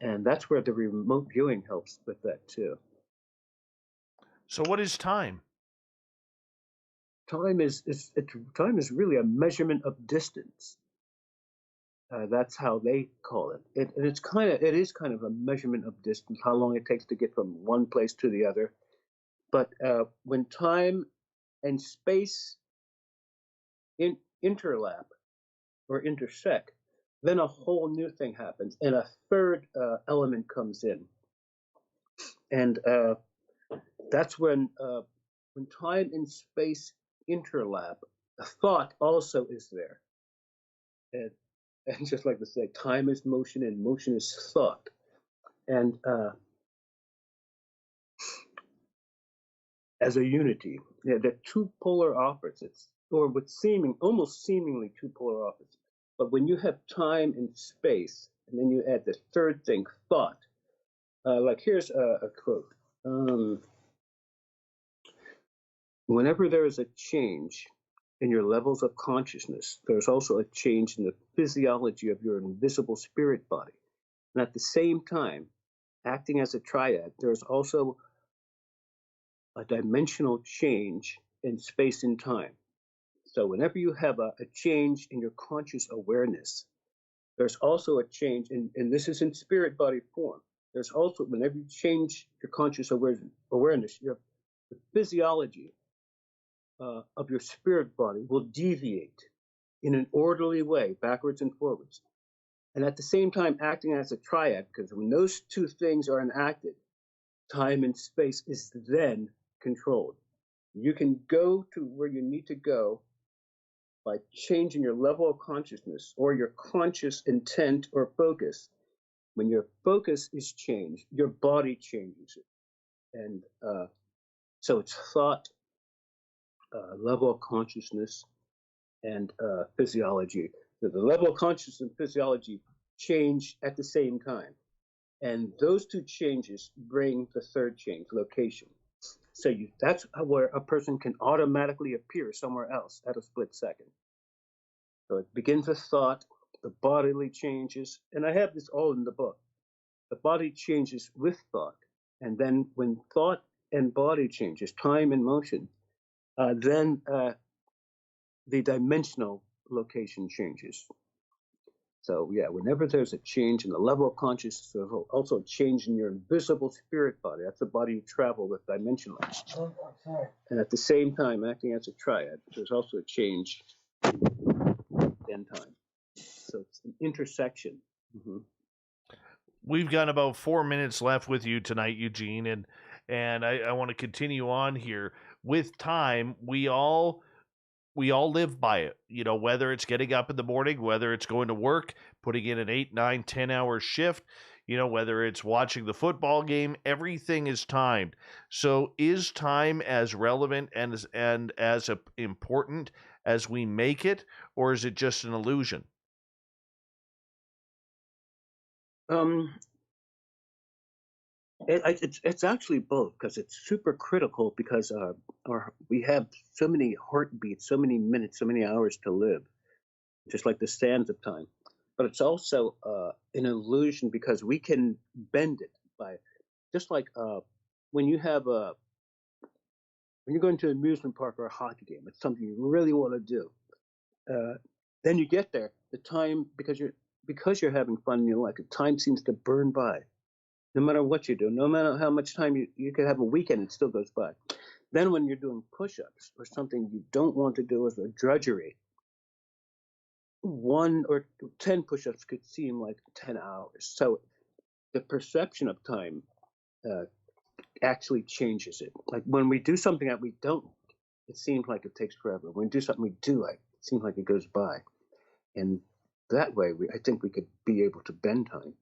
And that's where the remote viewing helps with that too. So what is time? Time is really a measurement of distance. That's how they call it. It is kind of a measurement of distance, how long it takes to get from one place to the other. But when time and space interlap or intersect, then a whole new thing happens, and a third element comes in, and that's when time and space interlap, thought also is there, and just like they say, time is motion and motion is thought, and as a unity, they're two polar opposites, or with almost seemingly two polar opposites. But when you have time and space, and then you add the third thing, thought. Like here's a quote. Whenever there is a change in your levels of consciousness, there's also a change in the physiology of your invisible spirit body. And at the same time, acting as a triad, there's also a dimensional change in space and time. So whenever you have a change in your conscious awareness, there's also a change, and this is in spirit body form. There's also, whenever you change your conscious awareness, the physiology of your spirit body will deviate in an orderly way, backwards and forwards. And at the same time, acting as a triad, because when those two things are enacted, time and space is then controlled. You can go to where you need to go by changing your level of consciousness or your conscious intent or focus. When your focus is changed, your body changes it. And so it's thought, level of consciousness, and physiology. So the level of consciousness and physiology change at the same time. And those two changes bring the third change, location. So that's where a person can automatically appear somewhere else at a split second. So it begins with thought, the bodily changes, and I have this all in the book. The body changes with thought, and then when thought and body changes, time and motion, then the dimensional location changes. So yeah, whenever there's a change in the level of consciousness, there's also a change in your invisible spirit body. That's the body you travel with dimensionally. And at the same time, acting as a triad, there's also a change in time. So it's an intersection. Mm-hmm. We've got about 4 minutes left with you tonight, Eugene, and I want to continue on here. With time, we all live by it, whether it's getting up in the morning, whether it's going to work, putting in an 8, 9, 10-hour shift, whether it's watching the football game, everything is timed. So is time as relevant and as important as we make it, or is it just an illusion? It's actually both, because it's super critical, because we have so many heartbeats, so many minutes, so many hours to live, just like the sands of time. But it's also an illusion, because we can bend it by, just like when you have a when you're going to an amusement park or a hockey game. It's something you really want to do. Then you get there, the time, because you're having fun and you like it, time seems to burn by. No matter what you do, no matter how much time you could have a weekend, it still goes by. Then when you're doing push-ups or something you don't want to do as a drudgery, 1 or 10 push-ups could seem like 10 hours. So the perception of time actually changes it. Like when we do something that we don't like, it seems like it takes forever. When we do something we do like, it seems like it goes by. And that way, I think we could be able to bend time,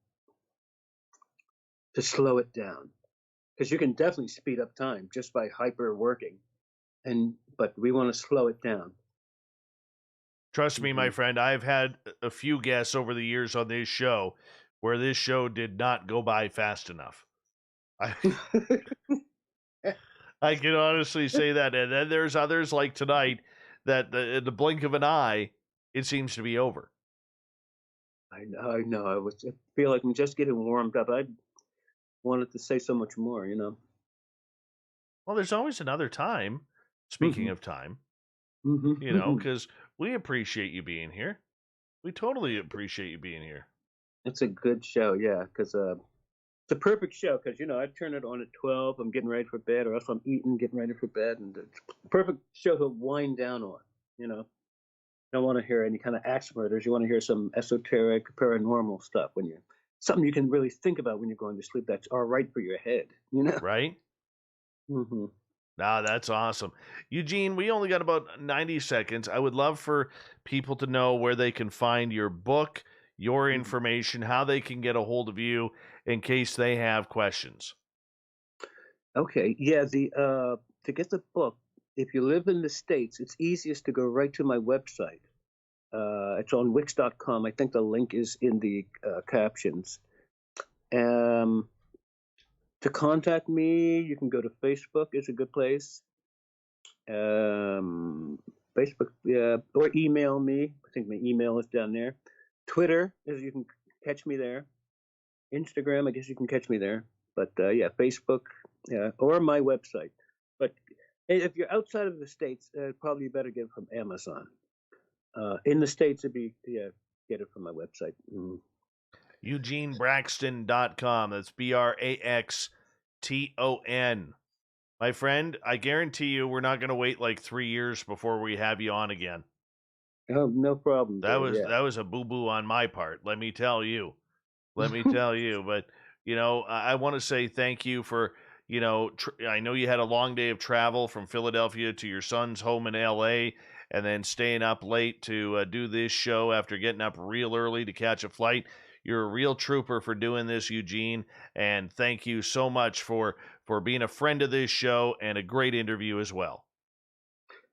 to slow it down, because you can definitely speed up time just by hyper working, but we want to slow it down. Trust me, my friend, I've had a few guests over the years on this show where this show did not go by fast enough. I can honestly say that. And then there's others like tonight that in the blink of an eye, it seems to be over. I know. I feel like I'm just getting warmed up. I wanted to say so much more, Well, there's always another time. Speaking of time, because we appreciate you being here. We totally appreciate you being here. It's a good show, yeah, because it's a perfect show, because I turn it on at 12. I'm getting ready for bed, or else I'm eating, getting ready for bed, and it's a perfect show to wind down on. You don't want to hear any kind of axe murders. You want to hear some esoteric, paranormal stuff something you can really think about when you're going to sleep. That's all right for your head, Right? Mm-hmm. That's awesome. Eugene, we only got about 90 seconds. I would love for people to know where they can find your book, your information, how they can get a hold of you in case they have questions. Okay, yeah, to get the book, if you live in the States, it's easiest to go right to my website. It's on Wix.com. I think the link is in the captions. To contact me, you can go to Facebook. It's a good place. Facebook, yeah, or email me. I think my email is down there. Twitter, you can catch me there. Instagram, I guess you can catch me there. But yeah, Facebook, yeah, or my website. But if you're outside of the States, probably better get it from Amazon. In the States, get it from my website. EugeneBraxton.com. That's BRAXTON. My friend, I guarantee you we're not going to wait like 3 years before we have you on again. Oh, no problem. That was a boo-boo on my part, let me tell you. Let me tell you. But, I want to say thank you for, I know you had a long day of travel from Philadelphia to your son's home in L.A., and then staying up late to do this show after getting up real early to catch a flight. You're a real trooper for doing this, Eugene, and thank you so much for being a friend of this show and a great interview as well.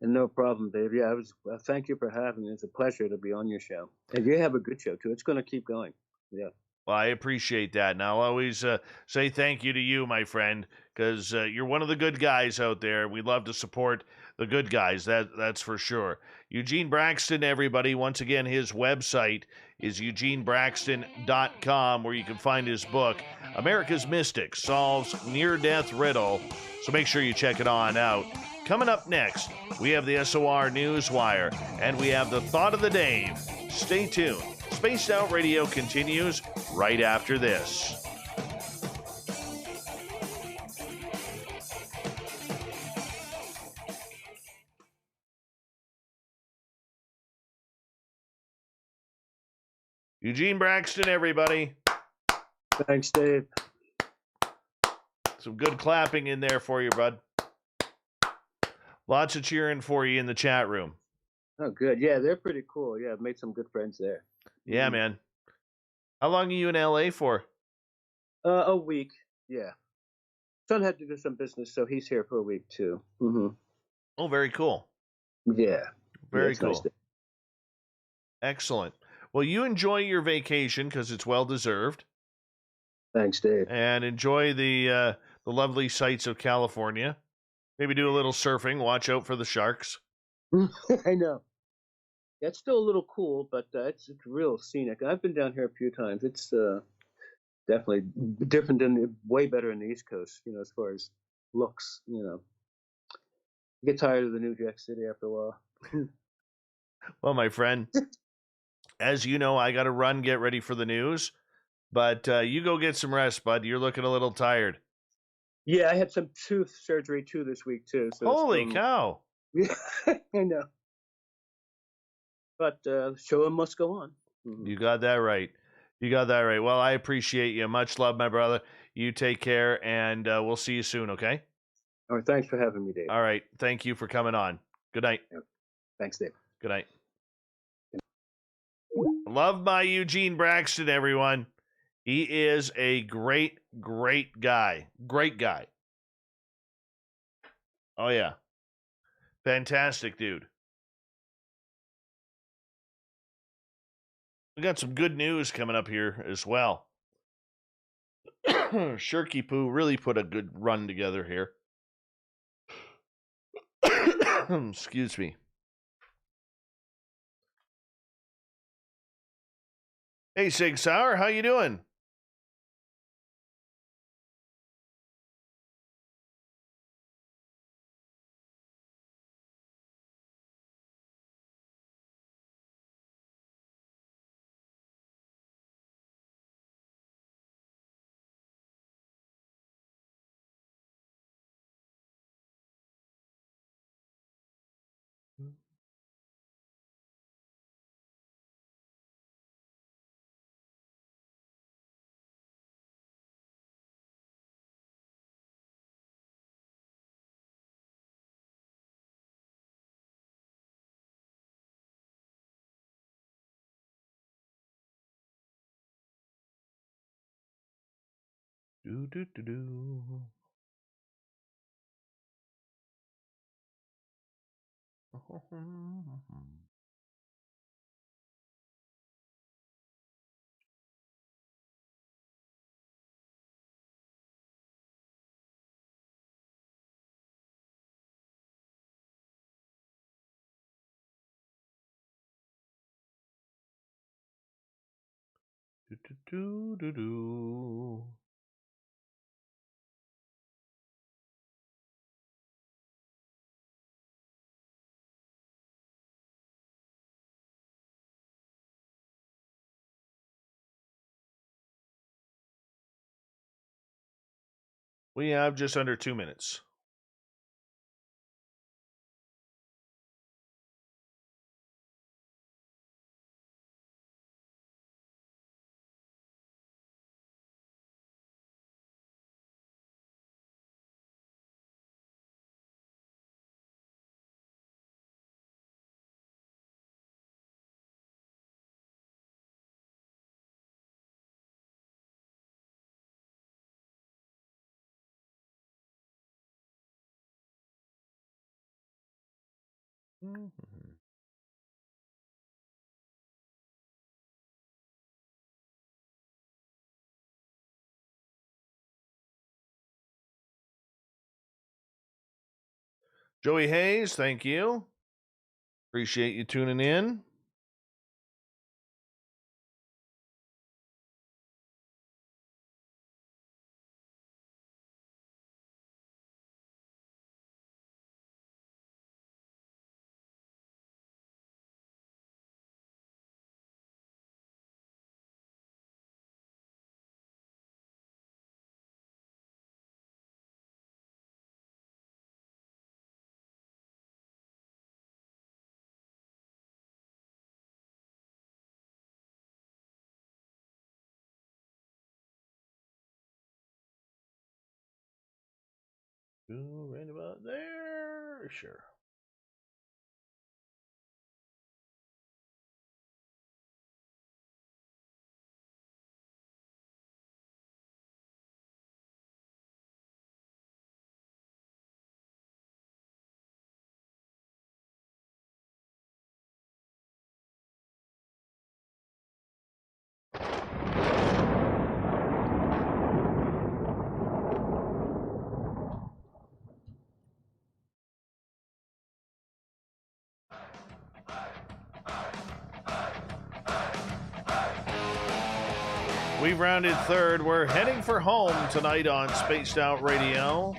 And no problem, Dave. Yeah, thank you for having me. It's a pleasure to be on your show. And you have a good show, too. It's going to keep going. Yeah. Well, I appreciate that. And I'll always say thank you to you, my friend, because you're one of the good guys out there. We love to support the good guys, that's for sure. Eugene Braxton, everybody. Once again, his website is eugenebraxton.com, where you can find his book, America's Mystic Solves Near-Death Riddle. So make sure you check it on out. Coming up next, we have the SOR Newswire, and we have the Thought of the Dave. Stay tuned. Spaced Out Radio continues right after this. Eugene Braxton, everybody. Thanks, Dave. Some good clapping in there for you, bud. Lots of cheering for you in the chat room. Oh, good. Yeah, they're pretty cool. Yeah, I've made some good friends there. Yeah, man. How long are you in LA for? A week. Yeah. Son had to do some business, so he's here for a week too. Mm-hmm. Oh, very cool. Yeah. Very cool. Nice. Excellent. Well, you enjoy your vacation because it's well deserved. Thanks, Dave. And enjoy the lovely sights of California. Maybe do a little surfing. Watch out for the sharks. I know. Yeah, it's still a little cool, but it's real scenic. I've been down here a few times. It's definitely different way better in the East Coast, as far as looks, You get tired of the New Jack City after a while. Well, my friend, as you know, I got to run, get ready for the news. But you go get some rest, bud. You're looking a little tired. Yeah, I had some tooth surgery too this week too. So holy cow! Yeah, I know. But show must go on. Mm-hmm. You got that right. Well, I appreciate you. Much love, my brother. You take care, and we'll see you soon, okay? All right, thanks for having me, Dave. All right, thank you for coming on. Good night. Yeah. Thanks, Dave. Good night. Love my Eugene Braxton, everyone. He is a great, great guy. Great guy. Oh, yeah. Fantastic dude. We got some good news coming up here as well. Shirky Poo really put a good run together here. Excuse me. Hey, Sig Sauer, how you doing? Do, do, do, do. Do, do, do, do, do. We have just under 2 minutes. Mm-hmm. Joey Hayes, thank you. Appreciate you tuning in. Right about there. Sure. We've rounded third. We're heading for home tonight on Spaced Out Radio.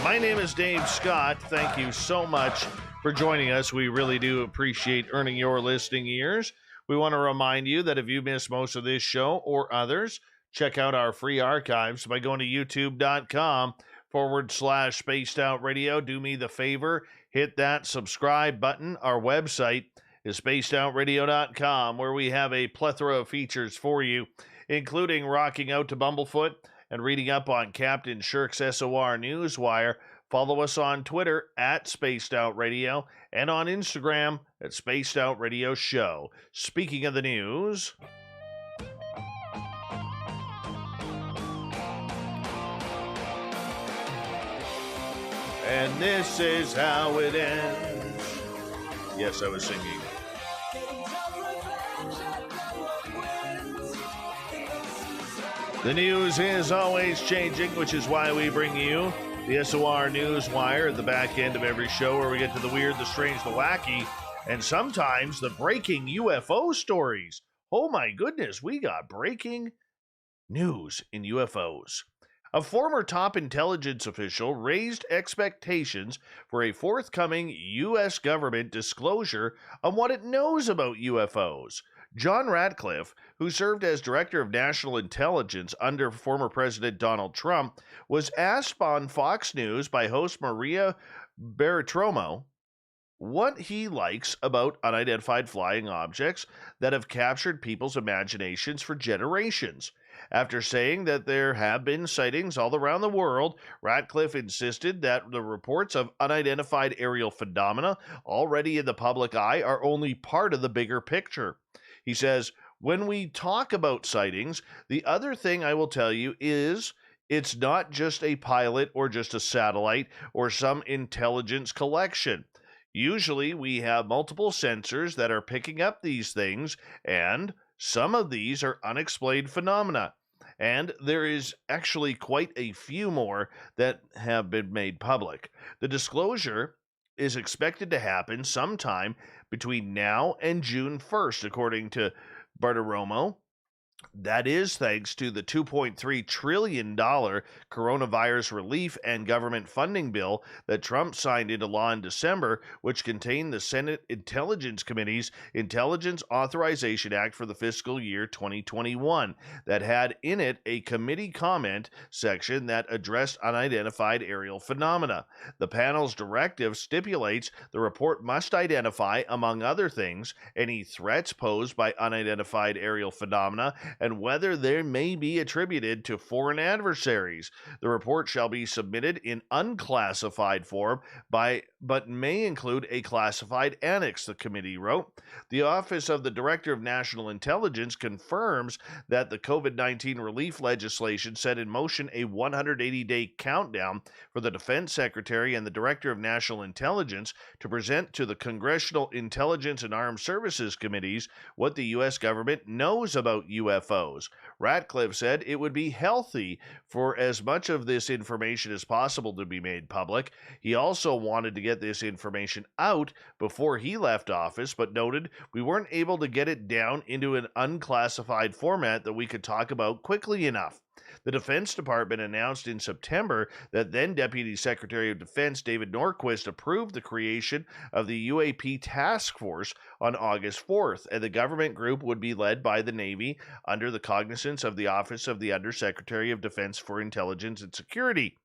My name is Dave Scott. Thank you so much for joining us. We really do appreciate earning your listening ears. We want to remind you that if you missed most of this show or others, check out our free archives by going to youtube.com/Spaced Out Radio. Do me the favor, hit that subscribe button. Our website is spacedoutradio.com, where we have a plethora of features for you, including rocking out to Bumblefoot and reading up on Captain Shirk's SOR Newswire. Follow us on Twitter at Spaced Out Radio and on Instagram at Spaced Out Radio Show. Speaking of the news, and this is how it ends. Yes, I was singing. The news is always changing, which is why we bring you the SOR Newswire at the back end of every show, where we get to the weird, the strange, the wacky, and sometimes the breaking UFO stories. Oh my goodness, we got breaking news in UFOs. A former top intelligence official raised expectations for a forthcoming U.S. government disclosure on what it knows about UFOs. John Ratcliffe, who served as Director of National Intelligence under former President Donald Trump, was asked on Fox News by host Maria Bartiromo what he likes about unidentified flying objects that have captured people's imaginations for generations. After saying that there have been sightings all around the world, Ratcliffe insisted that the reports of unidentified aerial phenomena already in the public eye are only part of the bigger picture. He says, when we talk about sightings, the other thing I will tell you is it's not just a pilot or just a satellite or some intelligence collection. Usually we have multiple sensors that are picking up these things, and some of these are unexplained phenomena. And there is actually quite a few more that have been made public. The disclosure is expected to happen sometime between now and June 1st, according to Bartiromo. That is thanks to the $2.3 trillion coronavirus relief and government funding bill that Trump signed into law in December, which contained the Senate Intelligence Committee's Intelligence Authorization Act for the fiscal year 2021 that had in it a committee comment section that addressed unidentified aerial phenomena. The panel's directive stipulates the report must identify, among other things, any threats posed by unidentified aerial phenomena and whether they may be attributed to foreign adversaries. The report shall be submitted in unclassified form but may include a classified annex, the committee wrote. The Office of the Director of National Intelligence confirms that the COVID-19 relief legislation set in motion a 180-day countdown for the Defense Secretary and the Director of National Intelligence to present to the Congressional Intelligence and Armed Services Committees what the U.S. government knows about UFOs. Ratcliffe said it would be healthy for as much of this information as possible to be made public. He also wanted to get this information out before he left office, but noted we weren't able to get it down into an unclassified format that we could talk about quickly enough. The Defense Department announced in September that then Deputy Secretary of Defense David Norquist approved the creation of the UAP Task Force on August 4th, and the government group would be led by the Navy under the cognizance of the Office of the Undersecretary of Defense for Intelligence and Security.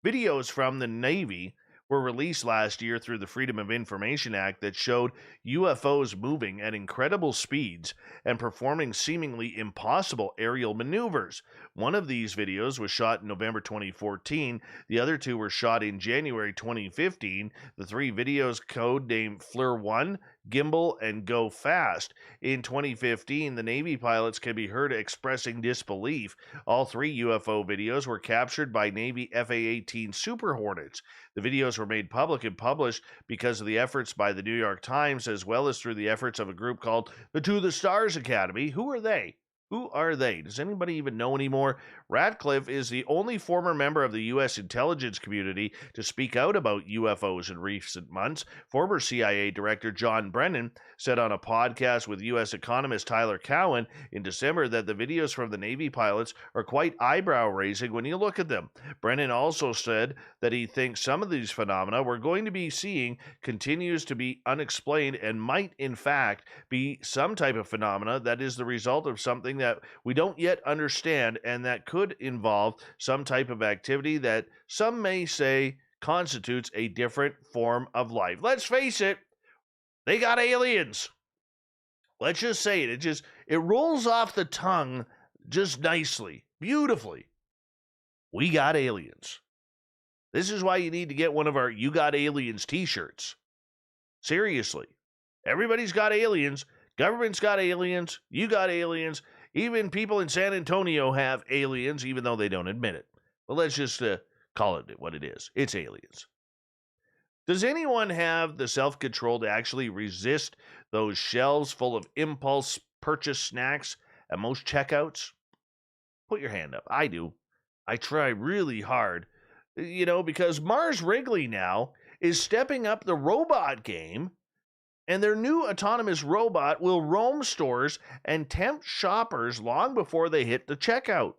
Videos from the Navy were released last year through the Freedom of Information Act that showed UFOs moving at incredible speeds and performing seemingly impossible aerial maneuvers. One of these videos was shot in November 2014. The other two were shot in January 2015. The three videos codenamed FLIR 1, Gimbal, and Go Fast. In 2015, the Navy pilots can be heard expressing disbelief. All three UFO videos were captured by Navy FA-18 Super Hornets. The videos were made public and published because of the efforts by the New York Times, as well as through the efforts of a group called the To the Stars Academy. Who are they? Who are they? Does anybody even know anymore? Ratcliffe is the only former member of the U.S. intelligence community to speak out about UFOs in recent months. Former CIA Director John Brennan said on a podcast with U.S. economist Tyler Cowen in December that the videos from the Navy pilots are quite eyebrow-raising when you look at them. Brennan also said that he thinks some of these phenomena we're going to be seeing continues to be unexplained and might, in fact, be some type of phenomena that is the result of something that we don't yet understand and that could involve some type of activity that some may say constitutes a different form of life. Let's face it, they got aliens. Let's just say it. It rolls off the tongue just nicely, beautifully. We got aliens. This is why you need to get one of our You Got Aliens t-shirts. Seriously. Everybody's got aliens. Government's got aliens. You got aliens. Even people in San Antonio have aliens, even though they don't admit it. But let's just call it what it is. It's aliens. Does anyone have the self-control to actually resist those shelves full of impulse purchase snacks at most checkouts? Put your hand up. I do. I try really hard, because Mars Wrigley now is stepping up the robot game, and their new autonomous robot will roam stores and tempt shoppers long before they hit the checkout.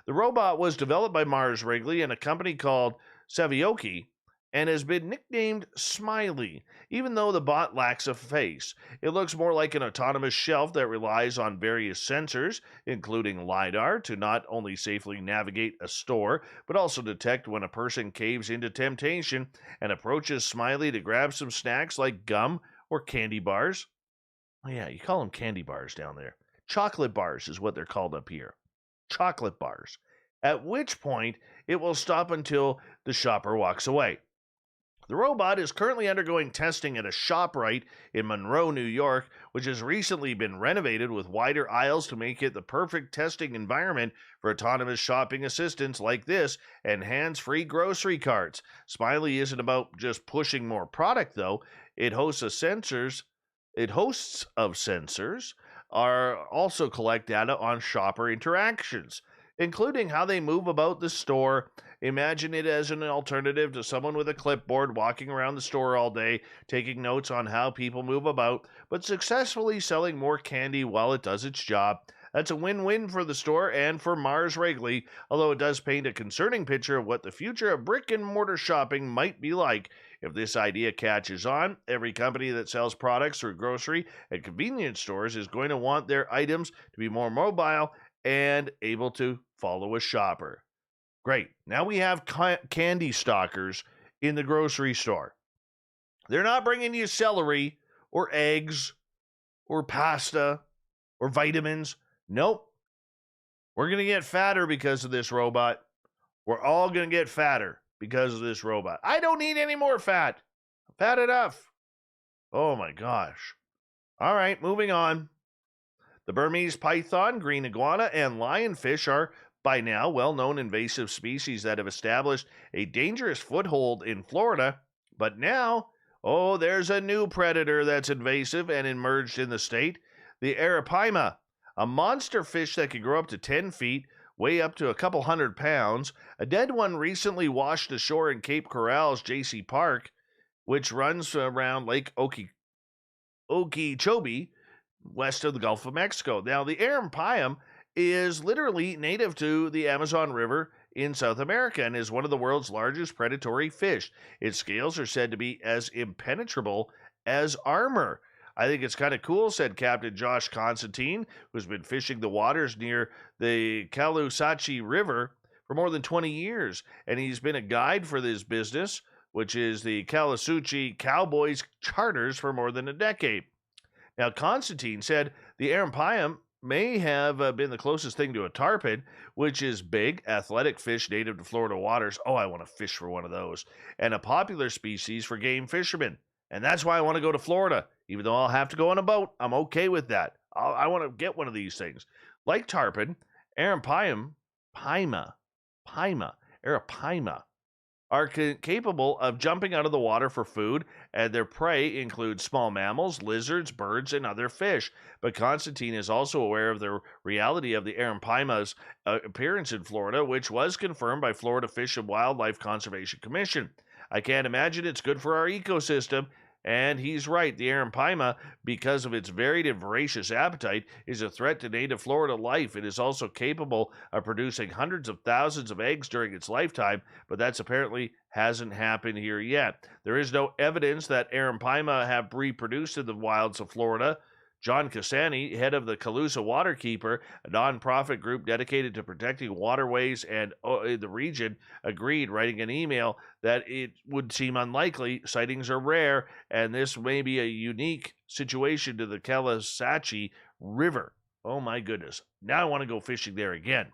The robot was developed by Mars Wrigley and a company called Savioki and has been nicknamed Smiley, even though the bot lacks a face. It looks more like an autonomous shelf that relies on various sensors, including LiDAR, to not only safely navigate a store, but also detect when a person caves into temptation and approaches Smiley to grab some snacks like gum or candy bars. Oh, yeah, you call them candy bars down there. Chocolate bars is what they're called up here. Chocolate bars. At which point, it will stop until the shopper walks away. The robot is currently undergoing testing at a ShopRite in Monroe, New York, which has recently been renovated with wider aisles to make it the perfect testing environment for autonomous shopping assistants like this and hands-free grocery carts. Smiley isn't about just pushing more product, though. It hosts of sensors are also collect data on shopper interactions, including how they move about the store. Imagine it as an alternative to someone with a clipboard walking around the store all day, taking notes on how people move about, but successfully selling more candy while it does its job. That's a win-win for the store and for Mars Wrigley, although it does paint a concerning picture of what the future of brick-and-mortar shopping might be like. If this idea catches on, every company that sells products through grocery and convenience stores is going to want their items to be more mobile and able to follow a shopper. Great. Now we have candy stalkers in the grocery store. They're not bringing you celery or eggs or pasta or vitamins. Nope. We're going to get fatter because of this robot. We're all going to get fatter because of this robot. I don't need any more fat. Fat enough. Oh my gosh. All right, moving on. The Burmese python, green iguana, and lionfish are by now well-known invasive species that have established a dangerous foothold in Florida. But now, there's a new predator that's invasive and emerged in the state, the arapaima, a monster fish that can grow up to 10 feet, weigh up to a couple hundred pounds. A dead one recently washed ashore in Cape Coral's J.C. Park, which runs around Lake Okeechobee, west of the Gulf of Mexico. Now, the arapaima is literally native to the Amazon River in South America and is one of the world's largest predatory fish. Its scales are said to be as impenetrable as armor. I think it's kind of cool, said Captain Josh Constantine, who's been fishing the waters near the Caloosahatchee River for more than 20 years, and he's been a guide for this business, which is the Caloosahatchee Cowboys Charters, for more than a decade. Now, Constantine said the arapaima may have been the closest thing to a tarpon, which is big, athletic fish native to Florida waters. Oh, I want to fish for one of those. And a popular species for game fishermen. And that's why I want to go to Florida. Even though I'll have to go on a boat, I'm okay with that. I want to get one of these things. Like tarpon, arapaima are capable of jumping out of the water for food, and their prey includes small mammals, lizards, birds, and other fish. But Constantine is also aware of the reality of the arampaima's appearance in Florida, which was confirmed by Florida Fish and Wildlife Conservation Commission. I can't imagine it's good for our ecosystem. And he's right. The arampaima, because of its varied and voracious appetite, is a threat to native Florida life. It is also capable of producing hundreds of thousands of eggs during its lifetime, but that's apparently hasn't happened here yet. There is no evidence that arampaima have reproduced in the wilds of Florida. John Cassani, head of the Calusa Waterkeeper, a nonprofit group dedicated to protecting waterways and in the region, agreed, writing an email that it would seem unlikely. Sightings are rare, and this may be a unique situation to the Caloosahatchee River. Oh my goodness. Now I want to go fishing there again.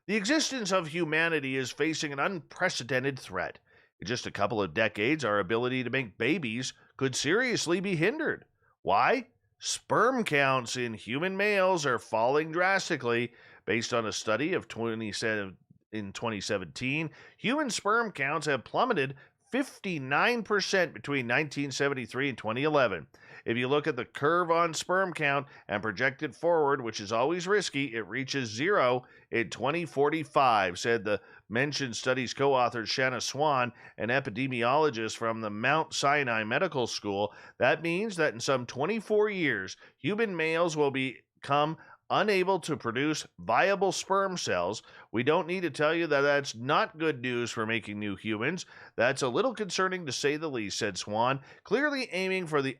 The existence of humanity is facing an unprecedented threat. In just a couple of decades, our ability to make babies could seriously be hindered. Why? Sperm counts in human males are falling drastically. Based on a study of 2017, human sperm counts have plummeted 59% between 1973 and 2011. If you look at the curve on sperm count and project it forward, which is always risky, it reaches zero in 2045, said the mentioned study's co-author Shanna Swan, an epidemiologist from the Mount Sinai Medical School. That means that in some 24 years, human males will become unable to produce viable sperm cells. We don't need to tell you that that's not good news for making new humans. That's a little concerning to say the least, said Swan, clearly aiming for the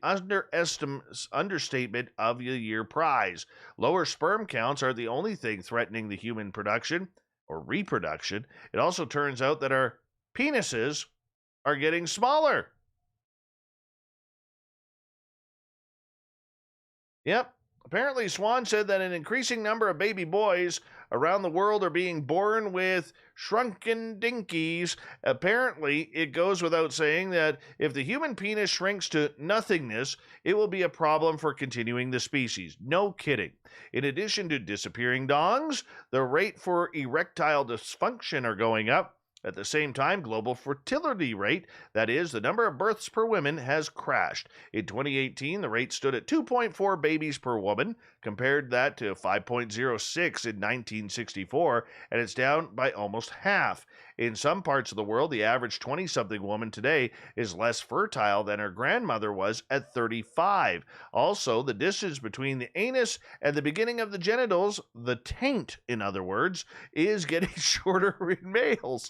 understatement of the year prize. Lower sperm counts are the only thing threatening the human production or reproduction. It also turns out that our penises are getting smaller. Yep. Apparently, Swan said that an increasing number of baby boys around the world are being born with shrunken dinkies. Apparently, it goes without saying that if the human penis shrinks to nothingness, it will be a problem for continuing the species. No kidding. In addition to disappearing dongs, the rate for erectile dysfunction are going up. At the same time, global fertility rate, that is, the number of births per woman, has crashed. In 2018, the rate stood at 2.4 babies per woman, compared that to 5.06 in 1964, and it's down by almost half. In some parts of the world, the average 20-something woman today is less fertile than her grandmother was at 35. Also, the distance between the anus and the beginning of the genitals, the taint, in other words, is getting shorter in males.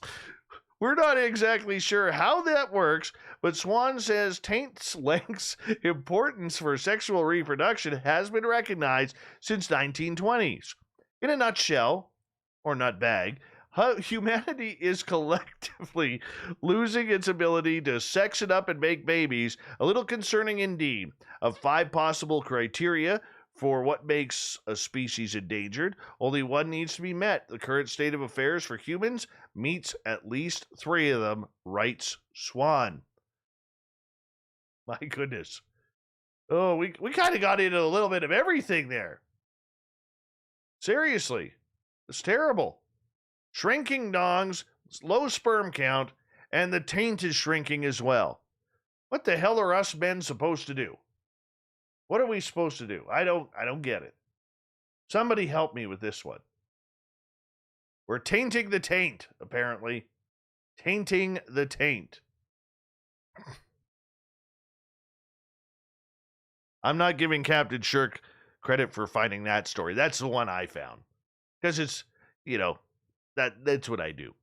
We're not exactly sure how that works, but Swan says taint's length's importance for sexual reproduction has been recognized since 1920s. In a nutshell, or nutbag, humanity is collectively losing its ability to sex it up and make babies, a little concerning indeed. Of 5 possible criteria for what makes a species endangered, only one needs to be met. The current state of affairs for humans meets at least 3 of them, writes Swan. My goodness. Oh, we kind of got into a little bit of everything there. Seriously. It's terrible. Shrinking dongs, low sperm count, and the taint is shrinking as well. What the hell are us men supposed to do? What are we supposed to do? I don't get it. Somebody help me with this one. We're tainting the taint, apparently. Tainting the taint. I'm not giving Captain Shirk credit for finding that story. That's the one I found. Because it's, that's what I do.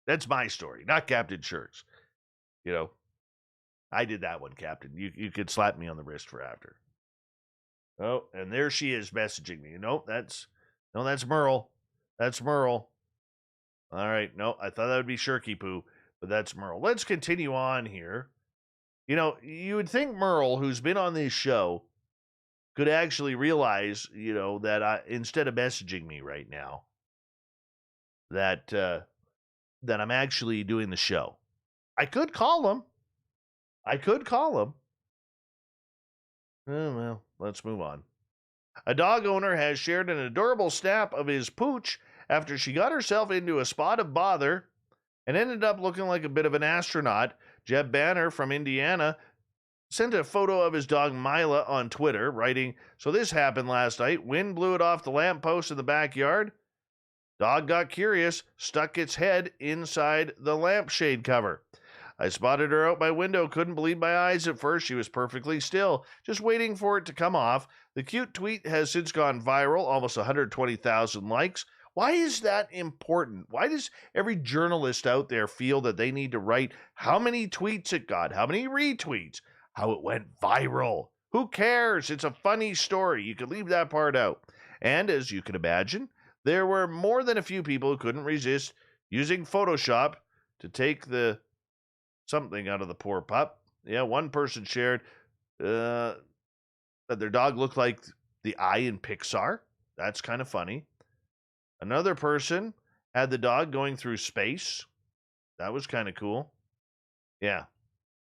That's my story, not Captain Shirk's. I did that one, Captain. You could slap me on the wrist for after. Oh, and there she is messaging me. That's Merle. That's Merle. All right. No, I thought that would be Shirky Poo, but that's Merle. Let's continue on here. You would think Merle, who's been on this show, could actually realize, that instead of messaging me right now, that I'm actually doing the show. I could call him. Oh, well, let's move on. A dog owner has shared an adorable snap of his pooch after she got herself into a spot of bother and ended up looking like a bit of an astronaut. Jeb Banner from Indiana sent a photo of his dog Mila on Twitter, writing, "So this happened last night. Wind blew it off the lamppost in the backyard. Dog got curious, stuck its head inside the lampshade cover. I spotted her out my window, couldn't believe my eyes at first. She was perfectly still, just waiting for it to come off. The cute tweet has since gone viral, almost 120,000 likes. Why is that important? Why does every journalist out there feel that they need to write how many tweets it got, how many retweets, how it went viral? Who cares? It's a funny story. You could leave that part out. And as you can imagine, there were more than a few people who couldn't resist using Photoshop to take the something out of the poor pup. Yeah, one person shared that their dog looked like the eye in Pixar. That's kind of funny. Another person had the dog going through space. That was kind of cool. Yeah.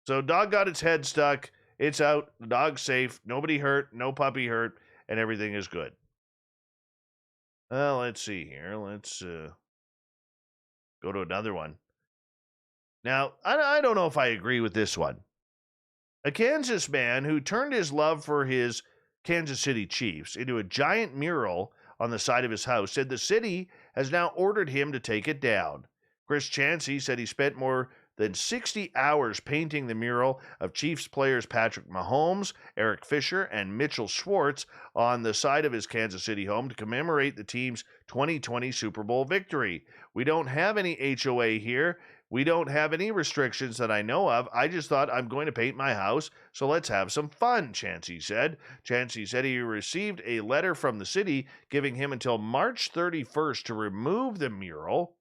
So dog got its head stuck. It's out. The dog's safe. Nobody hurt. No puppy hurt. And everything is good. Well, let's see here. Let's go to another one. Now, I don't know if I agree with this one. A Kansas man who turned his love for his Kansas City Chiefs into a giant mural on the side of his house said the city has now ordered him to take it down. Chris Chansey said he spent more than 60 hours painting the mural of Chiefs players Patrick Mahomes, Eric Fisher, and Mitchell Schwartz on the side of his Kansas City home to commemorate the team's 2020 Super Bowl victory. We don't have any HOA here. We don't have any restrictions that I know of. I just thought I'm going to paint my house, so let's have some fun, Chansey said. Chansey said he received a letter from the city giving him until March 31st to remove the mural.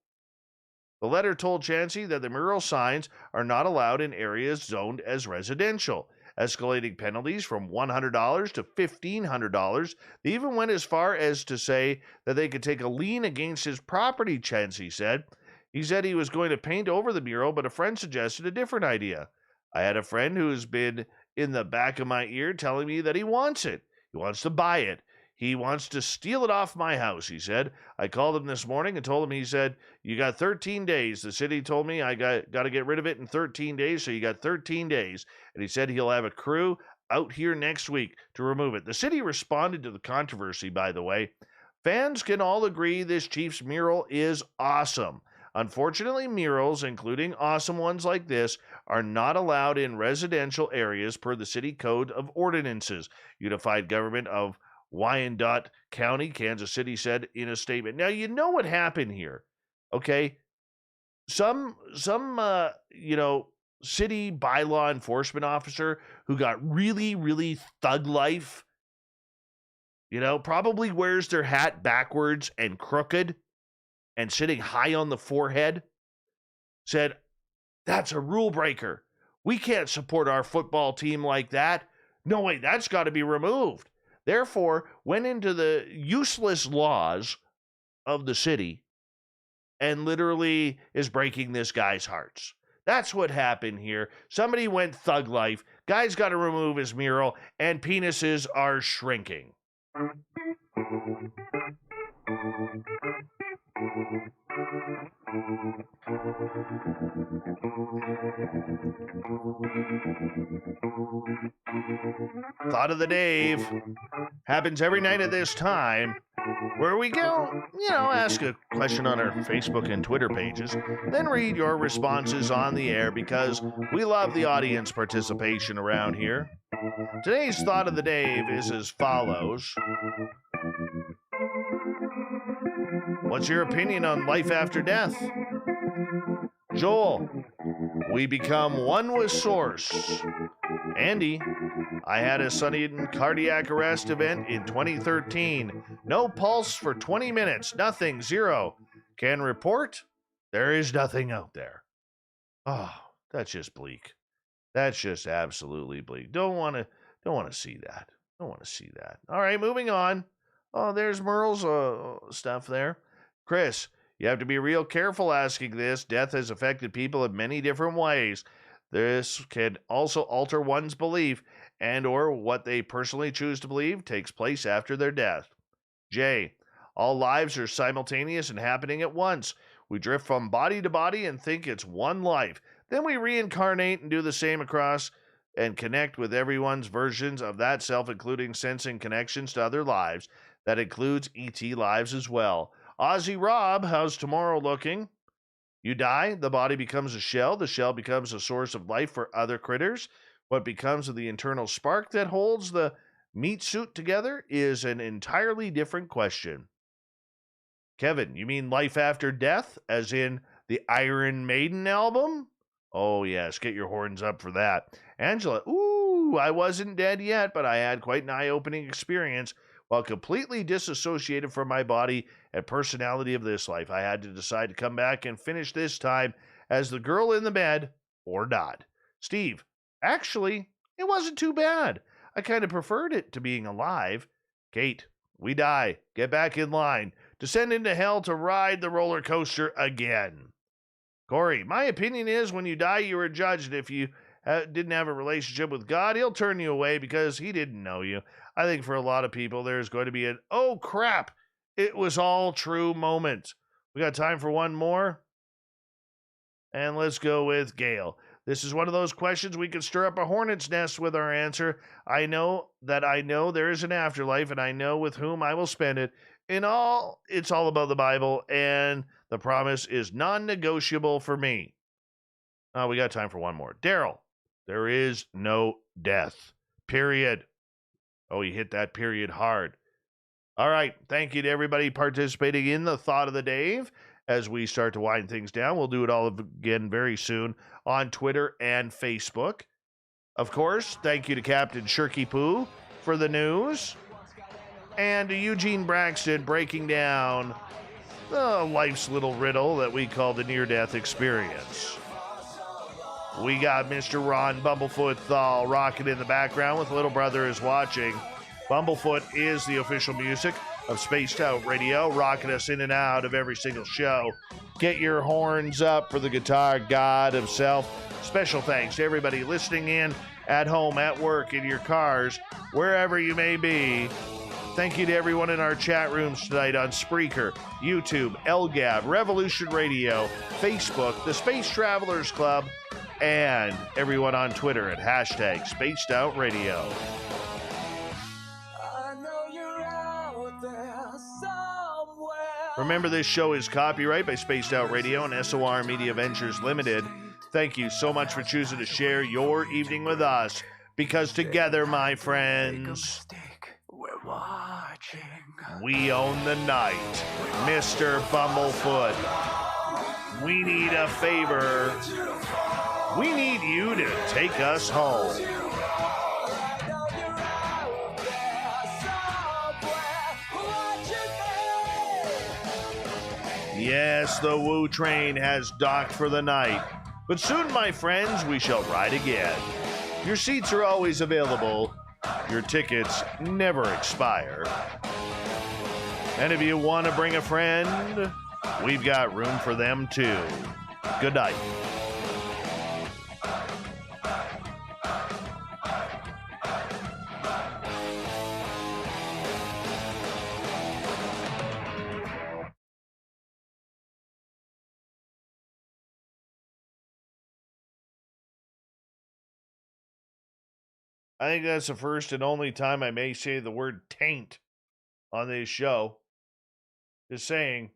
The letter told Chansey that the mural signs are not allowed in areas zoned as residential, escalating penalties from $100 to $1,500. They even went as far as to say that they could take a lien against his property, Chansey said. He said he was going to paint over the mural, but a friend suggested a different idea. I had a friend who's been in the back of my ear telling me that he wants it. He wants to buy it. He wants to steal it off my house, he said. I called him this morning and told him, he said, you got 13 days. The city told me I got to get rid of it in 13 days, so you got 13 days. And he said he'll have a crew out here next week to remove it. The city responded to the controversy, by the way. Fans can all agree this Chiefs mural is awesome. Unfortunately, murals, including awesome ones like this, are not allowed in residential areas per the City Code of Ordinances. Unified Government of Wyandotte County, Kansas City said in a statement. Now, you know what happened here, okay? Some city bylaw enforcement officer who got really, really thug life, probably wears their hat backwards and crooked, and sitting high on the forehead, said, that's a rule breaker. We can't support our football team like that. No way, that's got to be removed. Therefore, went into the useless laws of the city and literally is breaking this guy's hearts. That's what happened here. Somebody went thug life. Guy's got to remove his mural, and penises are shrinking. Thought of the Dave happens every night at this time, where we go, ask a question on our Facebook and Twitter pages, then read your responses on the air because we love the audience participation around here. Today's Thought of the Dave is as follows. What's your opinion on life after death? Joel, we become one with Source. Andy, I had a sudden cardiac arrest event in 2013. No pulse for 20 minutes. Nothing. Zero. Can report there is nothing out there. Oh, that's just bleak. That's just absolutely bleak. Don't want to see that. Don't want to see that. All right, moving on. Oh, there's Merle's stuff there. Chris, you have to be real careful asking this. Death has affected people in many different ways. This can also alter one's belief and or what they personally choose to believe takes place after their death. Jay, all lives are simultaneous and happening at once. We drift from body to body and think it's one life. Then we reincarnate and do the same across and connect with everyone's versions of that self, including sensing connections to other lives. That includes ET lives as well. Ozzy Rob, how's tomorrow looking? You die, the body becomes a shell. The shell becomes a source of life for other critters. What becomes of the internal spark that holds the meat suit together is an entirely different question. Kevin, you mean life after death, as in the Iron Maiden album? Oh, yes, get your horns up for that. Angela, ooh, I wasn't dead yet, but I had quite an eye-opening experience. While completely disassociated from my body and personality of this life, I had to decide to come back and finish this time as the girl in the bed or not. Steve, actually, it wasn't too bad. I kind of preferred it to being alive. Kate, we die. Get back in line. Descend into hell to ride the roller coaster again. Corey, my opinion is when you die, you are judged. If you didn't have a relationship with God, he'll turn you away because he didn't know you. I think for a lot of people, there's going to be an, oh crap, it was all true moment. We got time for one more? And let's go with Gail. This is one of those questions we could stir up a hornet's nest with our answer. I know there is an afterlife, and I know with whom I will spend it. It's all about the Bible, and the promise is non-negotiable for me. We got time for one more. Daryl, there is no death. Period. Oh, he hit that period hard. All right. Thank you to everybody participating in the Thought of the Dave. As we start to wind things down, we'll do it all again very soon on Twitter and Facebook. Of course, thank you to Captain Shirky Poo for the news. And to Eugene Braxton breaking down life's little riddle that we call the near-death experience. We got Mr. Ron Bumblefoot Thal rocking in the background with Little Brother is Watching. Bumblefoot is the official music of Spaced Out Radio, rocking us in and out of every single show. Get your horns up for the guitar god himself. Special thanks to everybody listening in at home, at work, in your cars, wherever you may be. Thank you to everyone in our chat rooms tonight on Spreaker, YouTube, LGAB, Revolution Radio, Facebook, the Space Travelers Club, and everyone on Twitter at hashtag Spaced Out Radio. Remember, this show is copyright by Spaced Out Radio and SOR Media Ventures Limited. Thank you so much for choosing to share your evening with us, because together, my friends, we're watching. We own the night. Mr. Bumblefoot, we need a favor. We need you to take us home. Yes, the Woo train has docked for the night, but soon, my friends, we shall ride again. Your seats are always available. Your tickets never expire. And if you want to bring a friend, we've got room for them too. Good night. I think that's the first and only time I may say the word taint on this show. Just saying.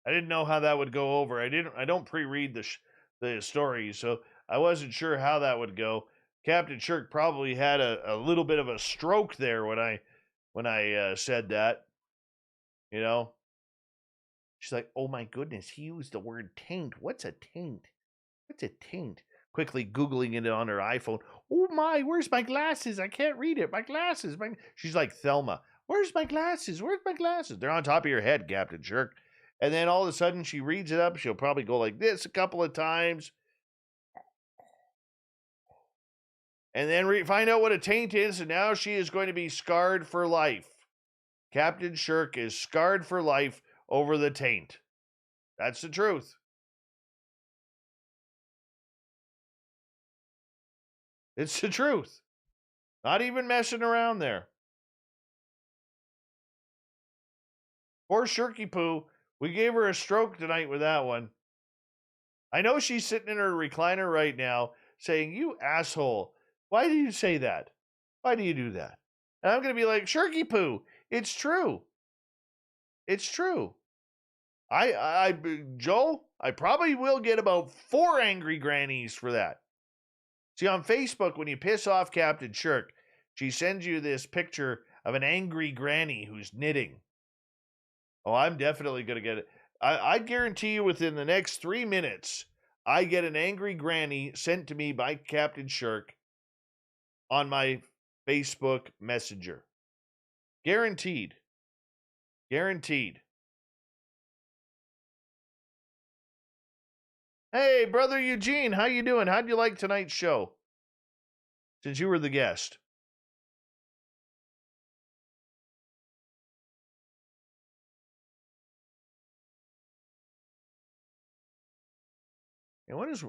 I didn't know how that would go over. I don't pre-read the stories, so I wasn't sure how that would go. Captain Shirk probably had a little bit of a stroke there when I said that. You know? She's like, "Oh my goodness, he used the word taint. What's a taint? What's a taint?" Quickly Googling it on her iPhone. "Oh my, where's my glasses? I can't read it. My glasses." She's like Thelma. "Where's my glasses? Where's my glasses?" They're on top of your head, Captain Shirk. And then all of a sudden she reads it up. She'll probably go like this a couple of times. And then find out what a taint is. And now she is going to be scarred for life. Captain Shirk is scarred for life over the taint. That's the truth. It's the truth. Not even messing around there. Poor Shirky Poo We gave her a stroke tonight with that one. I know she's sitting in her recliner right now saying, "You asshole. Why do you say that? Why do you do that?" And I'm going to be like, "Shirky poo. It's true. It's true." Joe, I probably will get about 4 angry grannies for that. See, on Facebook, when you piss off Captain Shirk, she sends you this picture of an angry granny who's knitting. Oh, I'm definitely going to get it. I guarantee you within the next 3 minutes, I get an angry granny sent to me by Captain Shirk on my Facebook Messenger. Guaranteed. Guaranteed. Hey, brother Eugene, how you doing? How'd you like tonight's show? Since you were the guest. And what is...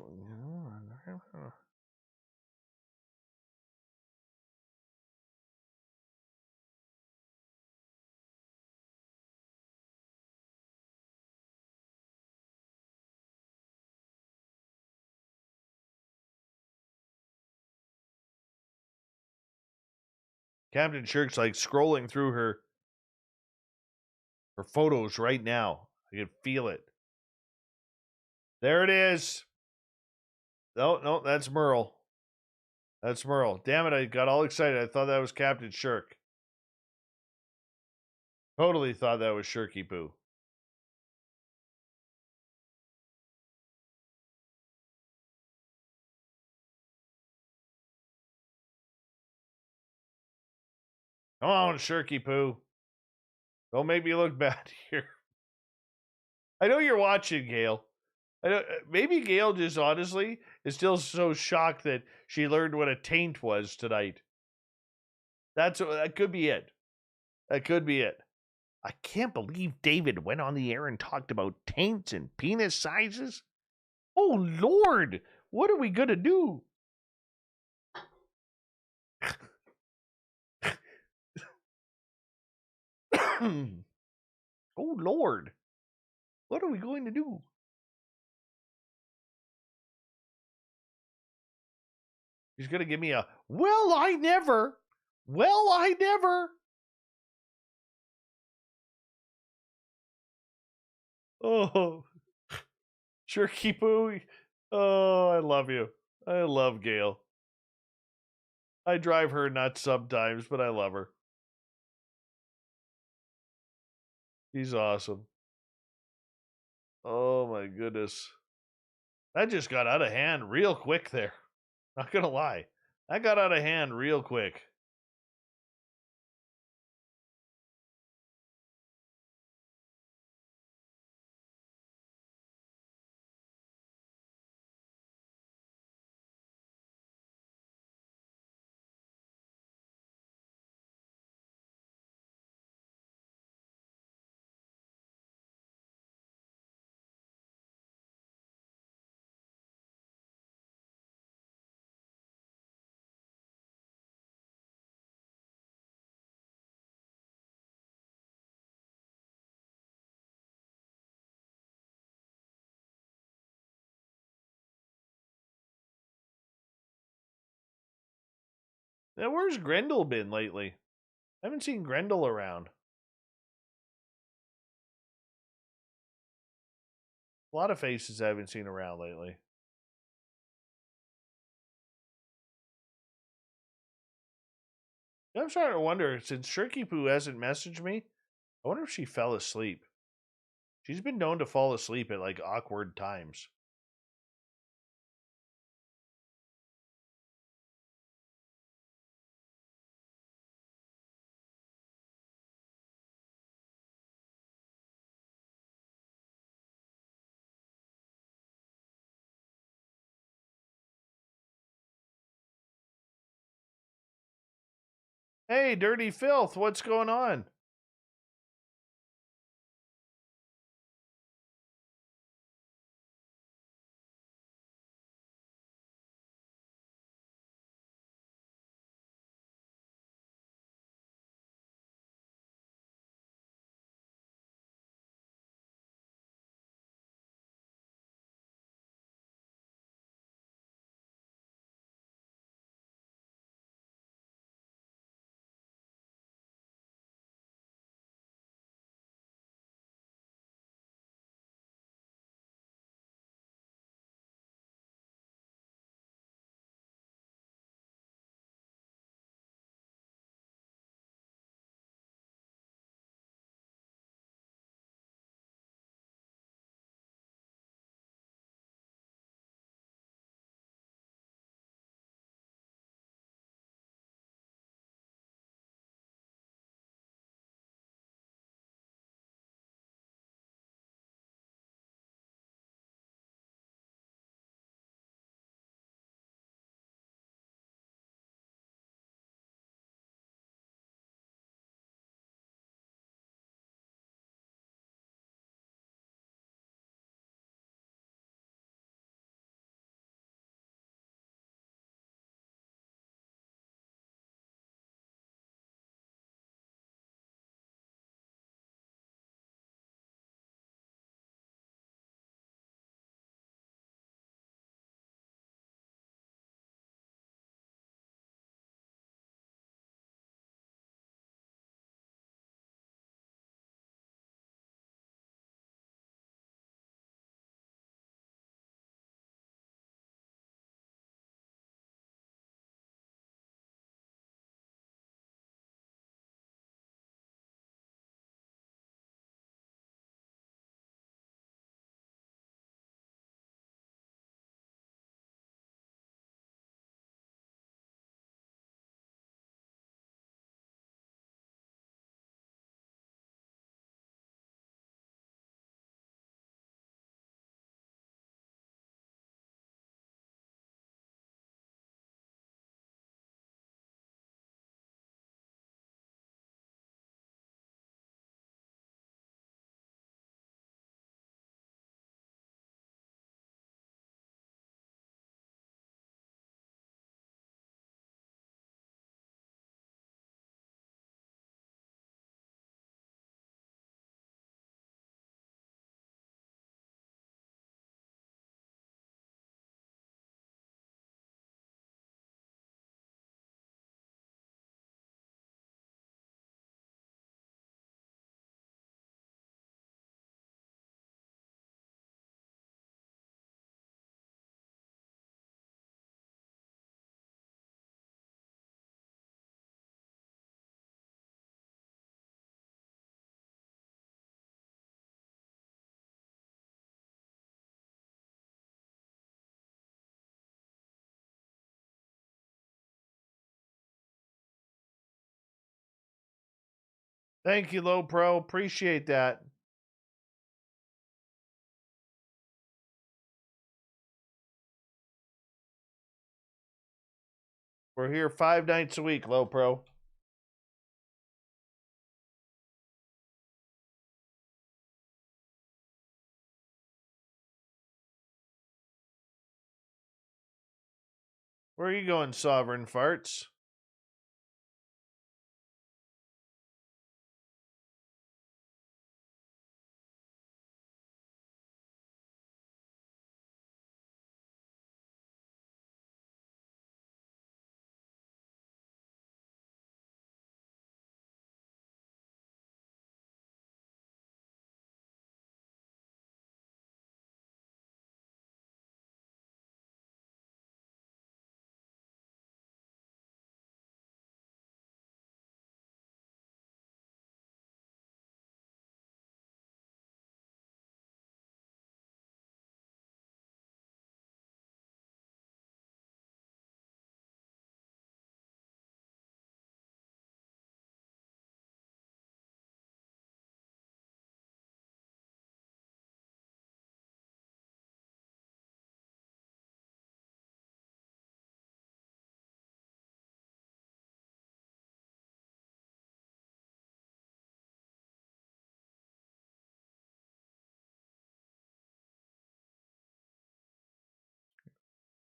Captain Shirk's like scrolling through her photos right now. I can feel it. There it is. No, that's Merle. That's Merle. Damn it, I got all excited. I thought that was Captain Shirk. Totally thought that was Shirky Poo. Come on, Shirky Poo. Don't make me look bad here. I know you're watching, Gail. Maybe Gail just honestly is still so shocked that she learned what a taint was tonight. That could be it. That could be it. I can't believe David went on the air and talked about taints and penis sizes. Oh, Lord. What are we going to do? Oh, Lord. What are we going to do? He's going to give me a, well, I never. Well, I never. Oh, Jerky Poo. Oh, I love you. I love Gail. I drive her nuts sometimes, but I love her. She's awesome. Oh, my goodness. That just got out of hand real quick there. Not going to lie. That got out of hand real quick. Now, where's Grendel been lately? I haven't seen Grendel around. A lot of faces I haven't seen around lately. I'm starting to wonder, since Shirky Poo hasn't messaged me, I wonder if she fell asleep. She's been known to fall asleep at like awkward times. Hey, Dirty Filth, what's going on? Thank you, Low Pro. Appreciate that. We're here 5 nights a week, Low Pro. Where are you going, Sovereign Farts?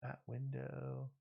That window.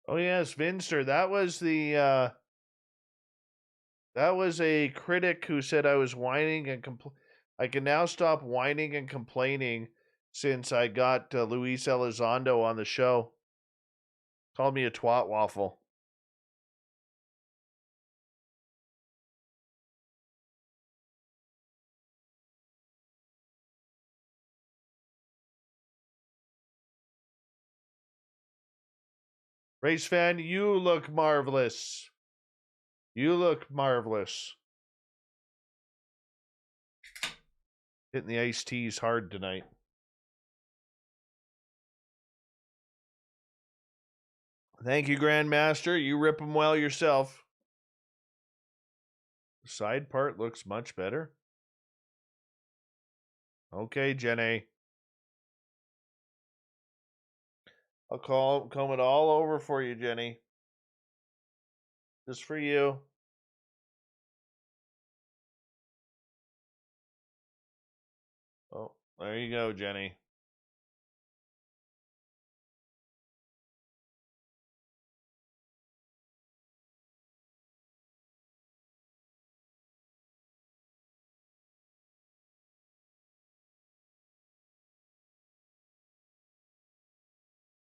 Oh yes, Vinster. That was a critic who said I was whining and I can now stop whining and complaining since I got Luis Elizondo on the show. Called me a twat waffle. Race fan, you look marvelous. You look marvelous. Hitting the iced teas hard tonight. Thank you, Grandmaster. You rip them well yourself. The side part looks much better. Okay, Jenny. I'll comb it all over for you, Jenny. Just for you. Oh, there you go, Jenny.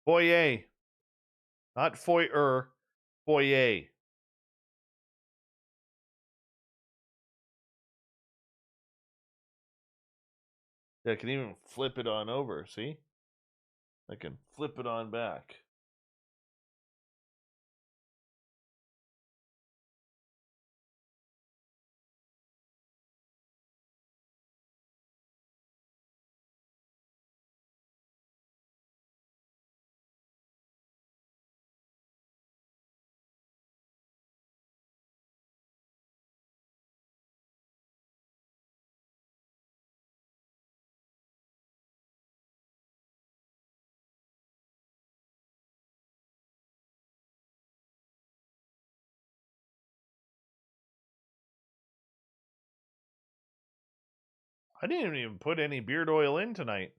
Foyer. Not foyer. Foyer. Yeah, I can even flip it on over, see? I can flip it on back. I didn't even put any beard oil in tonight.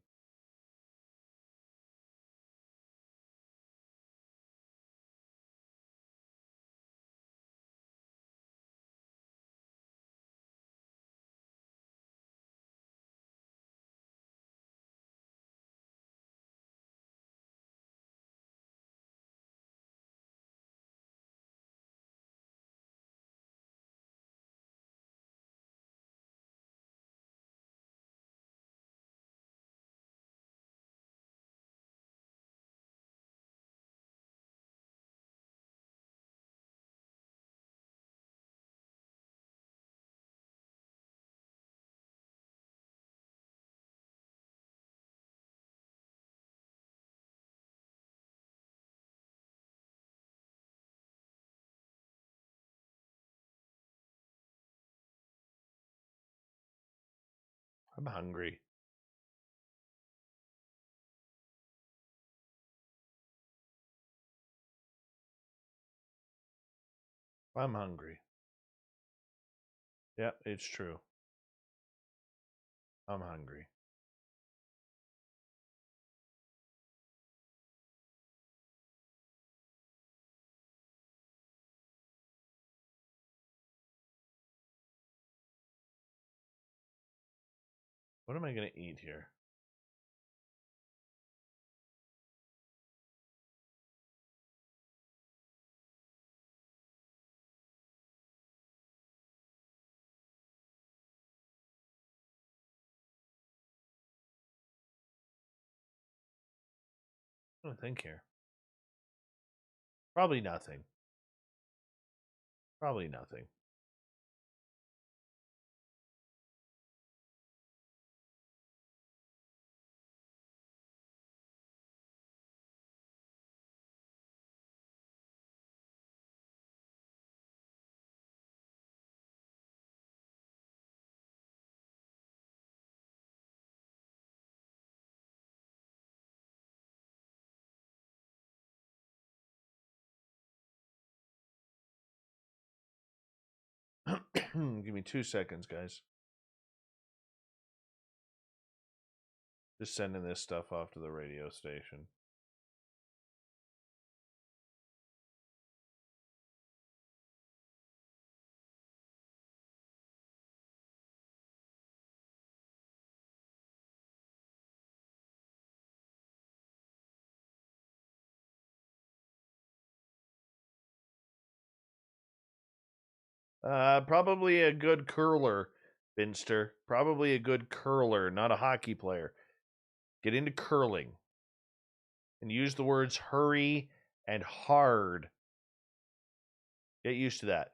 I'm hungry. I'm hungry. Yeah, it's true. I'm hungry. What am I going to eat here? I'm going to think here. Probably nothing. Probably nothing. Give me 2 seconds, guys. Just sending this stuff off to the radio station. Probably a good curler, Finster. Probably a good curler, not a hockey player. Get into curling. And use the words hurry and hard. Get used to that.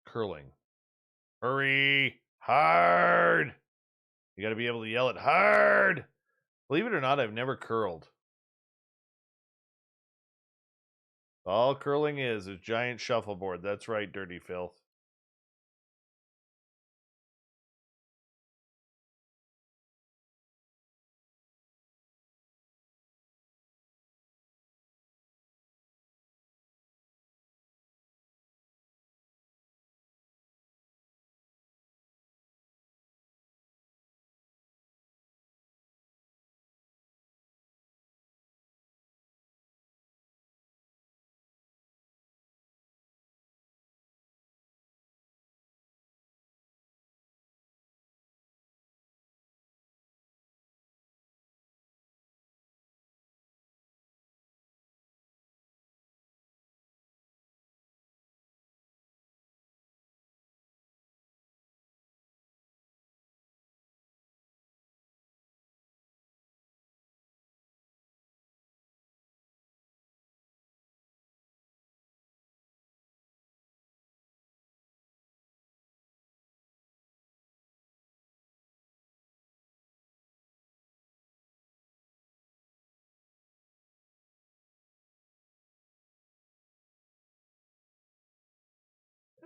Curling. Hurry. Hard. You got to be able to yell it hard. Believe it or not, I've never curled. All curling is a giant shuffleboard. That's right, Dirty Filth.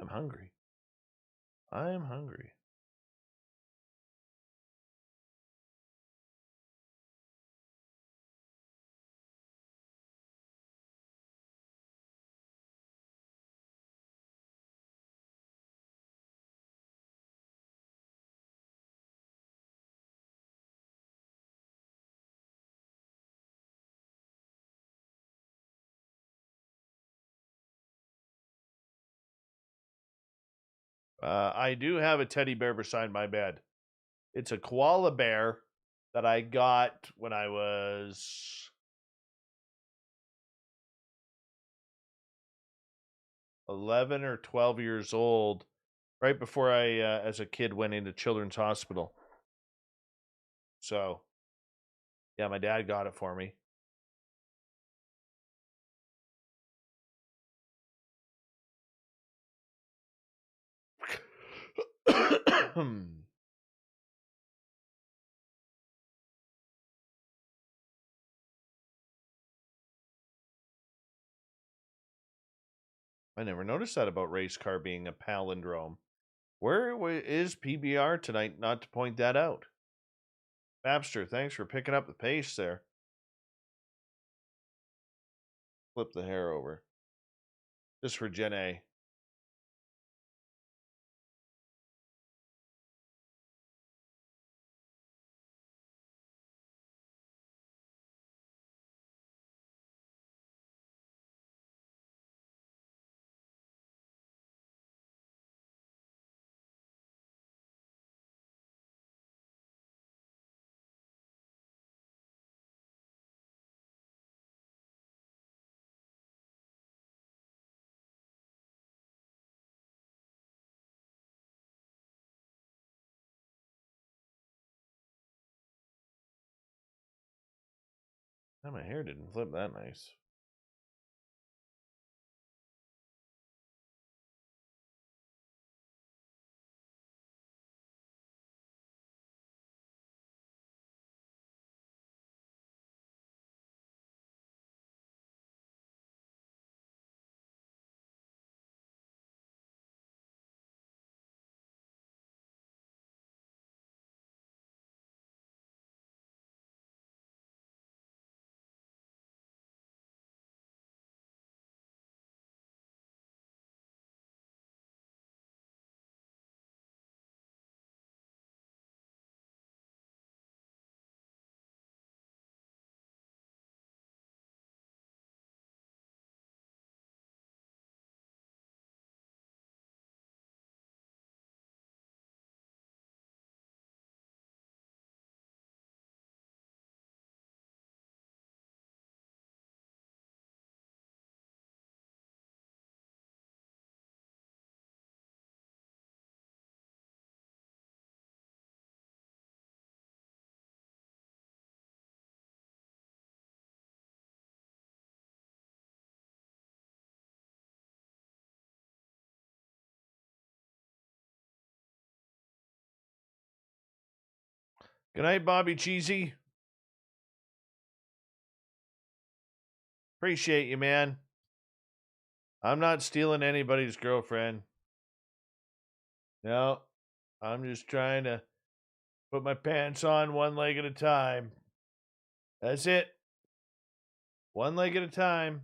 I'm hungry. I am hungry. I do have a teddy bear beside my bed. It's a koala bear that I got when I was 11 or 12 years old, right before I, as a kid, went into Children's Hospital. So, yeah, my dad got it for me. I never noticed that about race car being a palindrome. Where is PBR tonight not to point that out? Babster, thanks for picking up the pace there. Flip the hair over. Just for Gen A. Oh, my hair didn't flip that nice. Good night, Bobby Cheesy. Appreciate you, man. I'm not stealing anybody's girlfriend. No, I'm just trying to put my pants on one leg at a time. That's it. One leg at a time.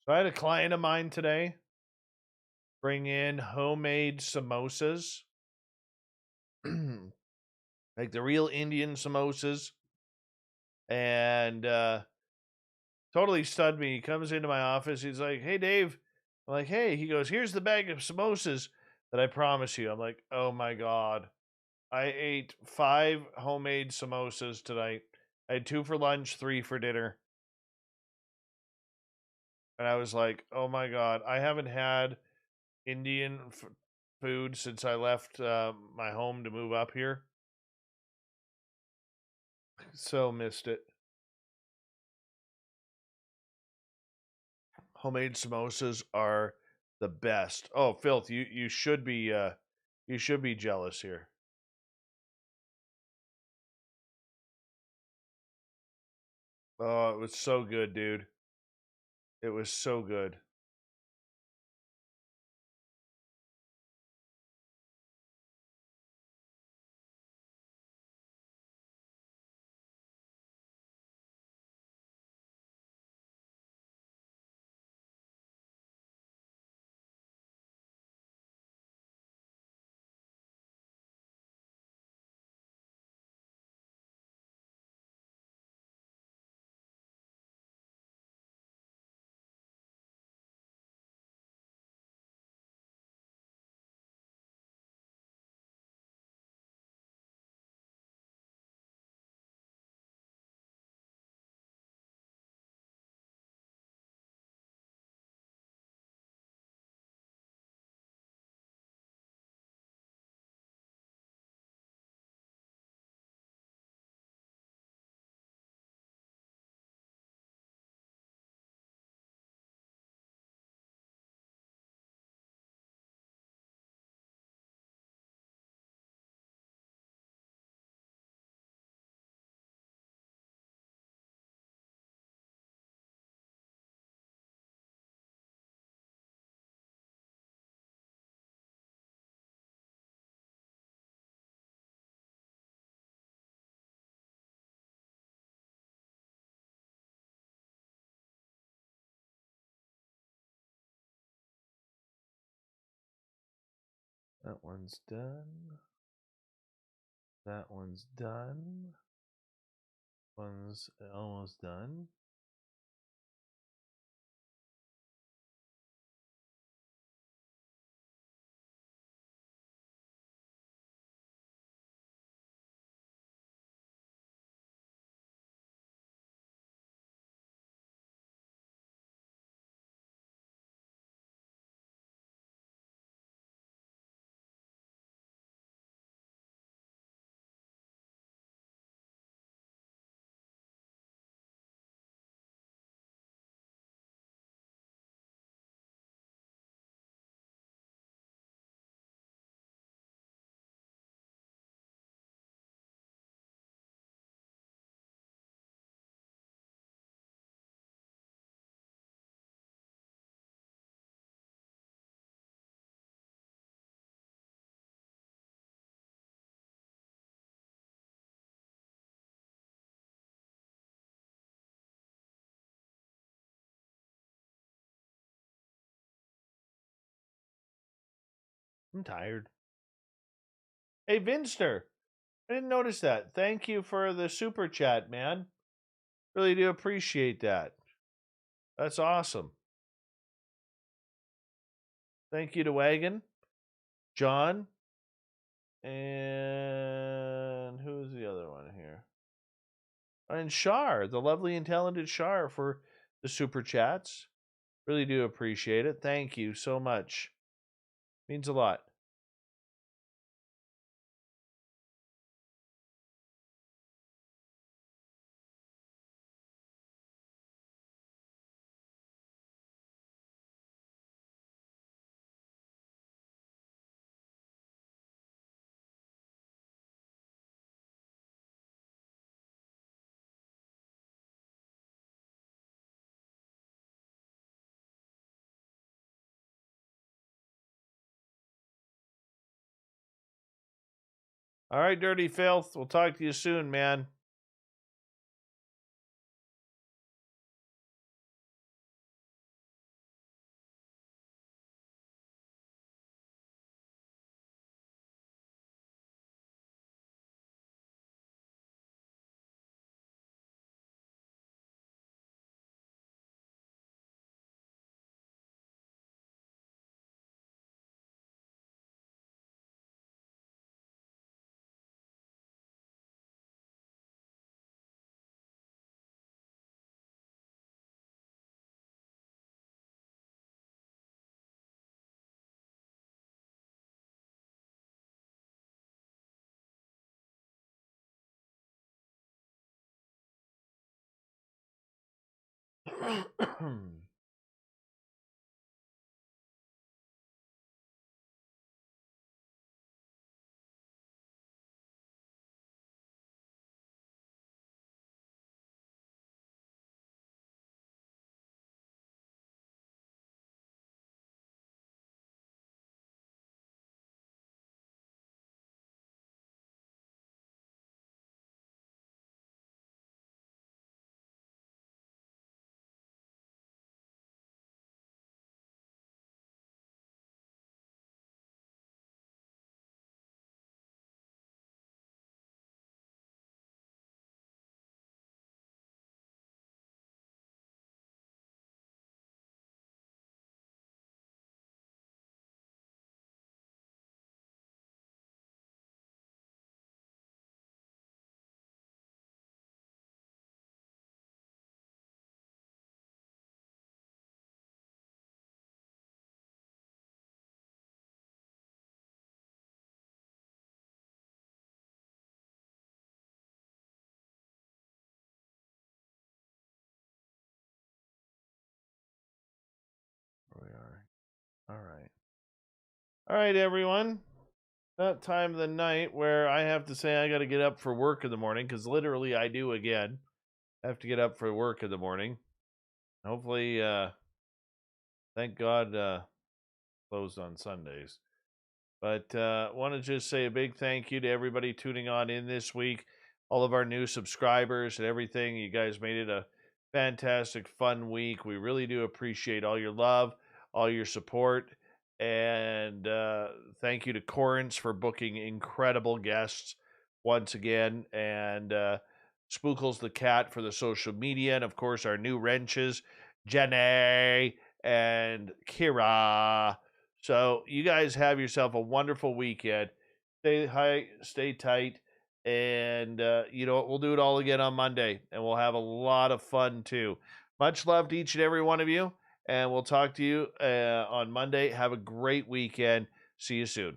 So I had a client of mine today bring in homemade samosas. Like the real Indian samosas. And totally stunned me. He comes into my office. He's like, "Hey, Dave." I'm like, "Hey." He goes, "Here's the bag of samosas that I promise you." I'm like, "Oh my God." I ate 5 homemade samosas tonight. I had 2 for lunch, 3 for dinner. And I was like, "Oh my God, I haven't had Indian food since I left my home to move up here." So missed it. Homemade samosas are the best. Oh, Filth, you should be jealous here. Oh, it was so good, dude. It was so good. That one's done. That one's done. One's almost done. I'm tired. Hey, Vinster. I didn't notice that. Thank you for the super chat, man. Really do appreciate that. That's awesome. Thank you to Wagon, John, and who's the other one here? And Shar, the lovely and talented Shar, for the super chats. Really do appreciate it. Thank you so much. Means a lot. All right, Dirty Filth. We'll talk to you soon, man. Where we are. All right. All right, everyone. That time of the night where I have to say I got to get up for work in the morning, because literally I do again. I have to get up for work in the morning. Hopefully, thank God, closed on Sundays. But want to just say a big thank you to everybody tuning on in this week. All of our new subscribers and everything. You guys made it a fantastic, fun week. We really do appreciate all your love, all your support. And thank you to Corrins for booking incredible guests once again. And Spookles the cat for the social media. And of course, our new wrenches, Jenny and Kira. So you guys have yourself a wonderful weekend. Stay high, stay tight. And you know what? We'll do it all again on Monday. And we'll have a lot of fun too. Much love to each and every one of you. And we'll talk to you on Monday. Have a great weekend. See you soon.